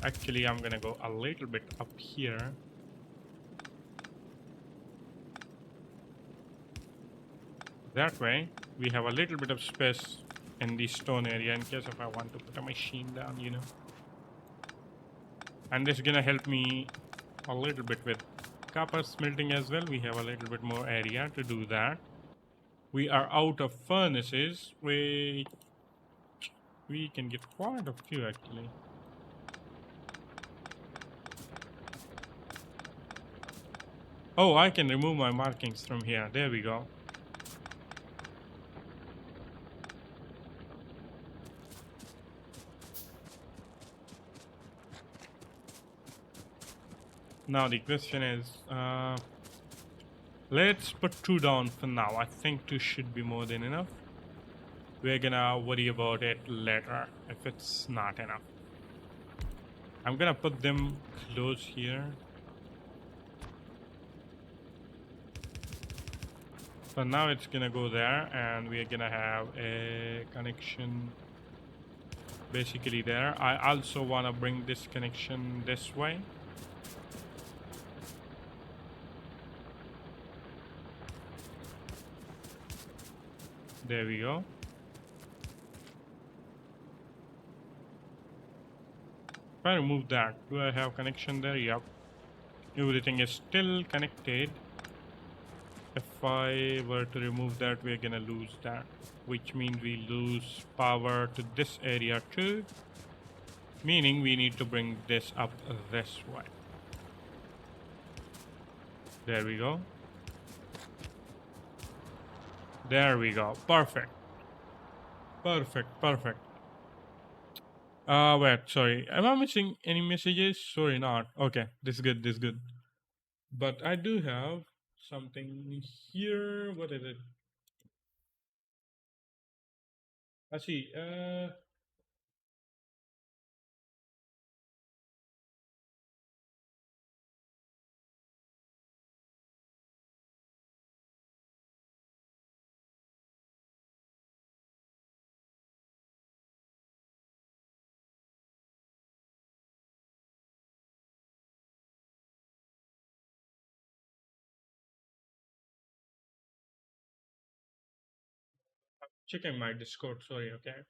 Actually, I'm gonna go a little bit up here. That way, we have a little bit of space in the stone area in case if I want to put a machine down, you know. And this is gonna help me a little bit with copper smelting as well. We have a little bit more area to do that. We are out of furnaces, which we can get quite a few actually. Oh, I can remove my markings from here. There we go. Now the question is, let's put 2 down for now. I think 2 should be more than enough. We're gonna worry about it later if it's not enough. I'm gonna put them close here. So now it's gonna go there and we're gonna have a connection basically there. I also wanna bring this connection this way. There we go. If I remove that, do I have connection there? Yep. Everything is still connected. If I were to remove that, we're gonna lose that, which means we lose power to this area too, meaning we need to bring this up this way. There we go. There we go. Perfect. Perfect. Perfect. Wait, sorry. Am I missing any messages? Sorry, not. Okay, this is good. This is good. But I do have something here. What is it? I see. Checking my Discord. Sorry. Okay.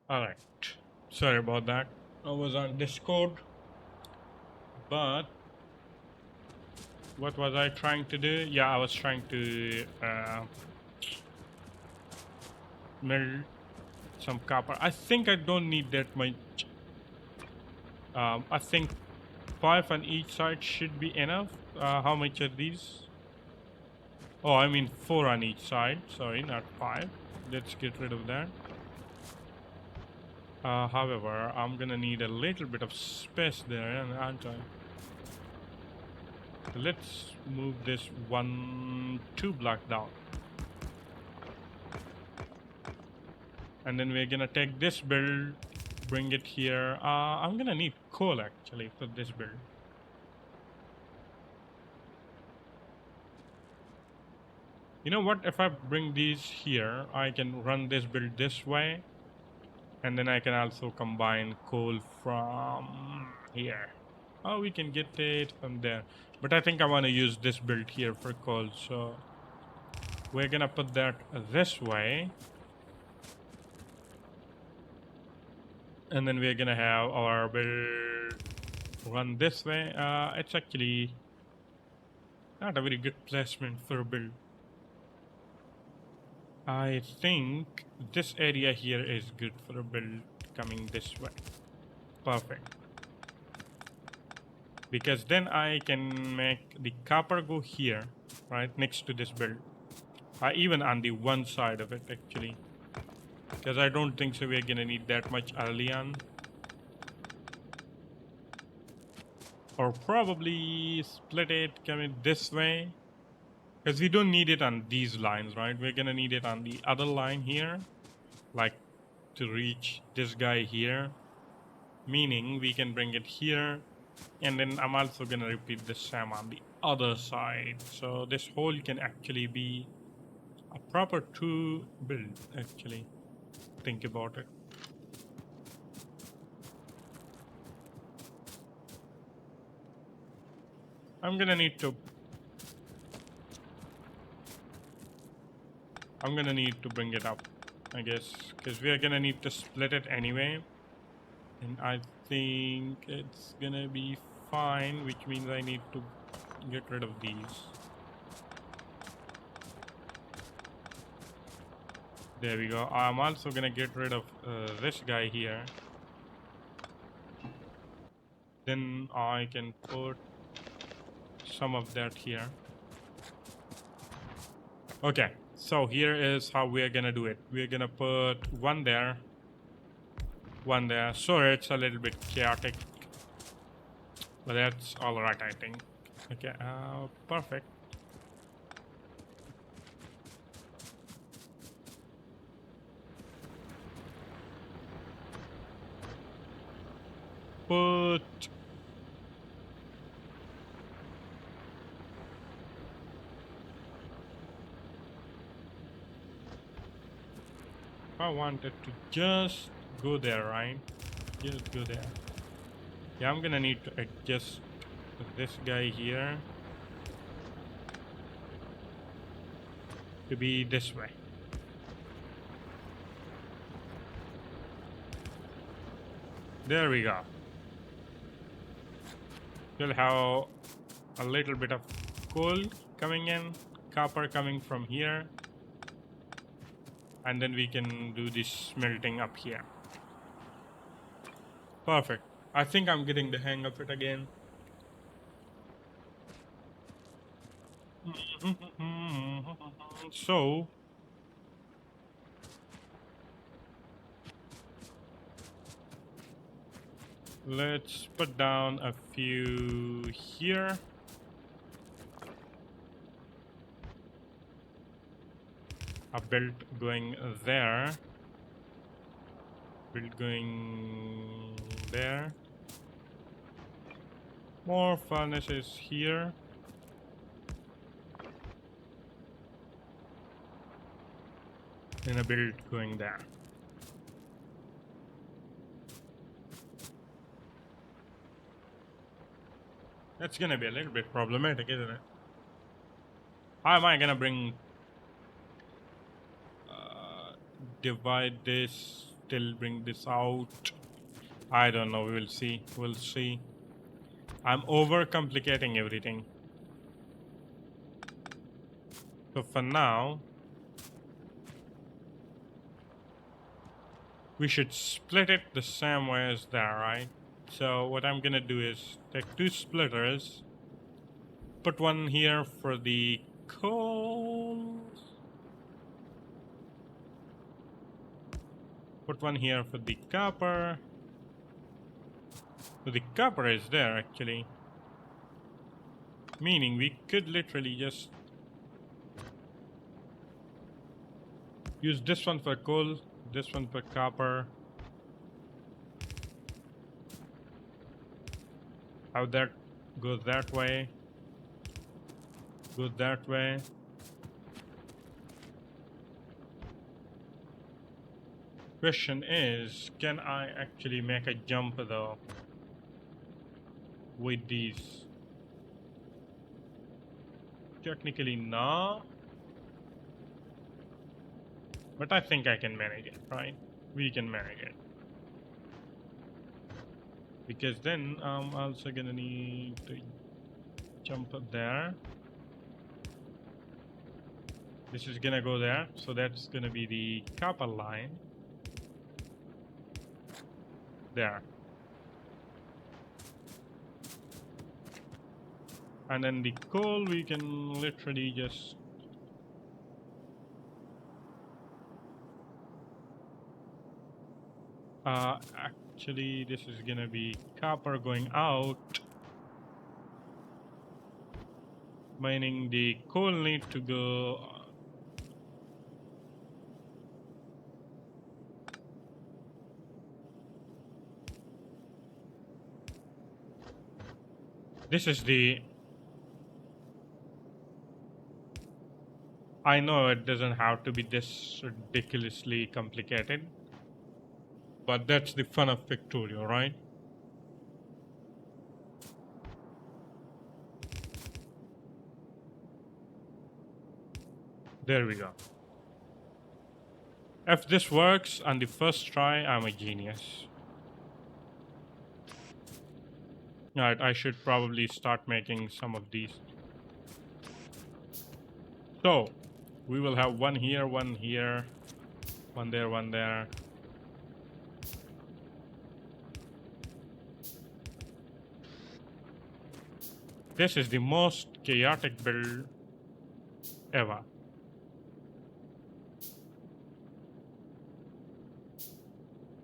All right. Sorry about that. I was on Discord, but what was I trying to do? Yeah, I was trying to melt some copper. I think I don't need that much. I think 5 on each side should be enough. How much are these? Oh, I mean 4 on each side. Sorry, not 5. Let's get rid of that. However, I'm gonna need a little bit of space there, aren't I? Let's move this 2 block down. And then we're gonna take this build, bring it here. I'm gonna need coal actually for this build. You know what? If I bring these here, I can run this build this way. And then I can also combine coal from here. Oh, we can get it from there. But I think I want to use this build here for coal. So we're going to put that this way. And then we're going to have our build run this way. It's actually not a very good placement for a build. I think this area here is good for a build coming this way. Perfect. Because then I can make the copper go here, right, next to this build. Even on the one side of it, actually. Because I don't think so we're gonna need that much early on. Or probably split it coming this way. Because we don't need it on these lines, right? We're gonna need it on the other line here. Like to reach this guy here. Meaning we can bring it here. And then I'm also gonna repeat the same on the other side. So this hole can actually be a proper 2 build, actually. Think about it. I'm gonna need to bring it up, I guess, because we are gonna need to split it anyway. And I think it's gonna be fine, which means I need to get rid of these. There we go. I'm also gonna get rid of this guy here. Then I can put some of that here. Okay, so here is how we're gonna do it. We're gonna put one there. Sorry, it's a little bit chaotic, but that's all right, I think. Okay, perfect. Put I wanted to just go there, right? Just go there. Yeah, I'm gonna need to adjust this guy here to be this way. There we go. We'll have a little bit of coal coming in, copper coming from here, and then we can do this smelting up here. Perfect. I think I'm getting the hang of it again. So let's put down a few here. A build going there. Build going there. More furnaces here. And a build going there. That's gonna be a little bit problematic, isn't it? How am I gonna bring divide this still bring this out. I don't know. We'll see. We'll see. I'm overcomplicating everything. So for now, we should split it the same way as that, right? So what I'm gonna do is take 2 splitters, put one here for the coal, put one here for the copper. So the copper is there actually, meaning we could literally just use this one for coal, this one for copper. How that goes that way, goes that way. Question is, can I actually make a jump though with these? Technically no, but I think I can manage it, right? We can manage it. Because then I'm also gonna need to jump up there. This is gonna go there, so that's gonna be the copper line. There. And then the coal we can literally just actually this is gonna be copper going out, meaning the coal need to go this is the, I know it doesn't have to be this ridiculously complicated, but that's the fun of Factorio, right? There we go. If this works on the first try, I'm a genius. Alright, I should probably start making some of these. So, we will have one here, one there, one there. This is the most chaotic build ever.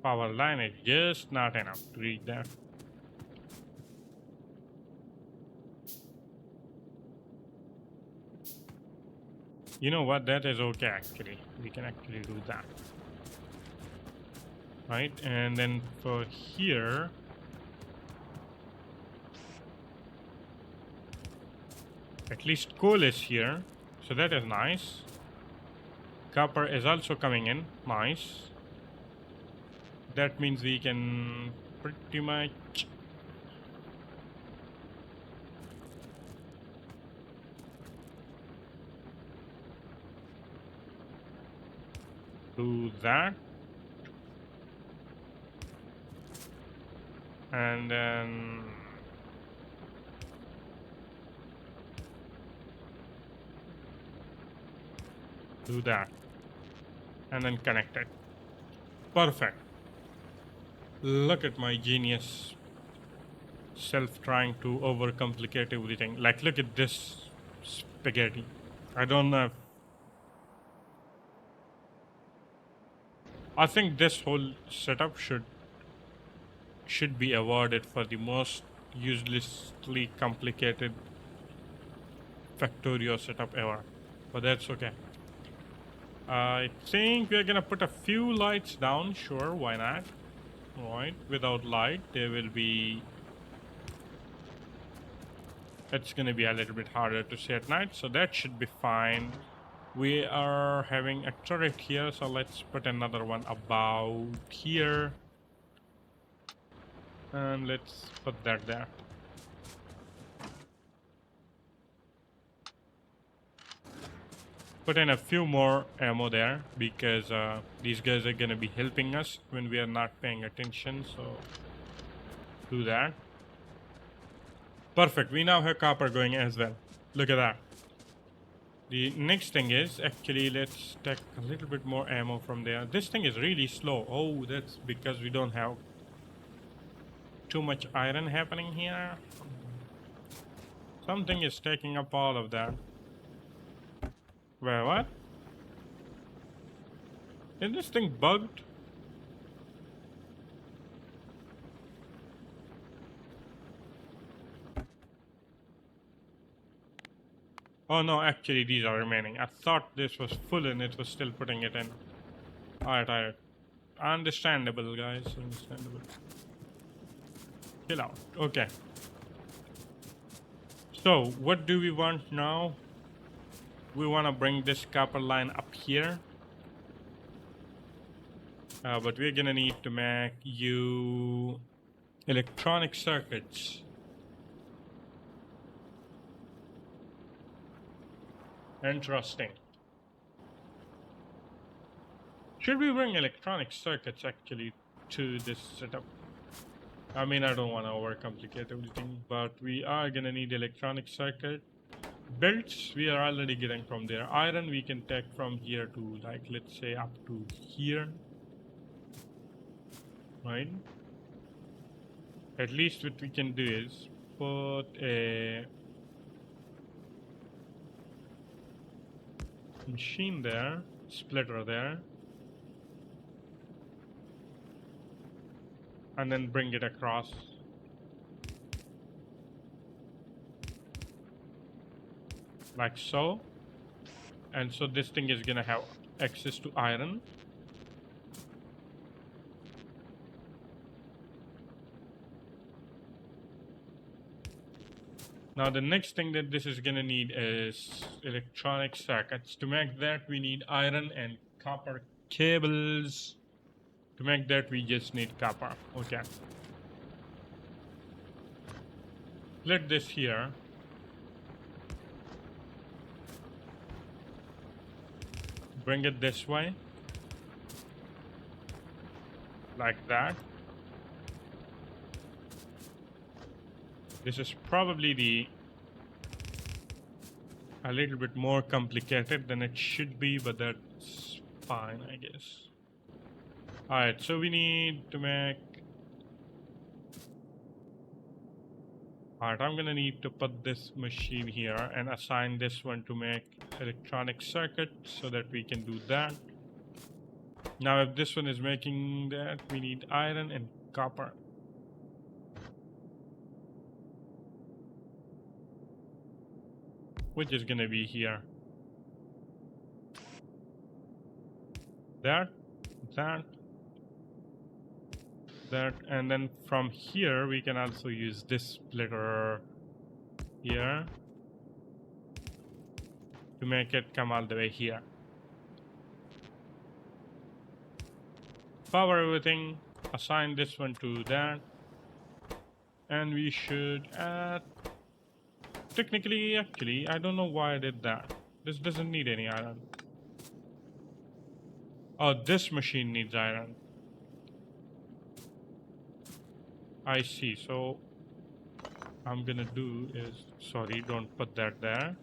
Power line is just not enough to reach that. You know what? That is okay actually. We can actually do that. Right? And then for here, at least coal is here. So that is nice. Copper is also coming in. Nice. That means we can pretty much do that. And then do that. And then connect it. Perfect. Look at my genius self trying to overcomplicate everything. Like, look at this spaghetti. I don't know. I think this whole setup should be awarded for the most uselessly complicated Factorio setup ever. But that's okay. I think we're gonna put a few lights down. Sure, why not? Right, without light, there will be. It's gonna be a little bit harder to see at night, so that should be fine. We are having a turret here, so let's put another one about here. And let's put that there. Put in a few more ammo there because these guys are gonna be helping us when we are not paying attention. So do that. Perfect. We now have copper going as well. Look at that. The next thing is actually let's take a little bit more ammo from there. This thing is really slow. Oh, that's because we don't have too much iron happening here. Something is taking up all of that. Wait, what? Is this thing bugged? Oh no, actually these are remaining. I thought this was full and it was still putting it in. Alright, alright. Understandable, guys. Understandable. Chill out. Okay. So, what do we want now? We want to bring this copper line up here. But we're gonna need to make you electronic circuits. Interesting. Should we bring electronic circuits actually to this setup? I mean, I don't want to overcomplicate everything, but we are gonna need electronic circuit. Belts we are already getting from there. Iron we can take from here to, like, let's say up to here. Right? At least what we can do is put a machine there, splitter there, and then bring it across. Like so. And so this thing is gonna have access to iron. Now the next thing that this is gonna need is electronic circuits. To make that we need iron and copper cables. To make that we just need copper. Okay. Let this here. Bring it this way. Like that. This is probably a little bit more complicated than it should be, but that's fine, I guess. Alright, so we need to make... Alright, I'm gonna need to put this machine here and assign this one to make electronic circuit so that we can do that. Now if this one is making that, we need iron and copper. Which is gonna be here. That, and then from here we can also use this splitter here to make it come all the way here. Power everything, assign this one to that, and we should add... Technically, actually, I don't know why I did that. This doesn't need any iron. Oh, this machine needs iron. I see. So I'm gonna do is... Sorry, don't put that there.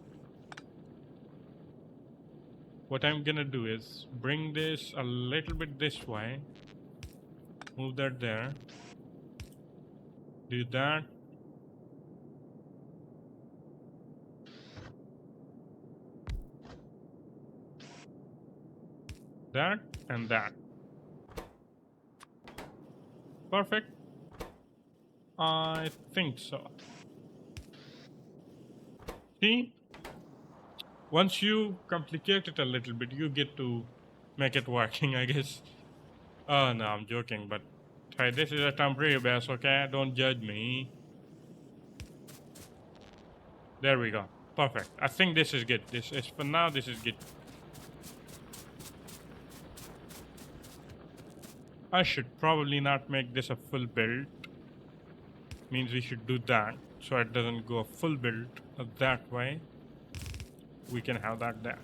What I'm gonna do is bring this a little bit this way. Move that there. Do that. That and that. Perfect. I think so. See? Once you complicate it a little bit, you get to make it working, I guess. Oh, no, I'm joking, but hey, this is a temporary base, okay? Don't judge me. There we go. Perfect. I think this is good. This is, for now, this is good. I should probably not make this a full build. Means we should do that so it doesn't go a full build that way. We can have that there.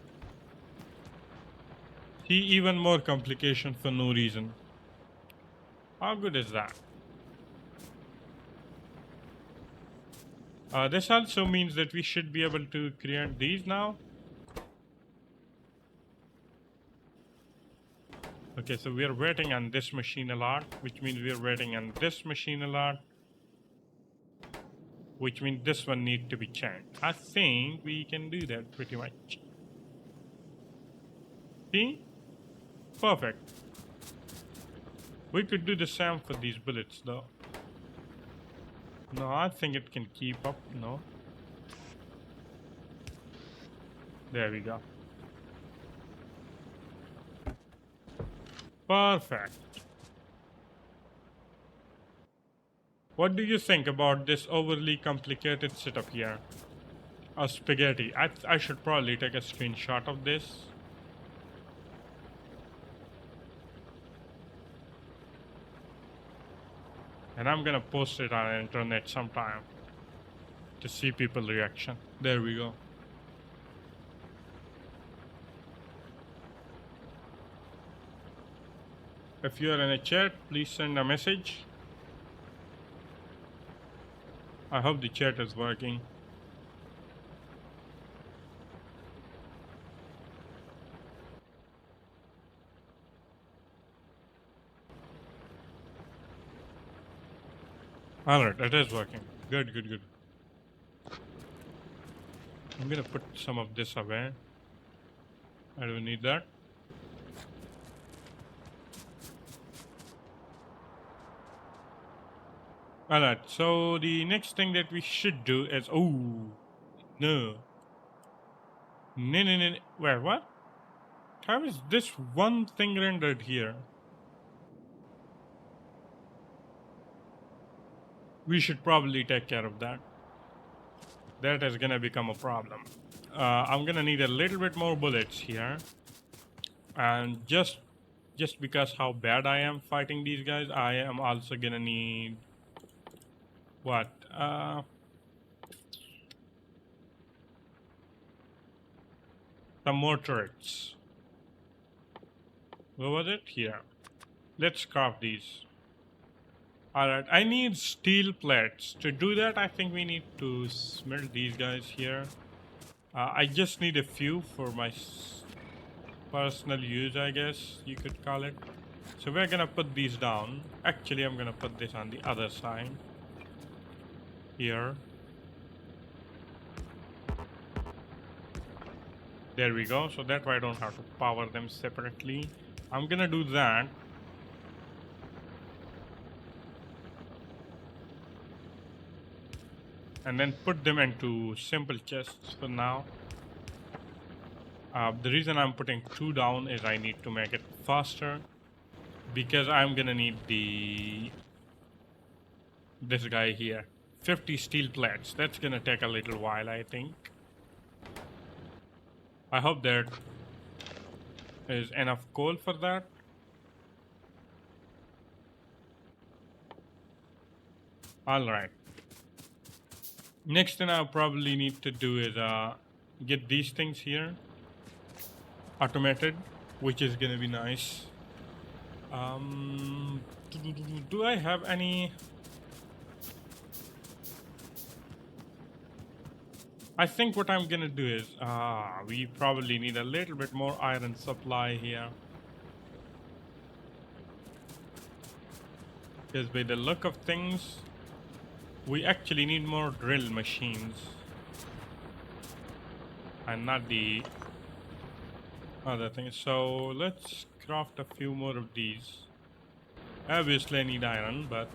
See, even more complication for no reason. How good is that? This also means that we should be able to create these now. Okay, so we are waiting on this machine a lot, which means we are waiting on this machine a lot, which means this one needs to be changed. I think we can do that pretty much. See? Perfect. We could do the same for these bullets though. No, I think it can keep up. No. There we go. Perfect. What do you think about this overly complicated setup here? A spaghetti. I should probably take a screenshot of this. And I'm gonna post it on the internet sometime to see people's reaction. There we go. If you are in a chat, please send a message. I hope the chat is working. Alright, it is working. Good, good, good. I'm gonna put some of this away. I don't need that. Alright, so the next thing that we should do is... Oh, no. No, no, no. Wait, what? How is this one thing rendered here? We should probably take care of that. That is gonna become a problem. I'm gonna need a little bit more bullets here. And just because how bad I am fighting these guys, I am also gonna need... What? Some more turrets. Where was it? Here. Let's craft these. Alright, I need steel plates. To do that, I think we need to smelt these guys here. I just need a few for my personal use, I guess you could call it. So we're gonna put these down. Actually, I'm gonna put this on the other side. Here. There we go. So that way I don't have to power them separately. I'm gonna do that. And then put them into simple chests for now. The reason I'm putting 2 down is I need to make it faster. Because I'm gonna need this guy here. 50 steel plates. That's gonna take a little while, I think. I hope there is enough coal for that. Alright. Next thing I'll probably need to do is get these things here automated, which is gonna be nice. Do I have any? I think what I'm gonna do is we probably need a little bit more iron supply here, because by the look of things we actually need more drill machines and not the other things. So let's craft a few more of these. Obviously I need iron, but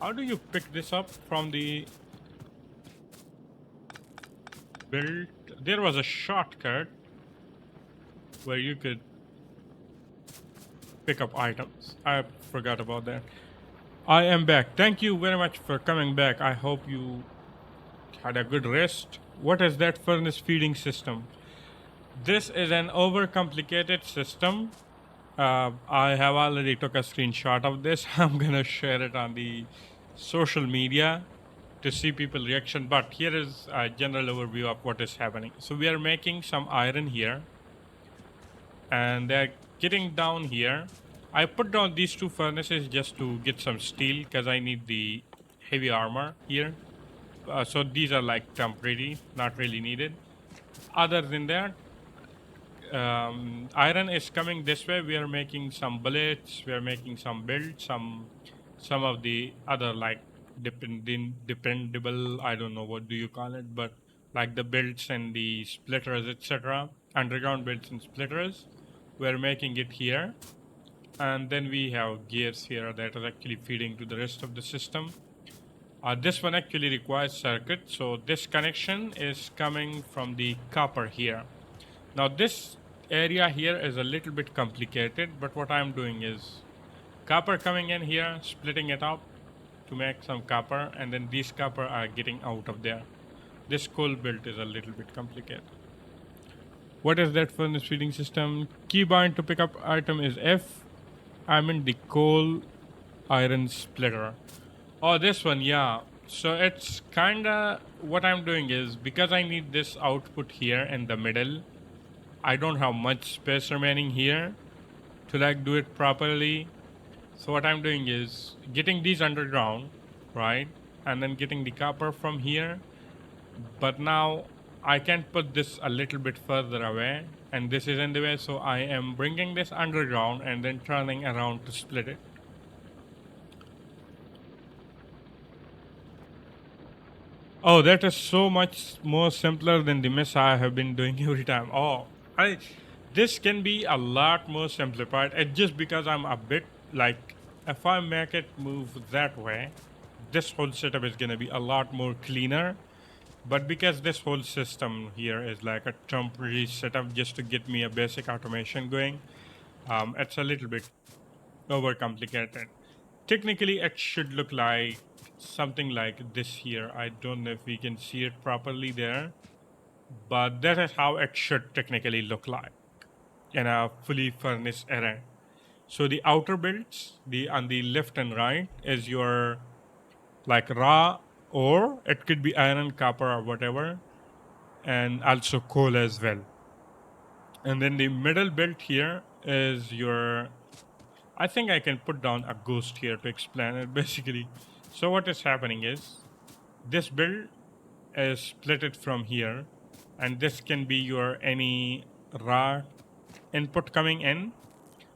how do you pick this up from the build? There was a shortcut where you could pick up items. I forgot about that. I am back. Thank you very much for coming back. I hope you had a good rest. What is that furnace feeding system? This is an overcomplicated system. I have already took a screenshot of this. I'm gonna share it on the social media. to see people reaction. But here is a general overview of what is happening. So we are making some iron here, and they're getting down here. I put down these two furnaces just to get some steel because I need the heavy armor here. So these are like temporary, not really needed. Other than that, iron is coming this way. We are making some bullets. We are making some builds. Some of the other like dependable. I don't know what do you call it, but like the builds and the splitters, etc. Underground builds and splitters. We're making it here, and then we have gears here that are actually feeding to the rest of the system. This one actually requires circuit, so this connection is coming from the copper here. Now this area here is a little bit complicated, but what I'm doing is copper coming in here, splitting it up to make some copper, and then these copper are getting out of there. This coal build is a little bit complicated. What is that furnace feeding system? Keybind to pick up item is F. I'm in the coal iron splitter. Oh, this one, yeah. So it's kinda what I'm doing is because I need this output here in the middle, I don't have much space remaining here to like do it properly. So what I'm doing is getting these underground, right? And then getting the copper from here. But now I can put this a little bit further away, and this is in the way, so I am bringing this underground and then turning around to split it. Oh, that is so much more simpler than the mess I have been doing every time. I this can be a lot more simplified. It's just because I'm a bit like if I make it move that way, this whole setup is gonna be a lot more cleaner. But because this whole system here is like a temporary setup just to get me a basic automation going, it's a little bit overcomplicated. Technically, it should look like something like this here. I don't know if we can see it properly there, but that is how it should technically look like in a fully furnished array. So the outer builds, the on the left and right, is your like raw ore. It could be iron, copper, or whatever, and also coal as well. And then the middle belt here is your. I think I can put down a ghost here to explain it basically. So what is happening is this build is split it from here, and this can be your any raw input coming in.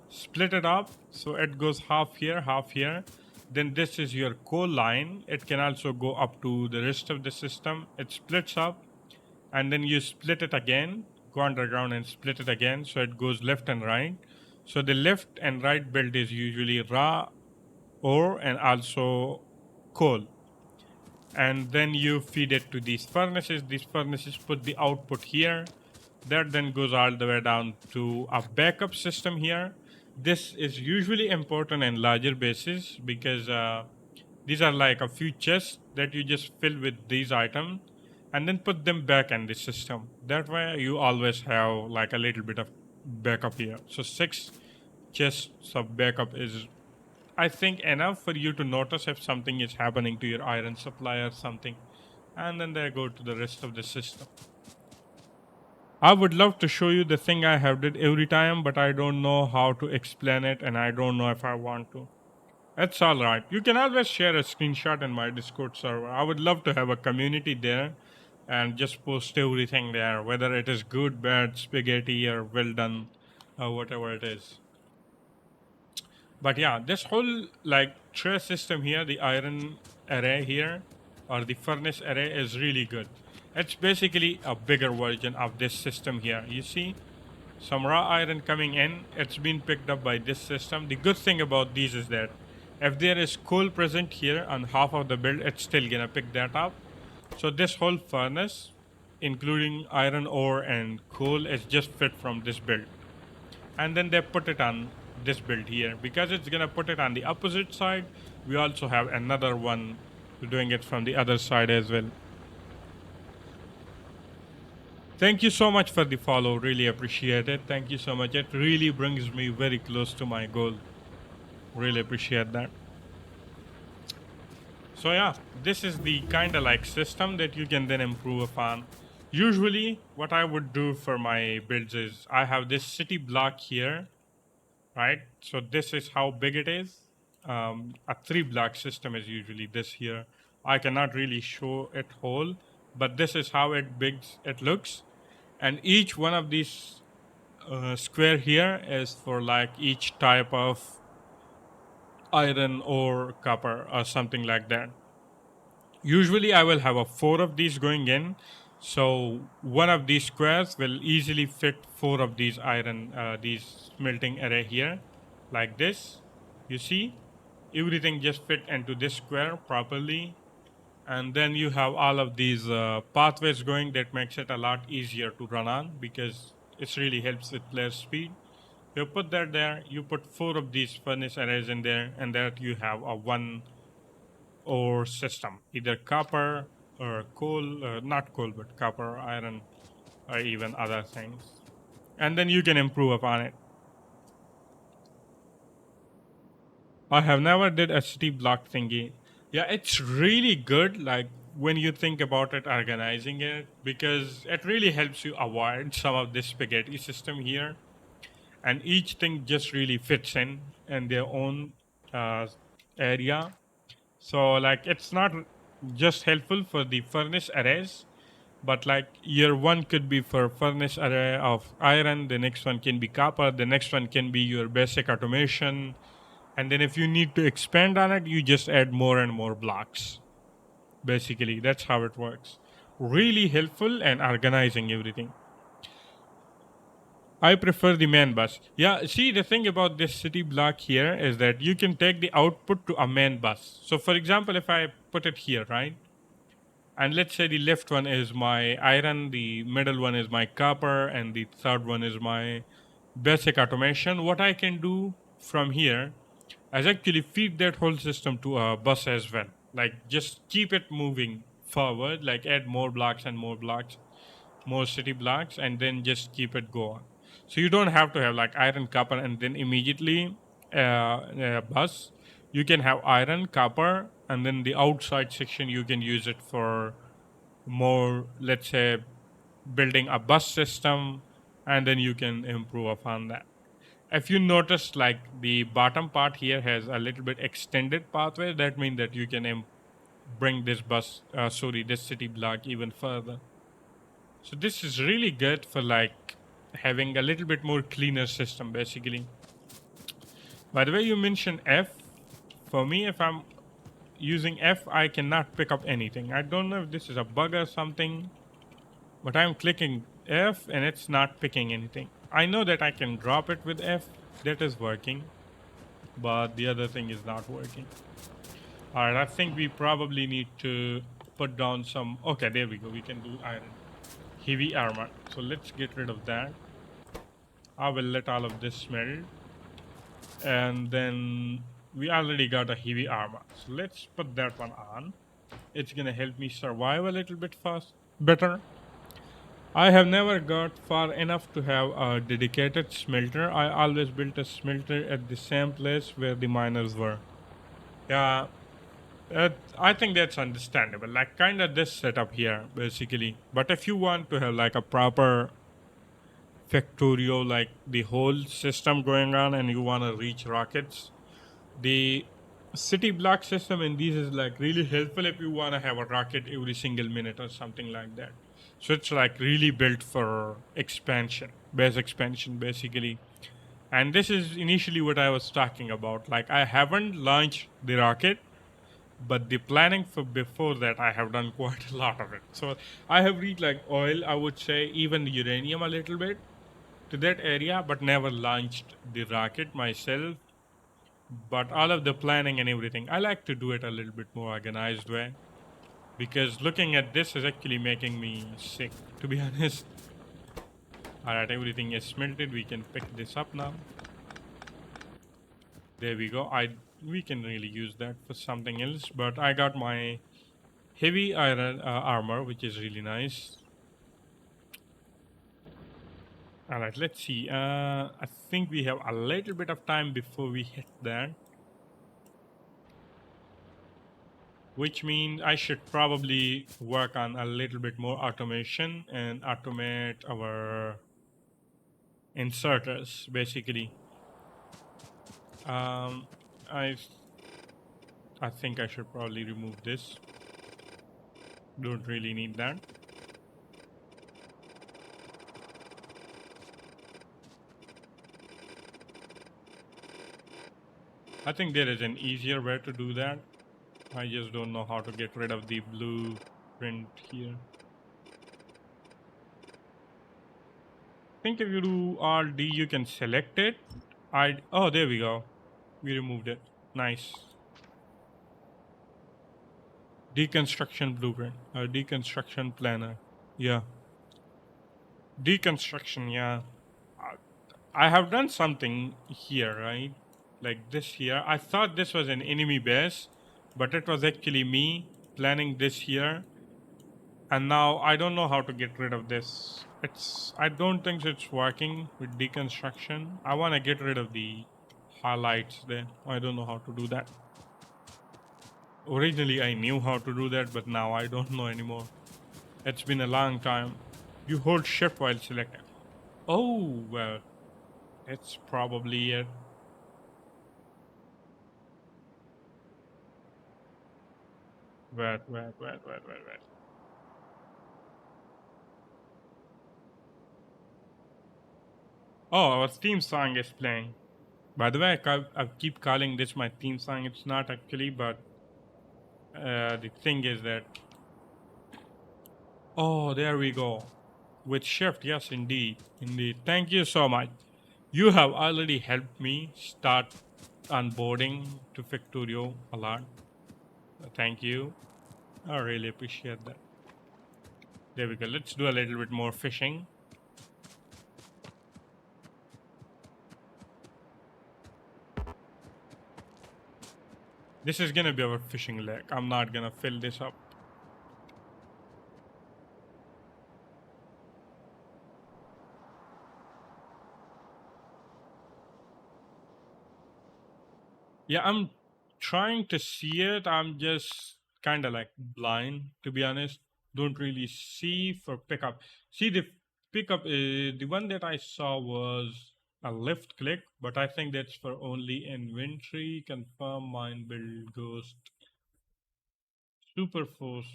Split it up so it goes half here, half here. Then this is your coal line. It can also go up to the rest of the system. It splits up, and then you split it again, go underground and split it again, so it goes left and right. So the left and right build is usually raw ore and also coal, and then you feed it to these furnaces. These furnaces put the output here. That then goes all the way down to a backup system here. This is usually important in larger bases because these are like a few chests that you just fill with these items and then put them back in the system. That way you always have like a little bit of backup here. So 6 chests of backup is I think enough for you to notice if something is happening to your iron supply or something. And then they go to the rest of the system. I would love to show you the thing I have did every time, but I don't know how to explain it and I don't know if I want to. It's alright. You can always share a screenshot in my Discord server. I would love to have a community there and just post everything there, whether it is good, bad, spaghetti, or well done, or whatever it is. But yeah, this whole like tray system here, the iron array here, or the furnace array is really good. It's basically a bigger version of this system here. You see some raw iron coming in, it's been picked up by this system. The good thing about these is that if there is coal present here on half of the build, it's still gonna pick that up. So this whole furnace, including iron ore and coal, is just fit from this build. And then they put it on this build here. Because it's gonna put it on the opposite side, we also have another one doing it from the other side as well. Thank you so much for the follow. Really appreciate it. Thank you so much. It really brings me very close to my goal. Really appreciate that. So yeah, this is the kind of like system that you can then improve upon. Usually, what I would do for my builds is I have this city block here, right? So this is how big it is. A three block system is usually this here. I cannot really show it whole, but this is how it looks. And each one of these square here is for like each type of iron or copper or something like that. Usually, I will have a four of these going in. So one of these squares will easily fit four of these iron, these smelting array here, like this. You see, everything just fit into this square properly. And then you have all of these pathways going that makes it a lot easier to run on because it really helps with player speed. You put that there, you put four of these furnace arrays in there, and that you have a one or system, either copper or coal, not coal, but copper, iron, or even other things. And then you can improve upon it. I have never did a city block thingy. Yeah, it's really good. Like when you think about it, organizing it, because it really helps you avoid some of this spaghetti system here. And each thing just really fits in their own uh, area. So like it's not just helpful for the furnace arrays, but like year one could be for furnace array of iron, the next one can be copper, the next one can be your basic automation, and then if you need to expand on it, you just add more and more blocks. Basically, that's how it works. Really helpful and organizing everything. I prefer the main bus. Yeah, see, the thing about this city block here is that you can take the output to a main bus. So, for example, if I put it here, right? And let's say the left one is my iron, the middle one is my copper, and the third one is my basic automation. What I can do from here is actually feed that whole system to a bus as well. Like just keep it moving forward, like add more blocks and more blocks, more city blocks, and then just keep it going. So you don't have to have like iron, copper, and then immediately bus. You can have iron, copper, and then the outside section you can use it for more, let's say, building a bus system, and then you can improve upon that. If you notice, like the bottom part here has a little bit extended pathway, that means that you can bring this this city block even further. So this is really good for like having a little bit more cleaner system, basically. By the way, you mentioned F. For me, if I'm using F, I cannot pick up anything. I don't know if this is a bug or something, but I'm clicking F and it's not picking anything. I know that I can drop it with F. That is working, but the other thing is not working. All right, I think we probably need to put down some. Okay, there we go. We can do iron. Heavy armor. So let's get rid of that. I will let all of this smelt. And then we already got a heavy armor. So let's put that one on. It's gonna help me survive a little bit better. I have never got far enough to have a dedicated smelter. I always built a smelter at the same place where the miners were. Yeah, I think that's understandable. Like, kind of this setup here, basically. But if you want to have like a proper Factorio, like the whole system going on, and you want to reach rockets, the city block system in these is like really helpful if you want to have a rocket every single minute or something like that. So it's like really built for expansion, base expansion, basically. And this is initially what I was talking about. Like, I haven't launched the rocket, but the planning for before that, I have done quite a lot of it. So I have reached like oil, I would say, even uranium a little bit to that area, but never launched the rocket myself. But all of the planning and everything, I like to do it a little bit more organized way, because looking at this is actually making me sick, to be honest. All right, everything is smelted. We can pick this up now. There we go. We can really use that for something else, but I got my heavy iron armor, which is really nice. All right, let's see. I think we have a little bit of time before we hit that. which means I should probably work on a little bit more automation and automate our inserters basically. Um, I I think I should probably remove this. Don't really need that. I think there is an easier way to do that. I just don't know how to get rid of the blueprint here. I think if you do Alt D, you can select it. Oh, there we go. We removed it. Nice. Deconstruction blueprint. Deconstruction planner. Yeah. Deconstruction. Yeah. Uh, I have done something here, right? Like this here. I thought this was an enemy base, but it was actually me planning this here. And now I don't know how to get rid of this. I don't think it's working with deconstruction. I want to get rid of the highlights there. I don't know how to do that. Originally I knew how to do that, but now I don't know anymore. It's been a long time. You hold shift while selecting. Oh, well, that's probably it. Wait. Oh, our theme song is playing. By the way, I keep calling this my theme song. It's not actually, but the thing is that. Oh, there we go. With shift, yes, indeed. Indeed. Thank you so much. You have already helped me start onboarding to Factorio a lot. Thank you. I really appreciate that. There we go. Let's do a little bit more fishing. This is gonna be our fishing leg. I'm not gonna fill this up. Yeah, I'm trying to see it. I'm just kind of like blind, to be honest. Don't really see for pickup. See, the pickup, the one that I saw was a left click, but I think that's for only inventory, confirm, mine, build, ghost, super force,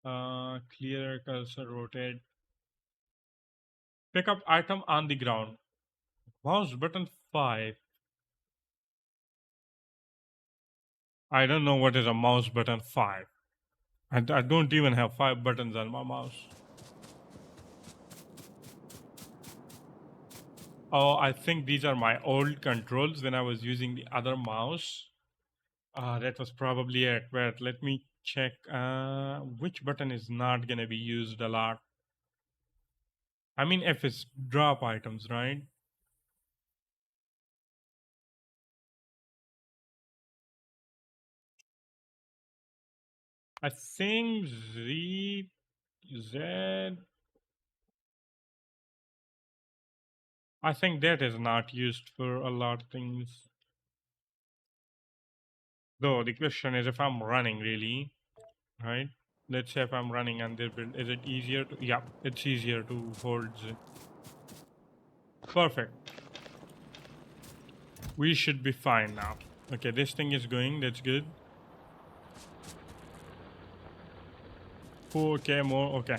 clear, cursor, rotate, pick up item on the ground, mouse button 5. I don't know what is a mouse button 5. I don't even have 5 buttons on my mouse. Oh, I think these are my old controls when I was using the other mouse. That was probably it. Wait, let me check which button is not going to be used a lot. I mean, if it's drop items, right? I think Z. I think that is not used for a lot of things. Though the question is if I'm running really, right? Let's say if I'm running and they build, is it easier to? Yeah, it's easier to hold Z. Perfect. We should be fine now. Okay, this thing is going. That's good. 4K more. Okay.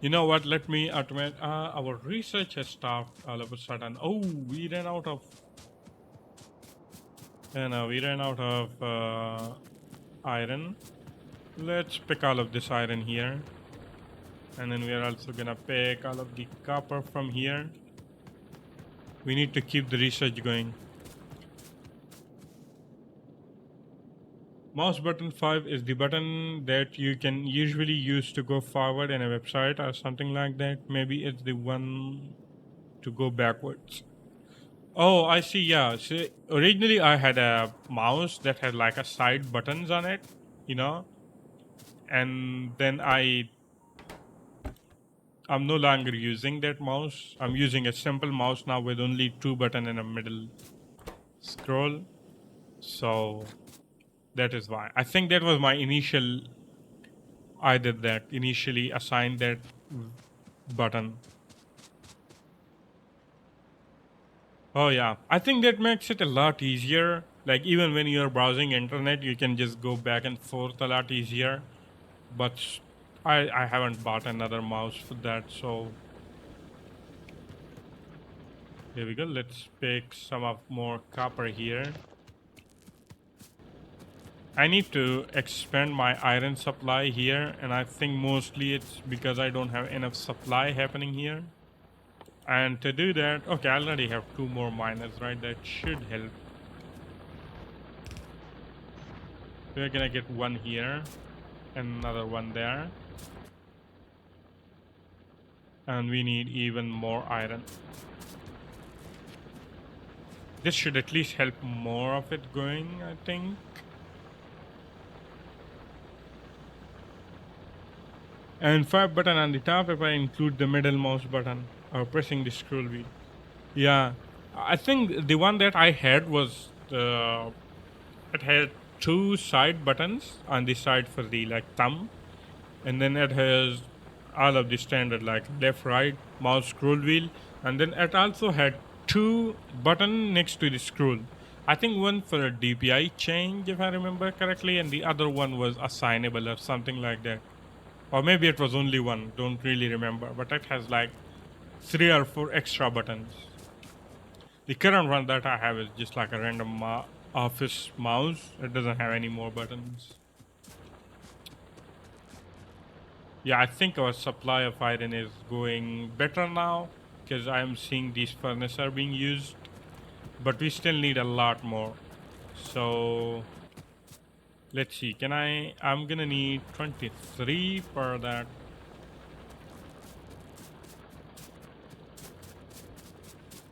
You know what? Let me automate. Our research has stopped all of a sudden. Oh, we ran out of. We ran out of iron. Let's pick all of this iron here. And then we are also gonna pick all of the copper from here. We need to keep the research going. Mouse button 5 is the button that you can usually use to go forward in a website or something like that. Maybe it's the one to go backwards. Oh, I see. Yeah. So originally I had a mouse that had like a side buttons on it, you know, and then I'm no longer using that mouse. I'm using a simple mouse now with only two button in the middle. scroll. So that is why. I think that was my initial. I did that initially, assigned that button. Oh yeah, I think that makes it a lot easier. Like even when you're browsing internet, you can just go back and forth a lot easier. But I haven't bought another mouse for that, so there we go. Let's pick some of more copper here. I need to expand my iron supply here, and I think mostly it's because I don't have enough supply happening here. And to do that, okay, I already have two more miners, right? That should help. We're gonna get one here, and another one there. And we need even more iron. This should at least help more of it going, I think. And fire button on the top if I include the middle mouse button or pressing the scroll wheel. Yeah, I think the one that I had was it had two side buttons on the side for the like thumb, and then it has all of the standard like left, right, mouse, scroll wheel, and then it also had two button next to the scroll. I think one for a DPI change, if I remember correctly, and the other one was assignable or something like that. Or maybe it was only one. Don't really remember, but it has like three or four extra buttons. The current one that I have is just like a random office mouse. It doesn't have any more buttons. Yeah, I think our supply of iron is going better now because I am seeing these furnaces are being used, but we still need a lot more. So let's see. Can I? I'm gonna need 23 for that.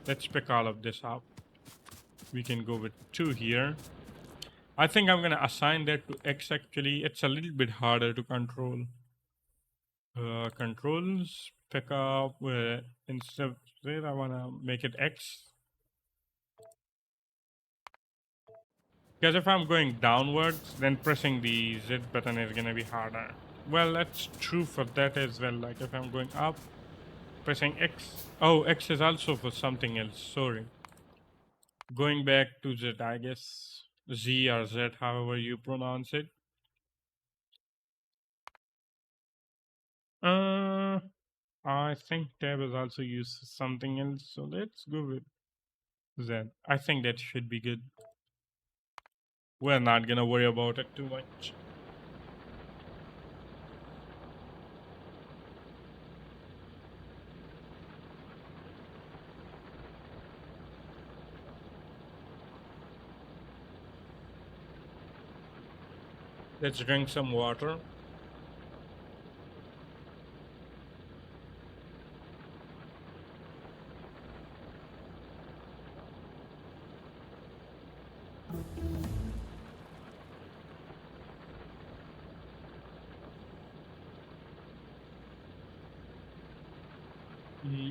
Let's pick all of this up. We can go with two here. I think I'm gonna assign that to X actually. It's a little bit harder to control. Controls, pick up, instead of there, I wanna make it X. Because if I'm going downwards, then pressing the Z button is gonna be harder. Well, that's true for that as well. Like if I'm going up, pressing X. Oh, X is also for something else. Sorry. Going back to Z, I guess. Z or Z, however you pronounce it. Uh, I think tab is also used for something else. So let's go with Z. I think that should be good. We're not gonna worry about it too much. Let's drink some water.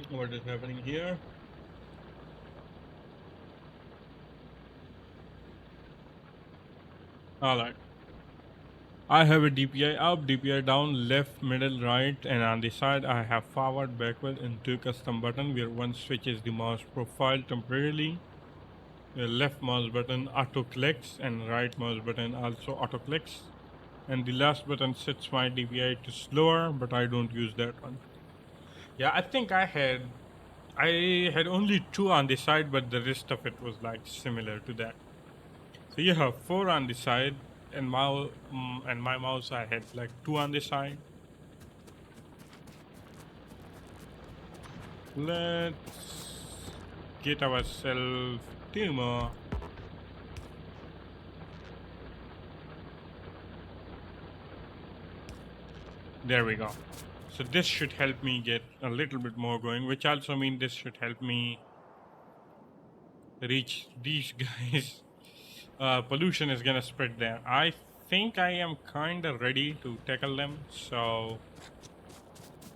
What is happening here? All right. I have a DPI up, DPI down, left, middle, right, and on the side I have forward, backward, and two custom button where one switches the mouse profile temporarily. The left mouse button auto clicks and right mouse button also auto clicks. And the last button sets my DPI to slower, but I don't use that one. Yeah, I had only two on the side, but the rest of it was like similar to that. So you have four on the side, and my mouse I had like two on the side. Let's get ourselves two more. There we go. So this should help me get a little bit more going, which also means this should help me reach these guys. Pollution is gonna spread there. I think I am kinda ready to tackle them. So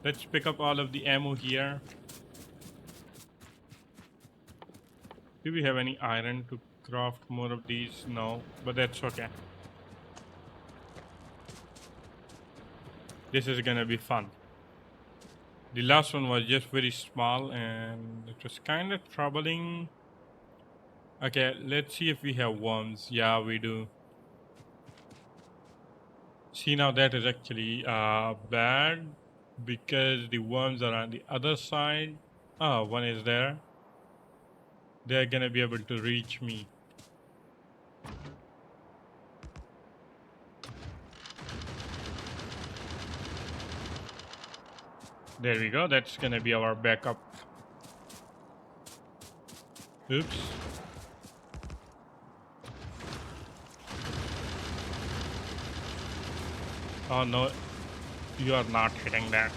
let's pick up all of the ammo here. Do we have any iron to craft more of these? No, but that's okay. This is gonna be fun. The last one was just very small and it was kind of troubling. Okay, let's see if we have worms. Yeah, we do. See, now that is actually bad because the worms are on the other side. Oh, one is there. They're gonna be able to reach me. There we go. That's gonna be our backup. Oops. Oh no, you are not hitting that.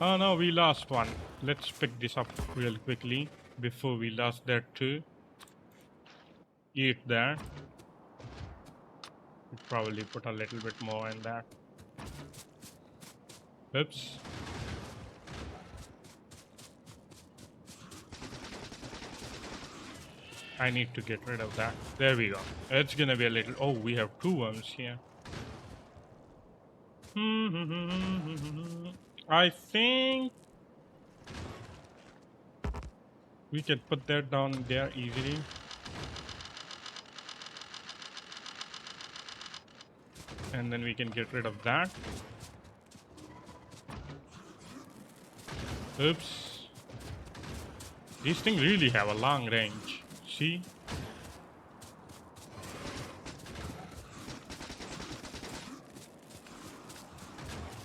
Oh no, we lost one. Let's pick this up real quickly before we lost that too. Eat that. We probably put a little bit more in that. Oops. I need to get rid of that. There we go. It's gonna be a little. Oh, we have two worms here. I think we can put that down there easily. And then we can get rid of that. Oops. These things really have a long range. See?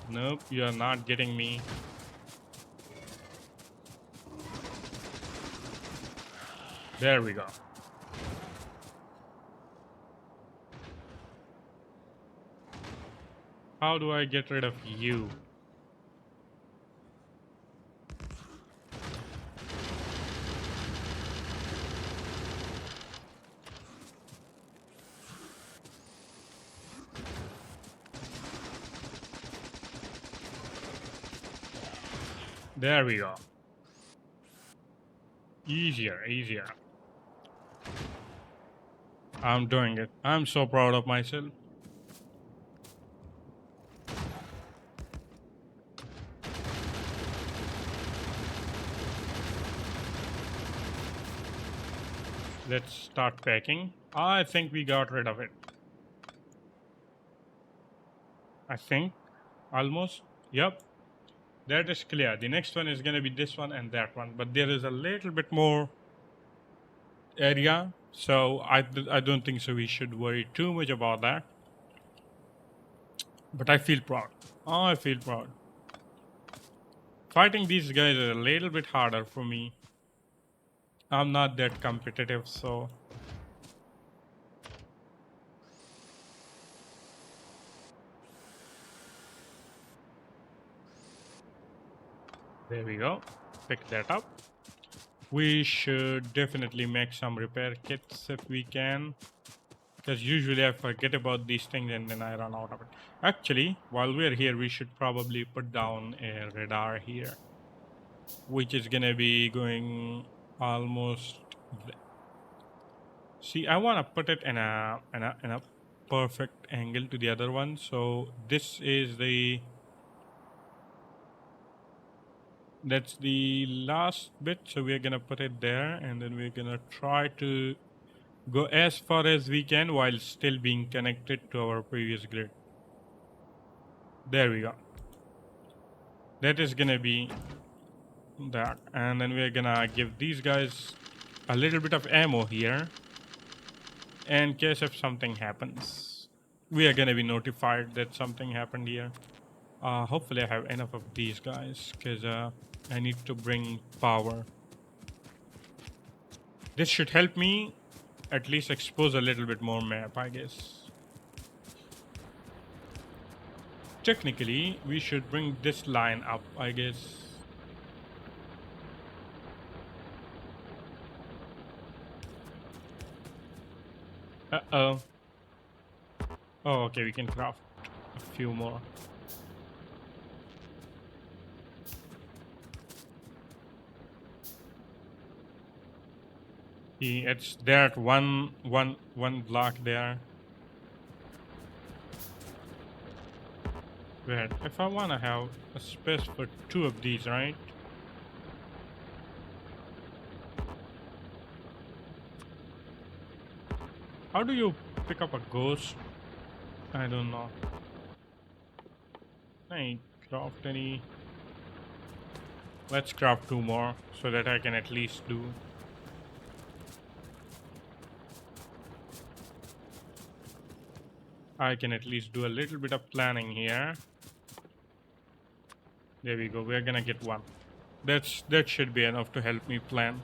Nope, you are not getting me. There we go. How do I get rid of you? There we go. Easier, easier. I'm doing it. I'm so proud of myself. Let's start packing. I think we got rid of it. I think. Almost. Yep. That is clear. The next one is going to be this one and that one. But there is a little bit more area. So I don't think so we should worry too much about that. But I feel proud. I feel proud. Fighting these guys is a little bit harder for me. I'm not that competitive, so there we go. Pick that up. We should definitely make some repair kits if we can. Because usually I forget about these things and then I run out of it. Actually, while we're here, we should probably put down a radar here. Which is gonna be going almost... See, I want to put it in a perfect angle to the other one. So this is the... That's the last bit, so we're gonna put it there and then we're gonna try to go as far as we can while still being connected to our previous grid. There we go. That is gonna be that, and then we're gonna give these guys a little bit of ammo here in case if something happens. We are gonna be notified that something happened here. Hopefully I have enough of these guys because I need to bring power. This should help me at least expose a little bit more map, I guess. Technically, we should bring this line up, I guess. Uh-oh. Oh, okay, we can craft a few more. It's there at one block there. Wait, if I wanna have a space for two of these, right? How do you pick up a ghost? I don't know. I craft any. Let's craft two more so that I can at least do. I can at least do a little bit of planning here. There we go. We're gonna get one. That should be enough to help me plan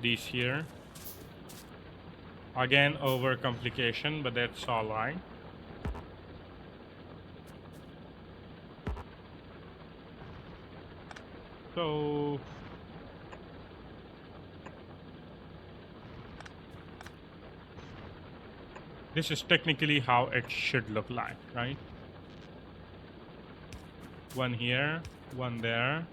these here. Again, over complication, but that's all right. So this is technically how it should look like, right? One here, one there.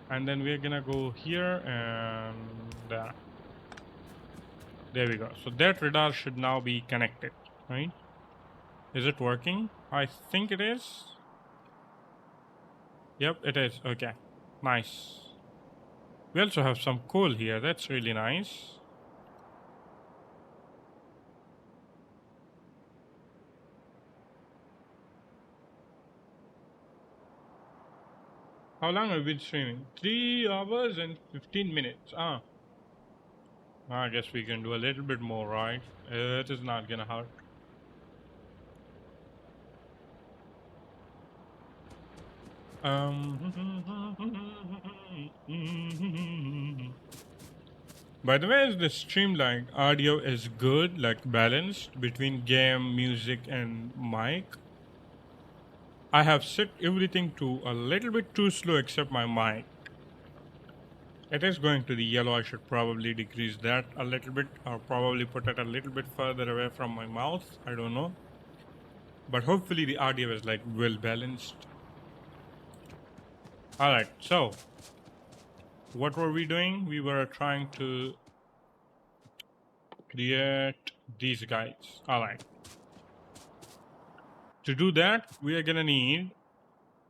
And then we're gonna go here and there. There we go. So that radar should now be connected, right? Is it working? I think it is. Yep, it is. Okay. Nice. We also have some coal here. That's really nice. How long have we been streaming? 3 hours and 15 minutes. I guess we can do a little bit more, right? It is not gonna hurt. By the way, is the stream like audio is good, like balanced between game, music, and mic? I have set everything to a little bit too slow except my mic. It is going to the yellow. I should probably decrease that a little bit or probably put it a little bit further away from my mouth. I don't know. But hopefully the audio is like well balanced. Alright, so what were we doing? We were trying to create these guys. Alright. To do that, we are gonna need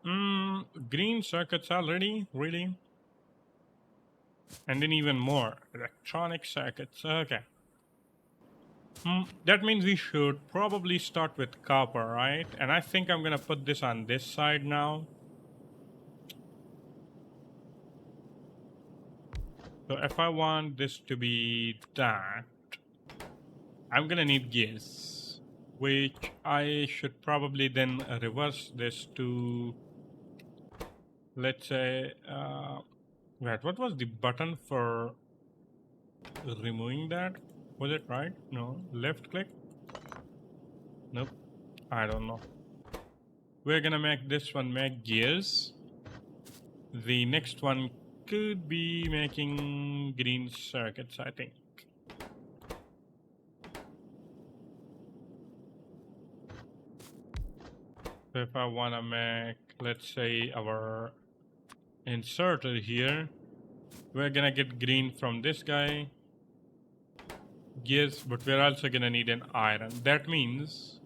green circuits already, really? And then even more electronic circuits. Okay. That means we should probably start with copper, right? And I think I'm gonna put this on this side now. So if I want this to be that, I'm gonna need gears, which I should probably then reverse this to, let's say, wait, what was the button for removing that? Was it right? No, left click? Nope, I don't know. We're gonna make this one make gears. The next one could be making green circuits, I think. So if I want to make, let's say, our inserter here, we're gonna get green from this guy. Yes, but we're also gonna need an iron. That means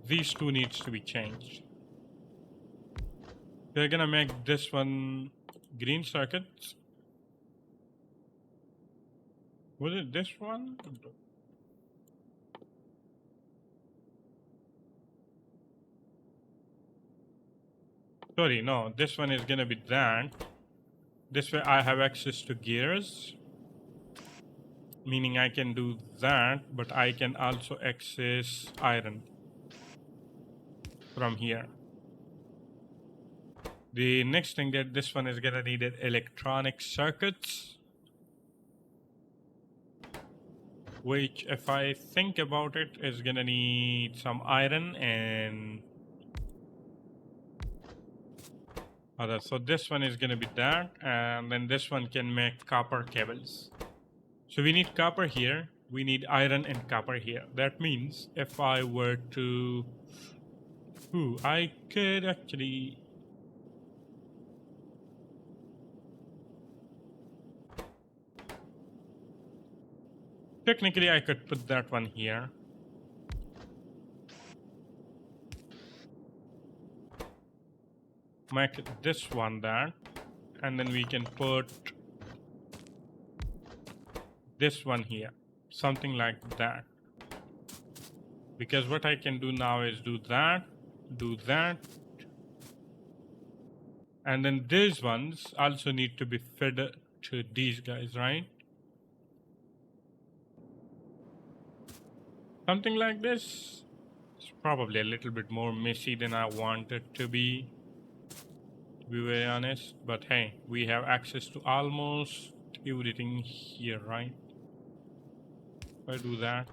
these two needs to be changed. We're gonna make this one green circuits. Was it this one? Sorry, no, this one is gonna be that. This way I have access to gears, meaning I can do that, but I can also access iron from here. The next thing that this one is gonna need is electronic circuits, which if I think about it is gonna need some iron and other. So this one is gonna be that, and then this one can make copper cables. So we need copper here, we need iron and copper here. That means if I were to, I could actually, Technically, I could put that one here. Make this one that, and then we can put this one here, something like that. Because what I can do now is do that, and then these ones also need to be fed to these guys, right? Something like this. It's probably a little bit more messy than I want it to be very honest. But hey, we have access to almost everything here, right? If I do that,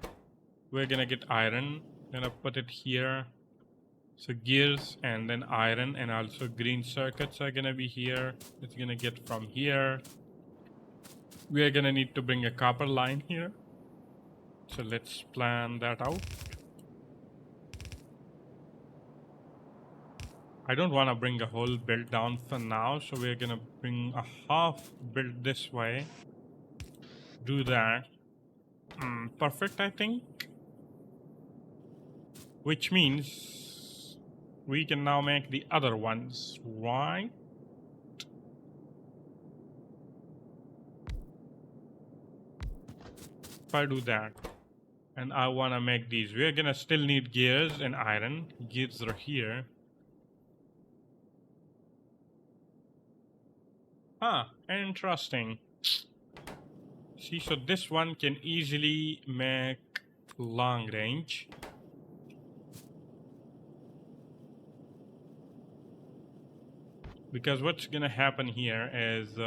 we're gonna get iron. Gonna put it here. So gears and then iron and also green circuits are gonna be here. It's gonna get from here. We are gonna need to bring a copper line here. So let's plan that out. I don't want to bring a whole build down for now, so we're gonna bring a half build this way. Do that. Perfect, I think. Which means we can now make the other ones, right? If I do that, and I want to make these, we're gonna still need gears and iron. Gears are here. Interesting. See, so this one can easily make long range. Because what's gonna happen here is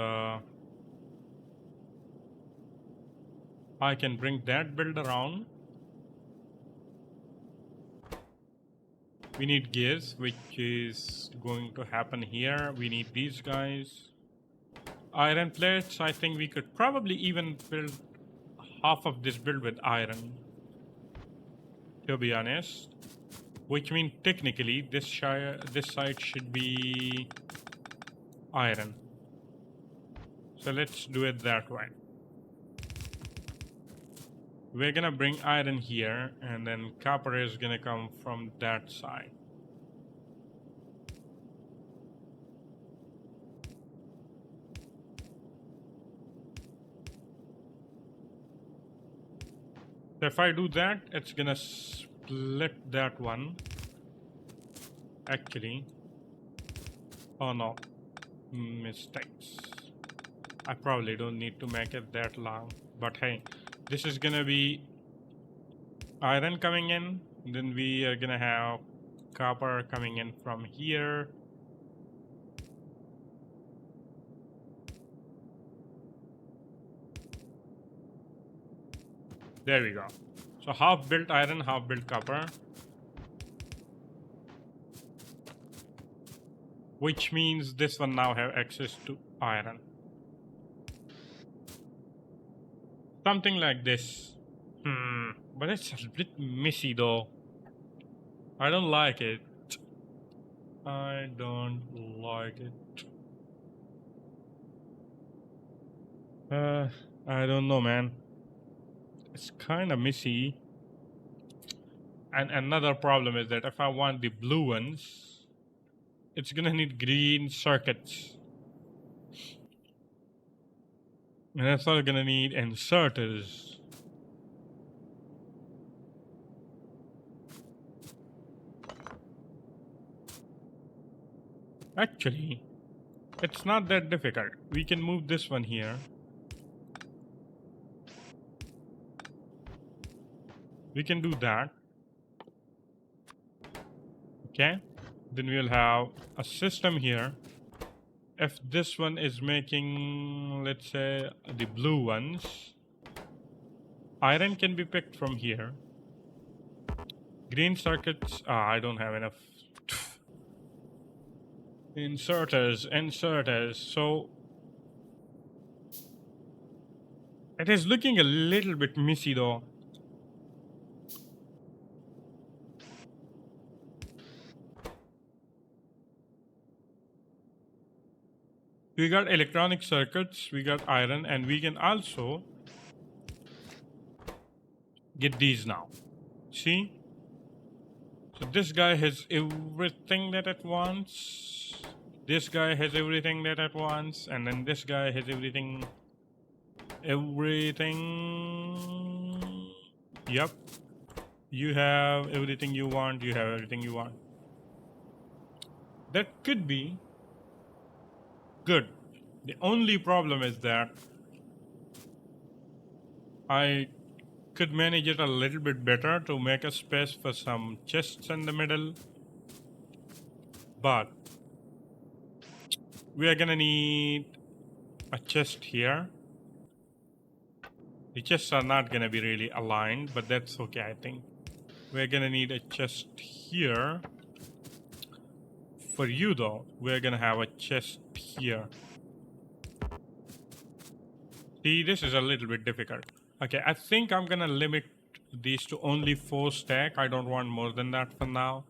I can bring that build around. We need gears, which is going to happen here. We need these guys. Iron plates, I think we could probably even build half of this build with iron, to be honest. Which means technically this side should be iron. So let's do it that way. We're gonna bring iron here, and then copper is gonna come from that side. So if I do that, it's gonna split that one. Actually, oh no, mistakes. I probably don't need to make it that long, but hey, this is gonna be iron coming in, then we are gonna have copper coming in from here. There we go. So half built iron, half built copper. Which means this one now have access to iron. Something like this. But it's a bit messy though. I don't like it. I don't like it. I don't know, man. It's kind of messy. And another problem is that if I want the blue ones, it's gonna need green circuits. And that's also gonna need inserters. Actually, it's not that difficult. We can move this one here. We can do that. Okay. Then we'll have a system here. If this one is making, let's say, the blue ones, iron can be picked from here. Green circuits, I don't have enough. Inserters. So it is looking a little bit messy though. We got electronic circuits, we got iron, and we can also get these now. See? So this guy has everything that it wants. This guy has everything that it wants. And then this guy has everything. Everything. Yep. You have everything you want. You have everything you want. That could be good. The only problem is that I could manage it a little bit better to make a space for some chests in the middle. But we are gonna need a chest here. The chests are not gonna be really aligned, but that's okay, I think. We're gonna need a chest here. For you though, we're gonna have a chest here. See, this is a little bit difficult. Okay, I think I'm gonna limit these to only 4 stack. I don't want more than that for now.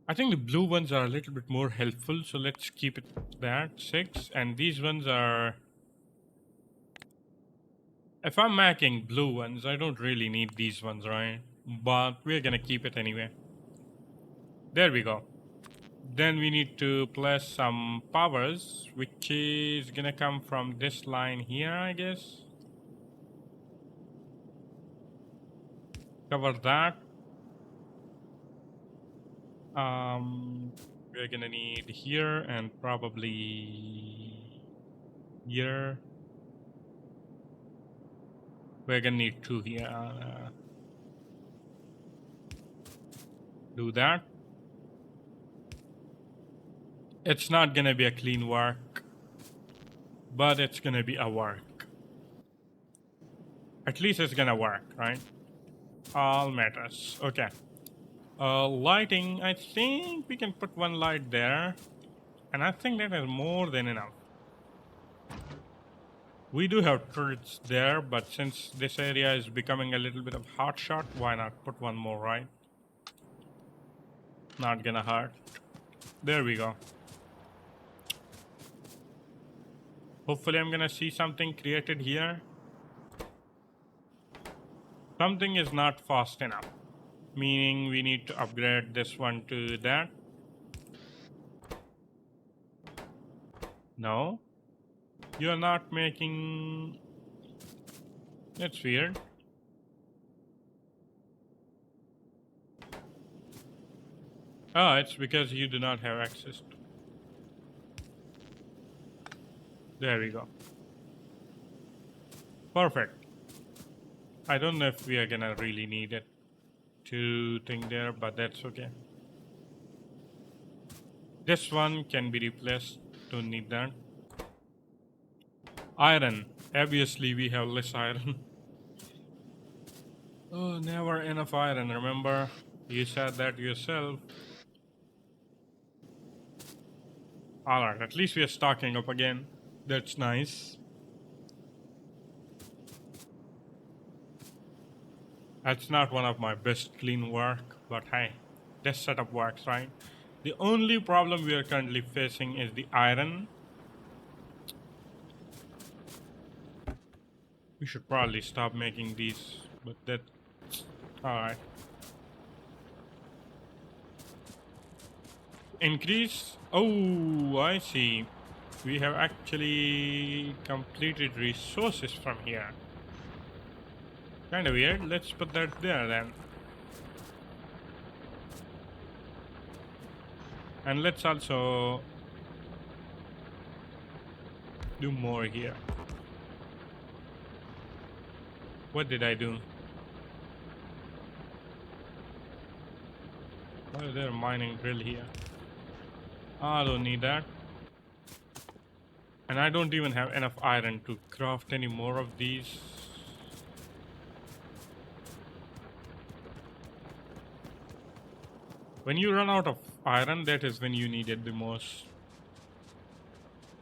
I think the blue ones are a little bit more helpful, so let's keep it that 6. And these ones are... If I'm making blue ones, I don't really need these ones, right? But we're gonna keep it anyway. There we go. Then we need to place some powers, which is gonna come from this line here, I guess. Cover that. We're gonna need here and probably here. We're gonna need 2 here. Do that. It's not gonna be a clean work, but it's gonna be a work. At least it's gonna work, right? All matters. Okay. Lighting, I think we can put 1 light there. And I think that is more than enough. We do have turrets there, but since this area is becoming a little bit of hot shot, why not put 1 more, right? Not gonna hurt. There we go. Hopefully I'm gonna see something created here. Something is not fast enough. Meaning we need to upgrade this one to that. No. You're not making... That's weird. Ah, it's because you do not have access to... There we go. Perfect. I don't know if we are gonna really need it to thing there, but that's okay. This one can be replaced. Don't need that. Iron. Obviously, we have less iron. Oh, never enough iron, remember? You said that yourself. Alright, at least we are stocking up again. That's nice. That's not one of my best clean work, but hey, this setup works, right? The only problem we are currently facing is the iron. We should probably stop making these, but that... Alright. Increase? Oh, I see. We have actually completed resources from here. Kinda weird. Let's put that there then. And let's also do more here. What did I do? Why is there a mining drill here? I don't need that. And I don't even have enough iron to craft any more of these. When you run out of iron, that is when you need it the most.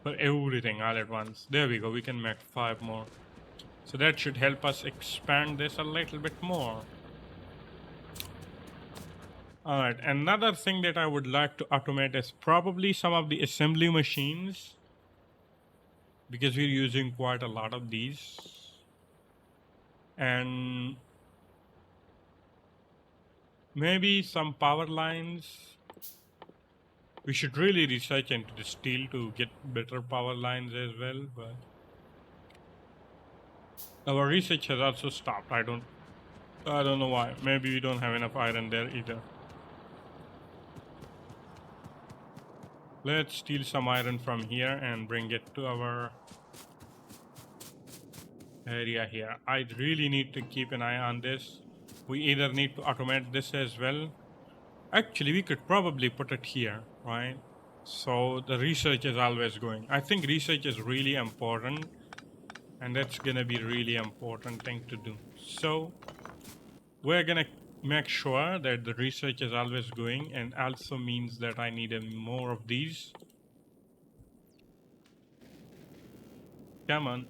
For everything all at once. There we go, we can make 5 more. So that should help us expand this a little bit more. Alright, another thing that I would like to automate is probably some of the assembly machines. Because we're using quite a lot of these. And maybe some power lines. We should really research into the steel to get better power lines as well, but our research has also stopped. I don't know why. Maybe we don't have enough iron there either. Let's steal some iron from here and bring it to our area here. I really need to keep an eye on this. We either need to automate this as well. Actually, we could probably put it here, right? So the research is always going. I think research is really important, and that's gonna be really important thing to do. So we're gonna make sure that the research is always going, and also means that I need more of these. Come on.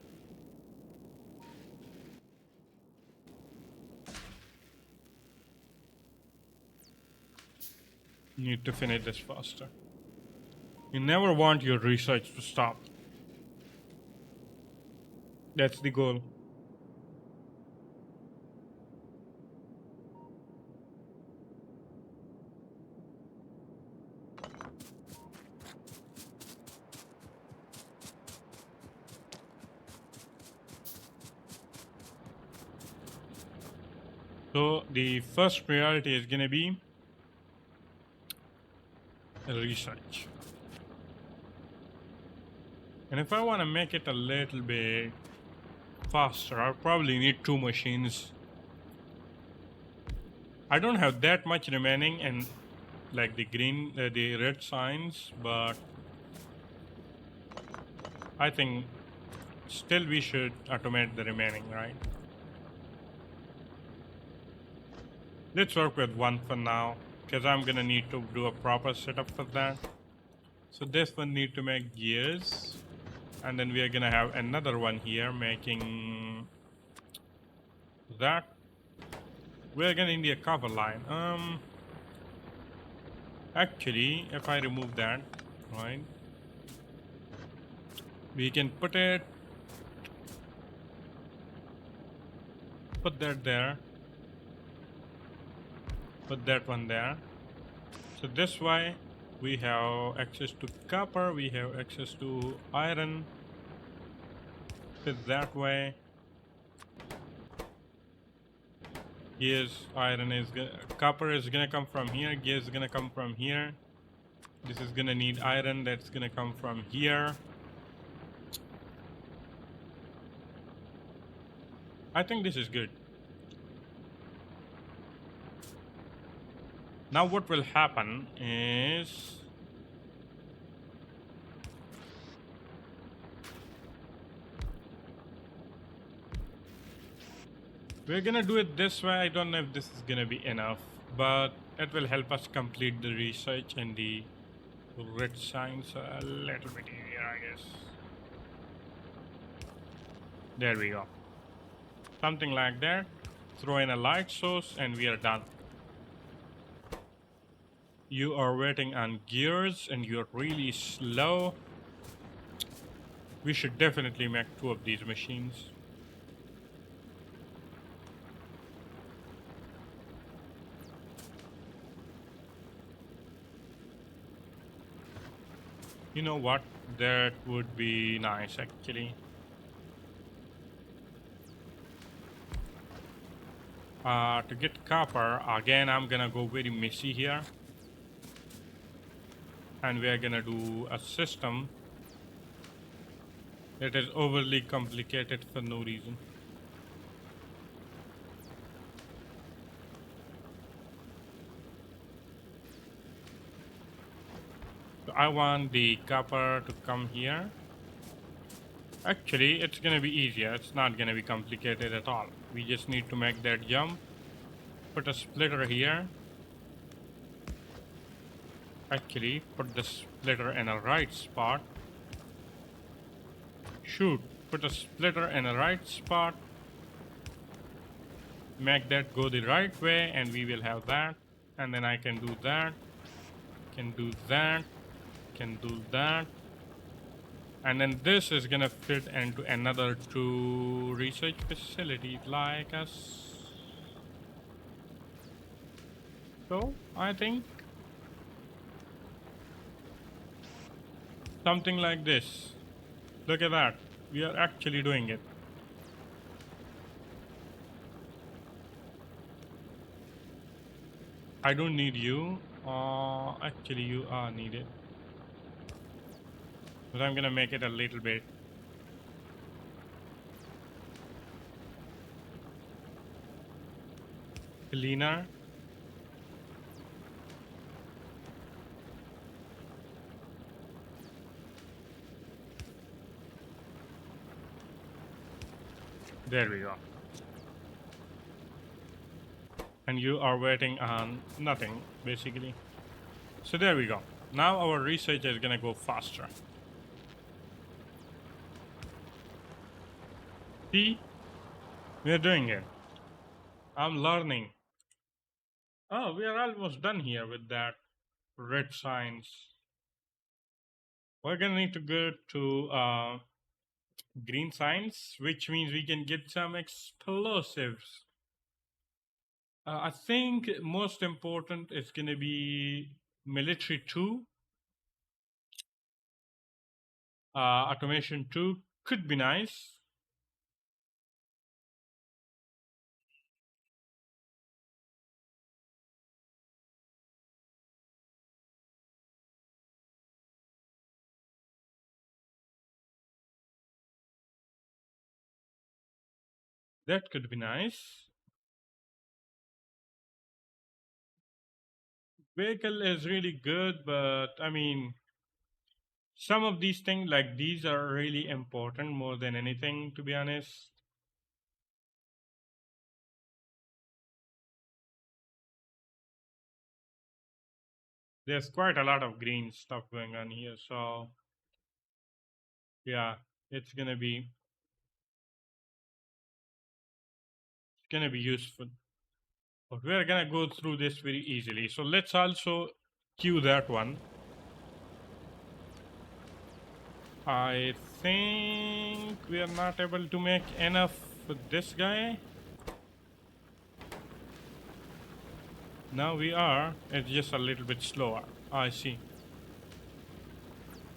Need to finish this faster. You never want your research to stop. That's the goal. So the first priority is gonna be research. And if I want to make it a little bit faster, I'll probably need two machines. I don't have that much remaining and like the red signs, but I think still we should automate the remaining, right? Let's work with one for now, because I'm gonna need to do a proper setup for that. So this one need to make gears, and then we are gonna have another one here making that. We're gonna need a cover line. Actually, if I remove that, right, we can put that there, put that one there. So this way we have access to copper, we have access to iron. Fit that way. Here's iron is copper is gonna come from here, gears is gonna come from here. This is gonna need iron, that's gonna come from here. I think this is good. Now what will happen is we're gonna do it this way. I don't know if this is gonna be enough, but it will help us complete the research and the red signs a little bit easier, I guess. There we go. Something like that. Throw in a light source and we are done. You are waiting on gears and you're really slow. We should definitely make two of these machines. You know what? That would be nice actually. To get copper, again I'm gonna go very messy here. And we are gonna do a system that is overly complicated for no reason. So I want the copper to come here. Actually, it's gonna be easier. It's not gonna be complicated at all. We just need to make that jump. Put a splitter here. Actually, put the splitter in a right spot. Shoot, put a splitter in a right spot. Make that go the right way and we will have that. And then I can do that. Can do that. Can do that. And then this is gonna fit into another two research facilities like us. So I think something like this. Look at that. We are actually doing it. I don't need you. Actually, you are needed. But I'm gonna make it a little bit cleaner. There we go. And you are waiting on nothing, basically. So there we go. Now our research is gonna go faster. See, we're doing it. I'm learning. Oh, we are almost done here with that red signs. We're gonna need to go to green signs, which means we can get some explosives. I think most important is gonna be military 2, automation 2 could be nice. That could be nice. Vehicle is really good, but I mean, some of these things like these are really important more than anything, to be honest. There's quite a lot of green stuff going on here, so yeah, it's gonna be useful. But we're gonna go through this very easily. So let's also queue that one. I think we are not able to make enough with this guy. Now we are. It's just a little bit slower. I see.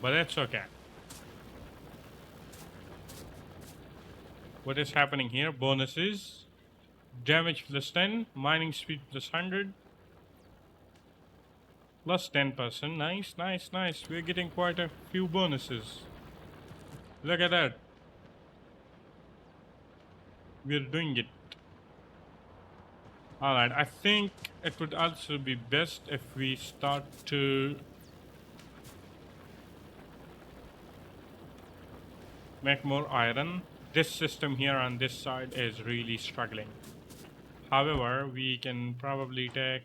But that's okay. What is happening here? Bonuses. Damage plus 10. Mining speed plus 100. Plus 10%. Nice, nice, nice. We're getting quite a few bonuses. Look at that. We're doing it. Alright, I think it would also be best if we start to make more iron. This system here on this side is really struggling. However, we can probably take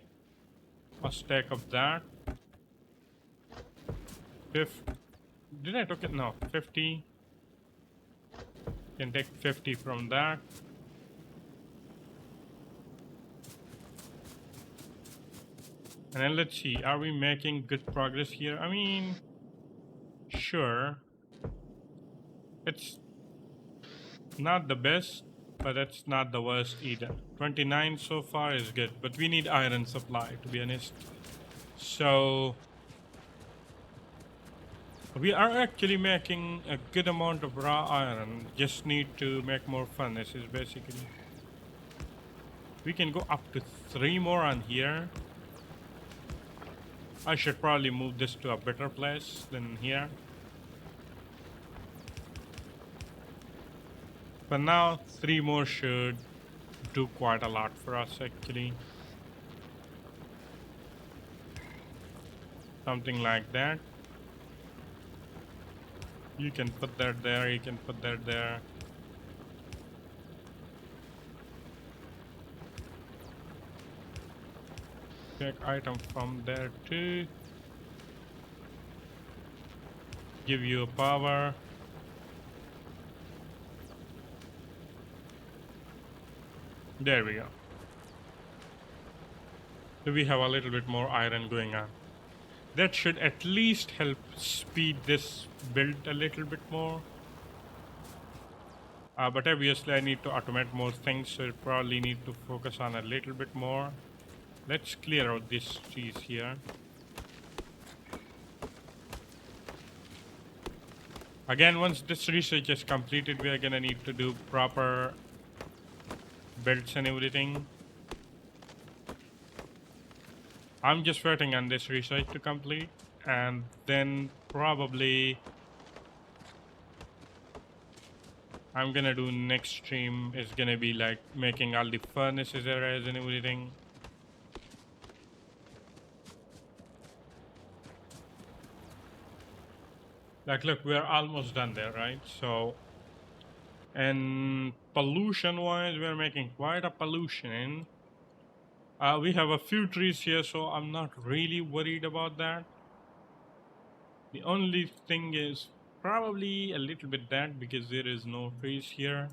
a stack of that. Did I took it? No, 50. Can take 50 from that. And then let's see, are we making good progress here? I mean, sure. It's not the best, but it's not the worst either. 29 so far is good, but we need iron supply, to be honest. So we are actually making a good amount of raw iron. Just need to make more furnaces, basically. We can go up to 3 more on here. I should probably move this to a better place than here. But now 3 more should do quite a lot for us, actually. Something like that. You can put that there, you can put that there. Take item from there too. Give you a power. There we go. So we have a little bit more iron going on. That should at least help speed this build a little bit more. But obviously I need to automate more things, so I probably need to focus on a little bit more. Let's clear out these trees here. Again, once this research is completed, we are gonna need to do proper builds and everything. I'm just waiting on this research to complete, and then probably I'm gonna do next stream is gonna be like making all the furnaces areas and everything. Like, look, we're almost done there, right? So, and pollution-wise, we're making quite a pollution. We have a few trees here, so I'm not really worried about that. The only thing is probably a little bit that because there is no trees here.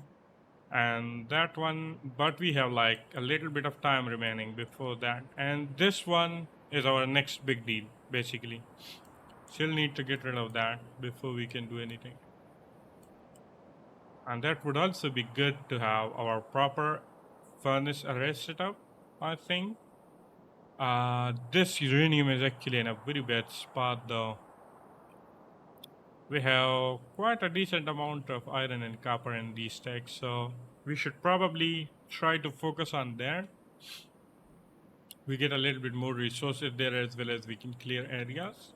And that one, but we have like a little bit of time remaining before that. And this one is our next big deal, basically. Still need to get rid of that before we can do anything. And that would also be good to have our proper furnace array set up, I think. This uranium is actually in a very bad spot though. We have quite a decent amount of iron and copper in these stacks, so we should probably try to focus on that. We get a little bit more resources there as well as we can clear areas.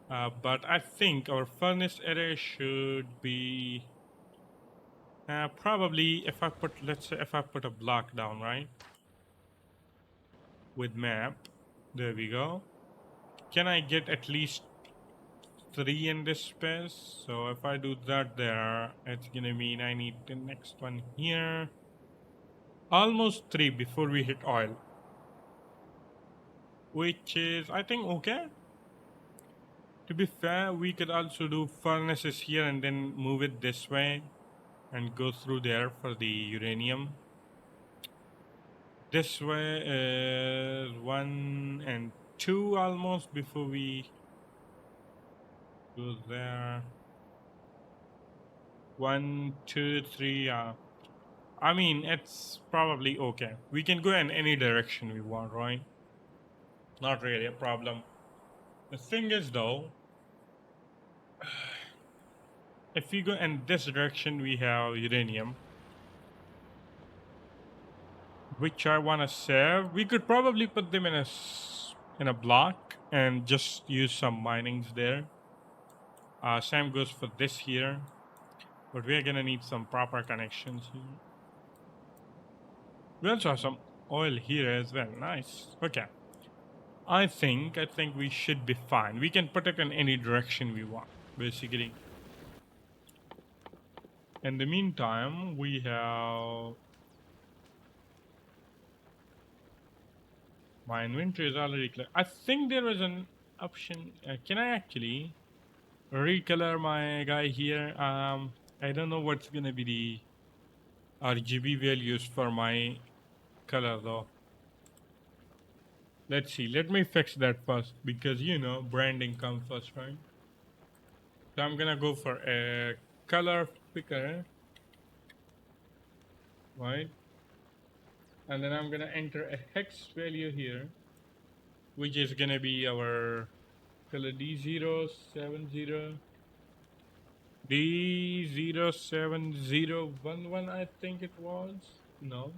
But I think our furnace array should be probably if I put, let's say if I put a block down, right? With map, there we go. Can I get at least 3 in this space? So if I do that there, it's gonna mean I need the next one here. Almost 3 before we hit oil. Which is, I think, okay. To be fair, we could also do furnaces here and then move it this way and go through there for the uranium. This way is 1 and 2 almost before we go there. 1, 2, 3. I mean, it's probably okay. We can go in any direction we want, right? Not really a problem. The thing is, though, if we go in this direction, we have uranium, which I want to save. We could probably put them in in a block and just use some minings there. Same goes for this here, but we are gonna need some proper connections here. We also have some oil here as well. Nice. Okay. I think we should be fine. We can put it in any direction we want, basically. In the meantime, we have my inventory is already clear. I think there was an option. Can I actually recolor my guy here? I don't know what's gonna be the RGB values for my color though. Let's see. Let me fix that first because you know branding comes first, right? So I'm gonna go for a color picker, right? And then I'm gonna enter a hex value here, which is gonna be our color D070 D07011, I think it was. No.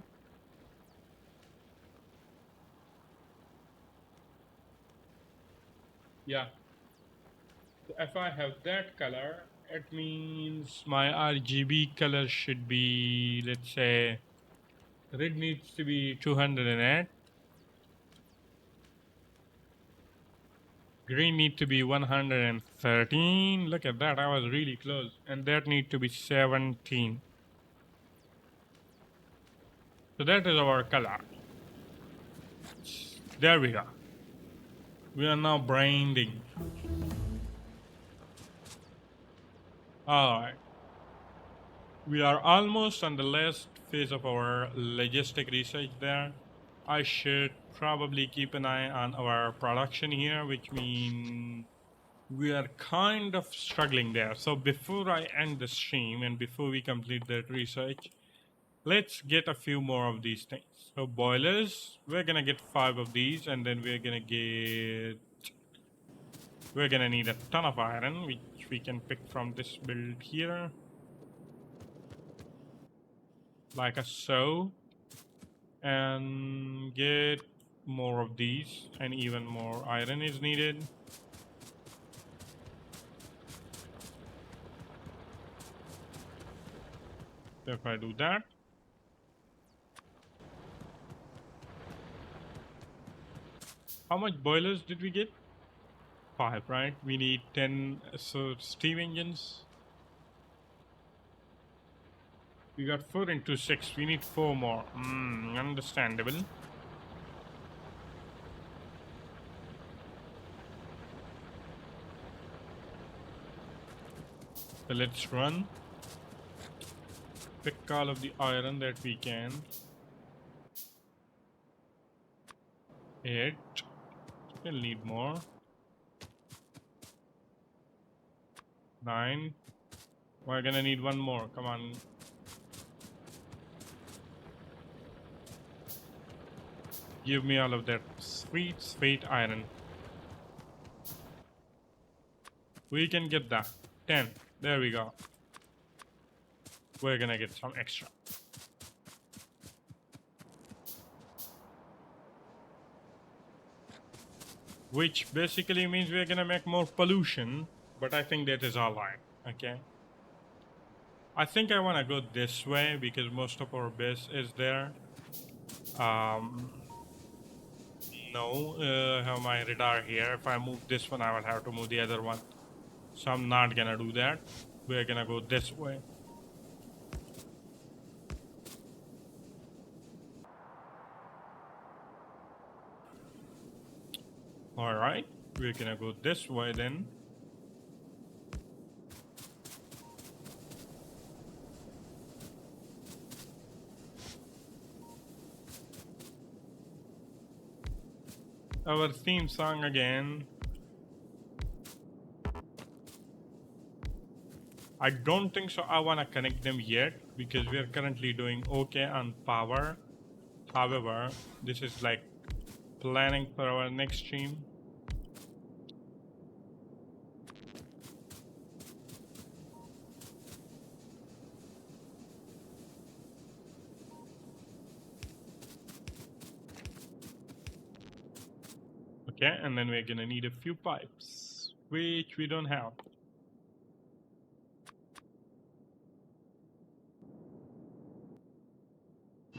Yeah. So if I have that color, it means my RGB color should be, let's say, red needs to be 208. Green need to be 113. Look at that, I was really close. And that need to be 17. So that is our color. There we go. We are now branding. Alright. We are almost on the last phase of our logistic research there. I should probably keep an eye on our production here, which means we are kind of struggling there. So before I end the stream and before we complete that research, let's get a few more of these things. So boilers, we're gonna get 5 of these, and then we're gonna need a ton of iron, which we can pick from this build here, like a so, and get more of these, and even more iron is needed. So if I do that, how much boilers did we get? 5, right? We need 10 steam engines. We got 4 into 6. We need 4 more. Understandable. So let's run. Pick all of the iron that we can. 8. Still need more. 9. We're gonna need 1 more. Come on. Give me all of that sweet, sweet iron. We can get that. 10. There we go. We're gonna get some extra. Which basically means we're gonna make more pollution, but I think that is alright. Okay. I think I wanna go this way because most of our base is there. No, I have my radar here. If I move this one, I will have to move the other one. So I'm not gonna do that. We're gonna go this way. Alright, we're gonna go this way then. Our theme song again. I don't think so I want to connect them yet because we are currently doing okay on power. However, this is like planning for our next stream. Okay, and then we're gonna need a few pipes, which we don't have.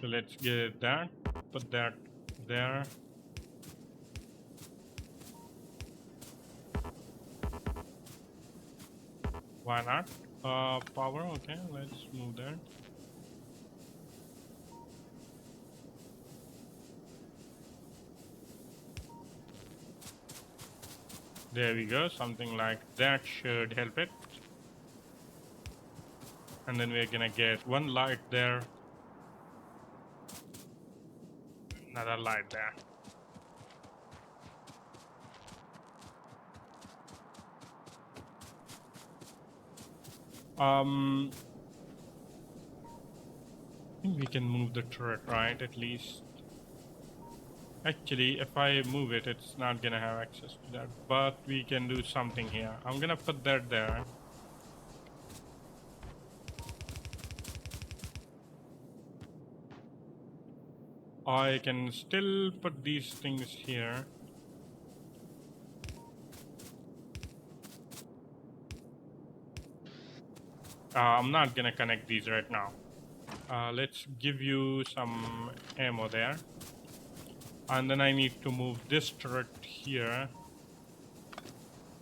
So let's get that, put that there. Why not? Power, okay, let's move that. There we go, something like that should help it. And then we're gonna get one light there. Another light there. I think we can move the turret, right? At least. Actually, if I move it, it's not gonna have access to that. But we can do something here. I'm gonna put that there. I can still put these things here. I'm not gonna connect these right now. Let's give you some ammo there. And then I need to move this turret here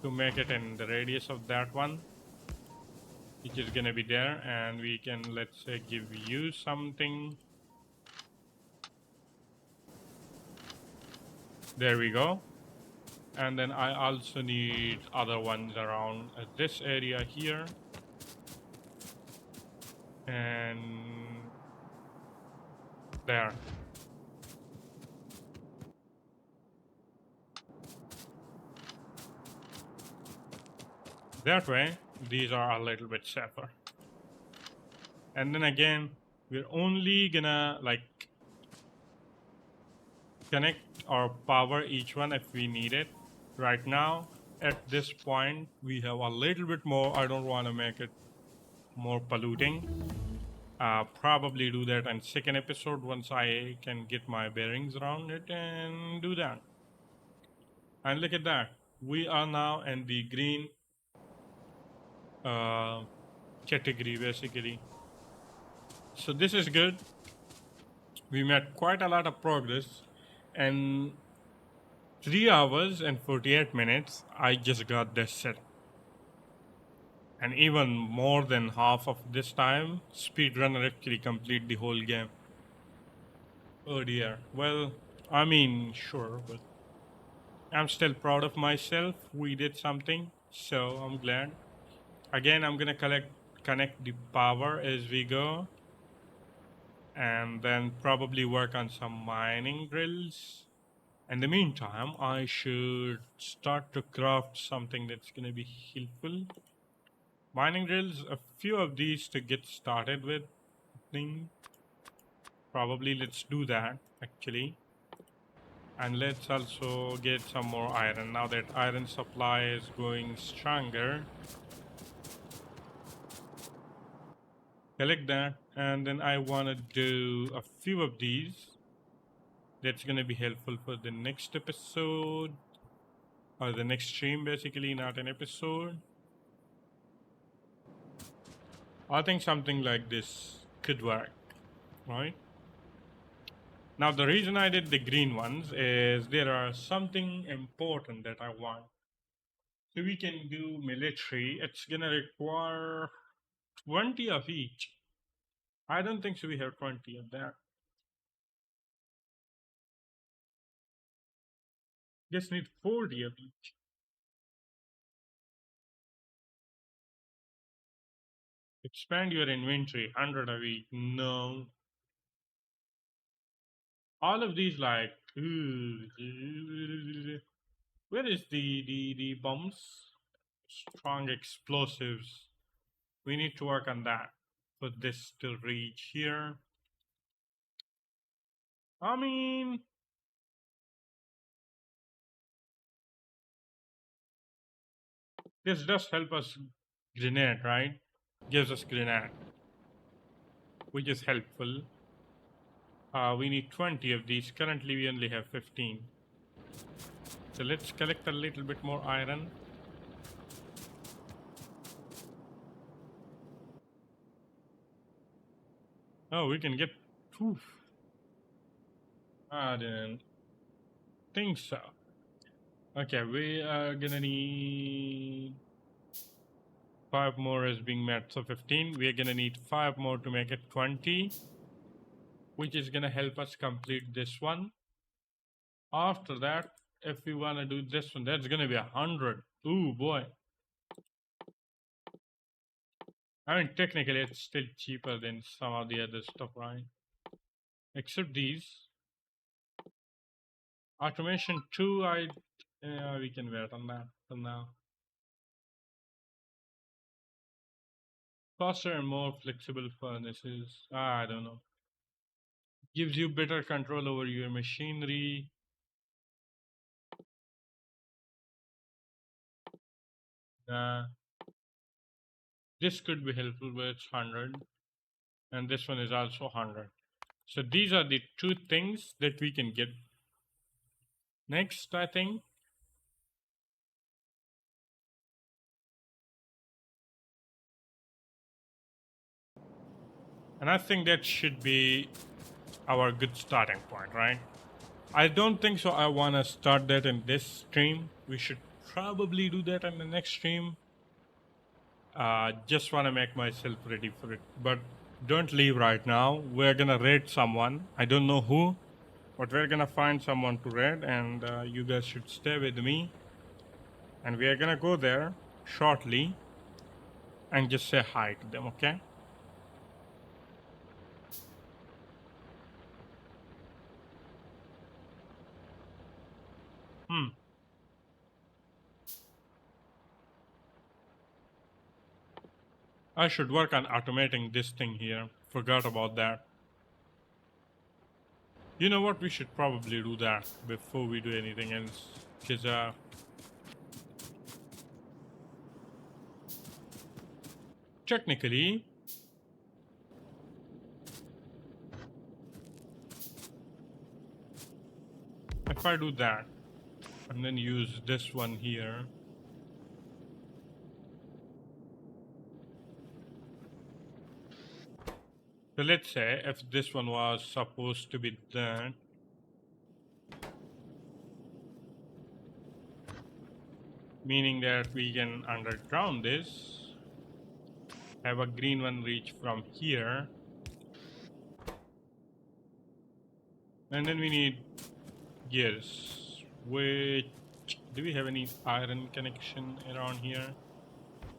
to make it in the radius of that one, which is gonna be there. And we can, let's say, give you something. There we go. And then I also need other ones around this area here. And there. That way, these are a little bit safer. And then again, we're only gonna like connect or power each one if we need it. Right now, at this point, we have a little bit more. I don't want to make it more polluting. Probably do that in second episode once I can get my bearings around it and do that. And look at that. We are now in the green uh, category basically. So this is good. We made quite a lot of progress. And 3 hours and 48 minutes, I just got this set. And even more than half of this time, speedrunner actually complete the whole game. Oh dear. Well, I mean, sure, but I'm still proud of myself. We did something, so I'm glad. Again, I'm gonna connect the power as we go, and then probably work on some mining drills. In the meantime, I should start to craft something that's gonna be helpful. Mining drills, a few of these to get started with. Thing. Probably let's do that actually. And let's also get some more iron. Now that iron supply is going stronger, collect that. And then I want to do a few of these. That's going to be helpful for the next episode or the next stream, basically, not an episode. I think something like this could work, right? Now, the reason I did the green ones is there are something important that I want. So we can do military. It's gonna require 20 of each. I don't think so. We have 20 of that. Just need 40 of each. Expand your inventory, 100 of each. No. All of these like where is the bombs? Strong explosives. We need to work on that for this to reach here. I mean, this does help us grenade, right? Gives us grenade, which is helpful. We need 20 of these. Currently, we only have 15. So let's collect a little bit more iron. Oh, we can get. Oof. I didn't think so. Okay, we are gonna need 5 more as being met. So 15. We are gonna need 5 more to make it 20, which is gonna help us complete this one. After that, if we wanna do this one, that's gonna be 100. Ooh boy. I mean, technically, it's still cheaper than some of the other stuff, right? Except these. Automation 2, we can wait on that for now. Faster and more flexible furnaces. I don't know. Gives you better control over your machinery. Uh, this could be helpful, but it's 100. And this one is also 100. So these are the two things that we can get. Next, I think. And I think that should be our good starting point, right? I don't think so. I want to start that in this stream. We should probably do that in the next stream. Just want to make myself ready for it. But don't leave right now. We're going to raid someone. I don't know who, but we're going to find someone to raid, and you guys should stay with me. And we are going to go there shortly and just say hi to them, okay? Hmm. I should work on automating this thing here. Forgot about that. You know what? We should probably do that before we do anything else. Because technically, if I do that and then use this one here, so let's say if this one was supposed to be that, meaning that we can underground this, have a green one reach from here, and then we need gears. Which, do we have any iron connection around here?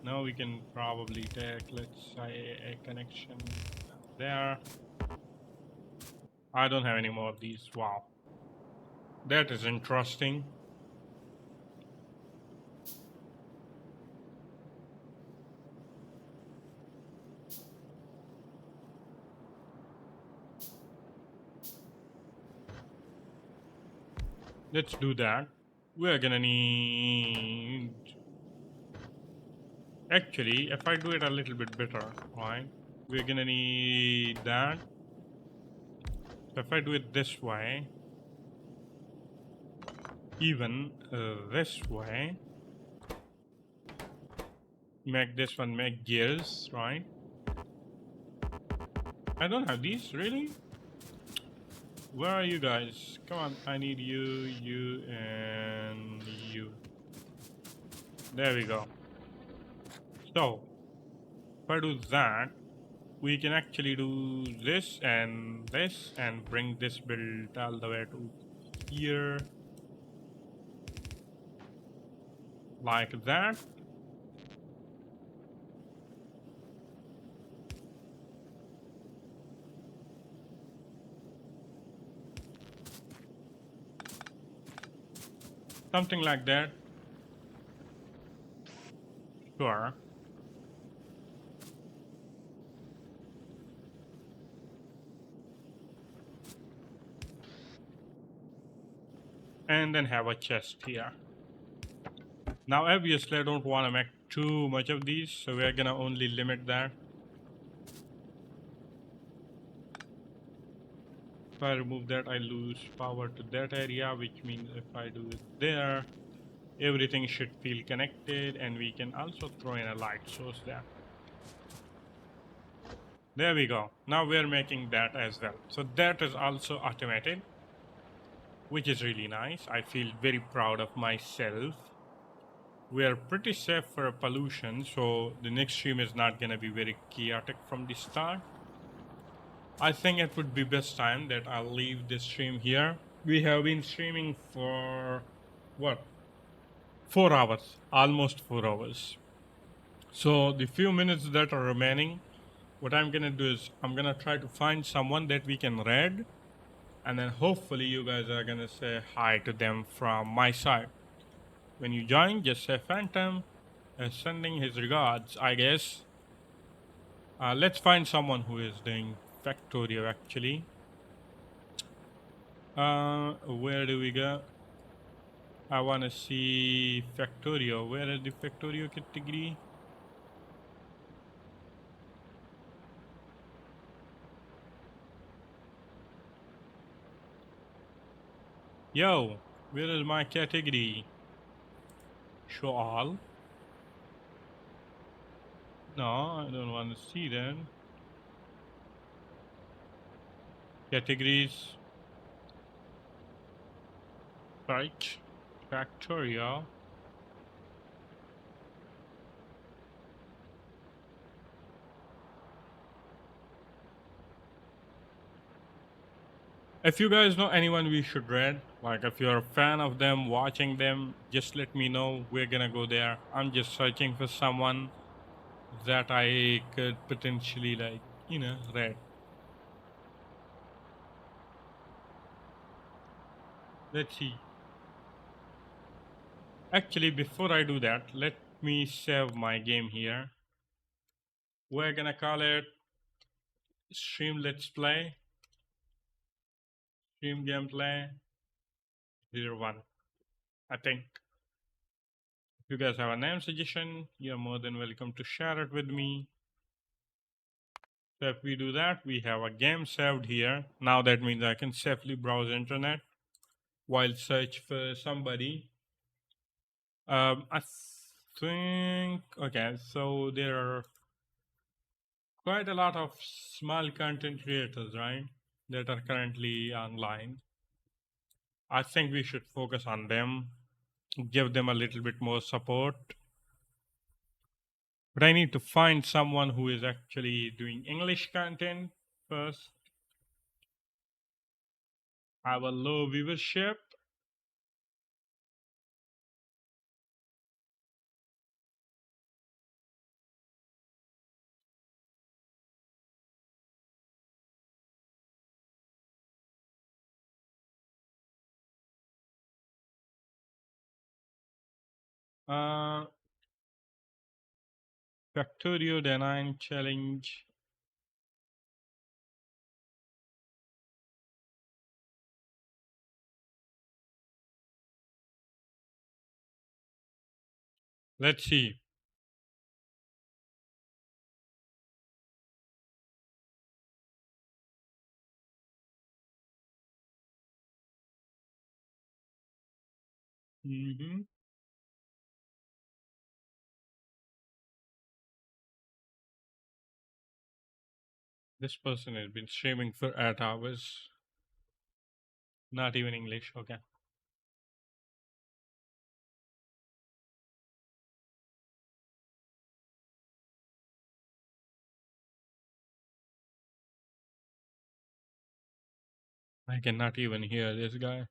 Now we can probably take, let's say, a connection there. I don't have any more of these. Wow, that is interesting. Let's do that. We're gonna need, actually, if I do it a little bit better, right? We're gonna need that. So if I do it this way, even this way, make this one make gears, right? I don't have these, really? Where are you guys? Come on, I need you, you, and you. There we go. So, if I do that, we can actually do this and bring this build all the way to here, like that. Something like that. Sure. And then have a chest here. Now, obviously, I don't want to make too much of these, so we're gonna only limit that. If I remove that, I lose power to that area, which means if I do it there, everything should feel connected, and we can also throw in a light source there. There we go. Now we're making that as well. So that is also automated, which is really nice. I feel very proud of myself. We are pretty safe for pollution, so the next stream is not going to be very chaotic from the start. I think it would be best time that I'll leave this stream here. We have been streaming for what? 4 hours, almost 4 hours. So the few minutes that are remaining, what I'm gonna do is I'm gonna try to find someone that we can raid, and then hopefully you guys are gonna say hi to them from my side. When you join, just say Phantom is sending his regards, I guess. Let's find someone who is doing Factorio actually. Where do we go? I wanna see Factorio. Where is the Factorio category? Yo, where is my category? Show all? No, I don't want to see that. Categories. Right. Factorio. If you guys know anyone we should read, like if you're a fan of them, watching them, just let me know. We're gonna go there. I'm just searching for someone that I could potentially read. Let's see. Actually, before I do that, let me save my game here. We're gonna call it Stream Let's Play, Stream Gameplay 01. I think if you guys have a name suggestion, you're more than welcome to share it with me. So if we do that, we have a game saved here. Now that means I can safely browse internet while search for somebody. I think okay. So there are quite a lot of small content creators, right, that are currently online. I think we should focus on them, give them a little bit more support. But I need to find someone who is actually doing English content first. Have a low viewership. Uh, Factorio Design Challenge. Let's see. Hmm. This person has been streaming for 8 hours. Not even English. Okay. I cannot even hear this guy.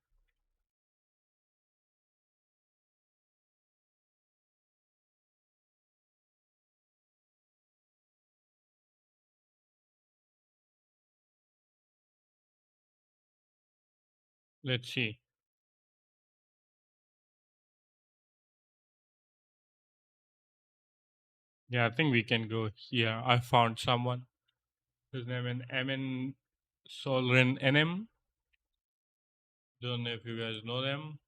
Let's see. Yeah, I think we can go here. I found someone. His name is Emin Solren NM. Don't know if you guys know them.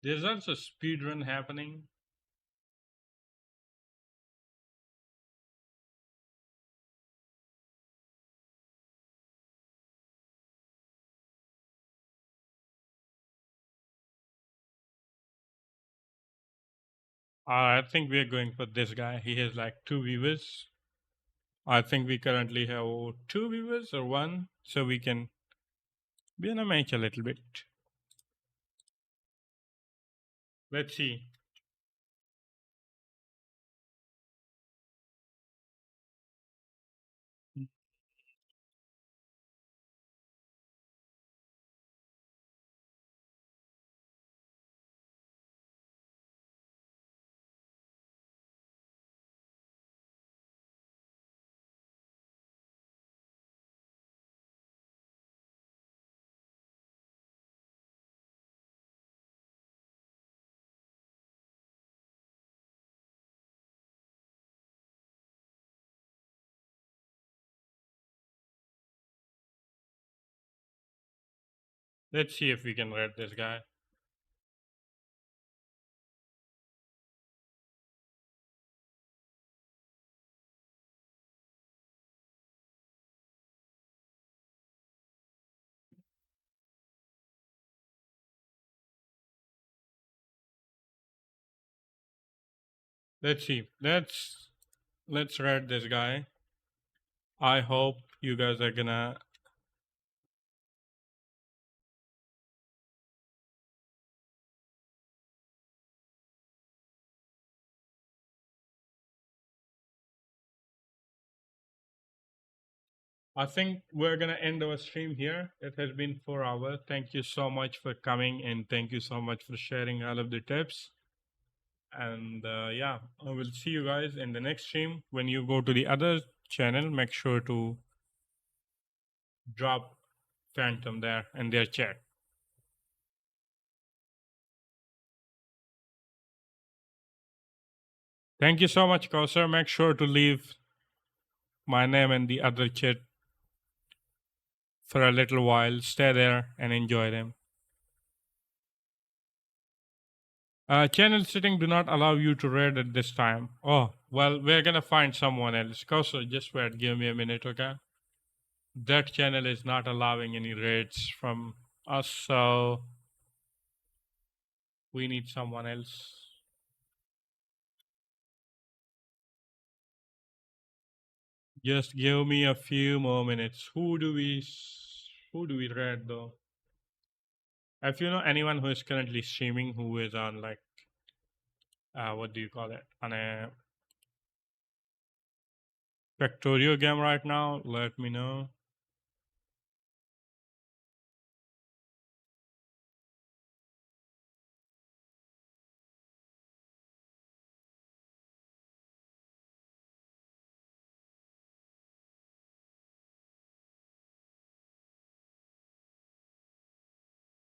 There's also speed run happening. I think we're going for this guy. He has like 2 viewers. I think we currently have 2 viewers or one, so we can be in a match a little bit. Let's see. Let's see if we can read this guy. Let's see. Let's read this guy. I hope you guys are gonna. I think we're gonna end our stream here. It has been 4 hours. Thank you so much for coming, and thank you so much for sharing all of the tips. And yeah, I will see you guys in the next stream. When you go to the other channel, make sure to drop Phantom there in their chat. Thank you so much, Kausar. Make sure to leave my name in the other chat for a little while. Stay there and enjoy them. Channel setting do not allow you to read at this time. Oh, well, we're gonna find someone else. Kausar, just wait. Give me a minute, okay? That channel is not allowing any raids from us, so we need someone else. Just give me a few more minutes. Who do we read though? If you know anyone who is currently streaming who is on like what do you call it, on a Factorio game right now, let me know.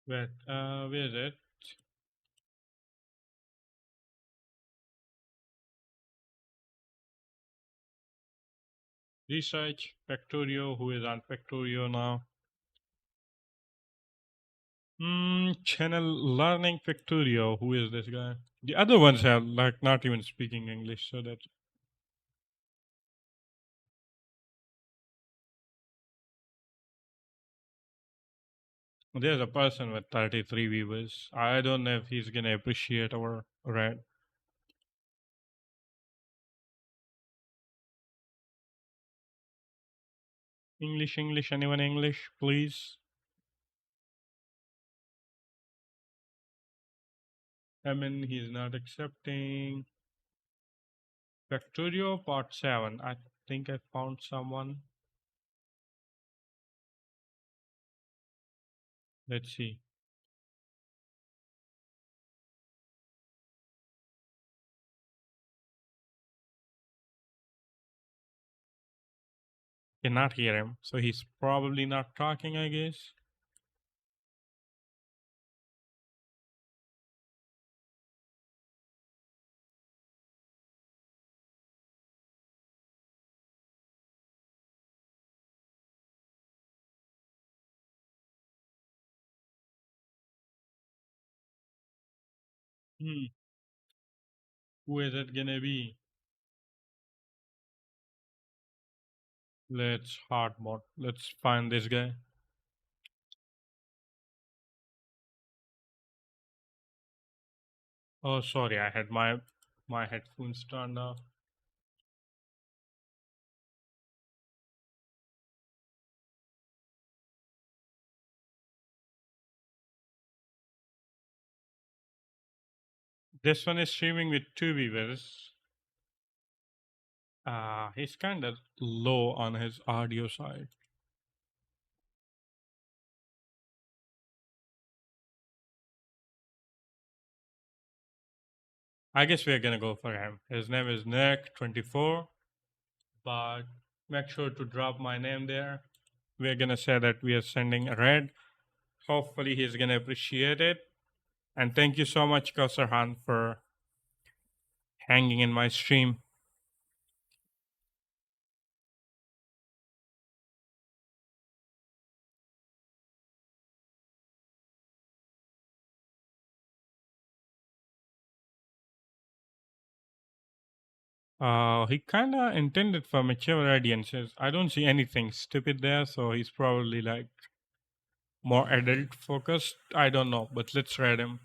Where is it? Research Factorio, who is on Factorio now. Channel Learning Factorio, who is this guy? The other ones have like not even speaking English, so that there's a person with 33 viewers. I don't know if he's gonna appreciate our rant. English, anyone English, please? I mean, he's not accepting. Factorio Part 7. I think I found someone. Let's see. Cannot hear him, so he's probably not talking, I guess. Hmm. Who is it gonna be? Let's hard mode. Let's find this guy. Oh, sorry, I had my headphones turned off. This one is streaming with two viewers. He's kind of low on his audio side. I guess we're gonna go for him. His name is Nick24, but make sure to drop my name there. We're gonna say that we are sending a red. Hopefully, he's gonna appreciate it. And thank you so much, Kausar Han, for hanging in my stream. He kind of intended for mature audiences. I don't see anything stupid there, so he's probably like more adult focused. I don't know, but let's read him.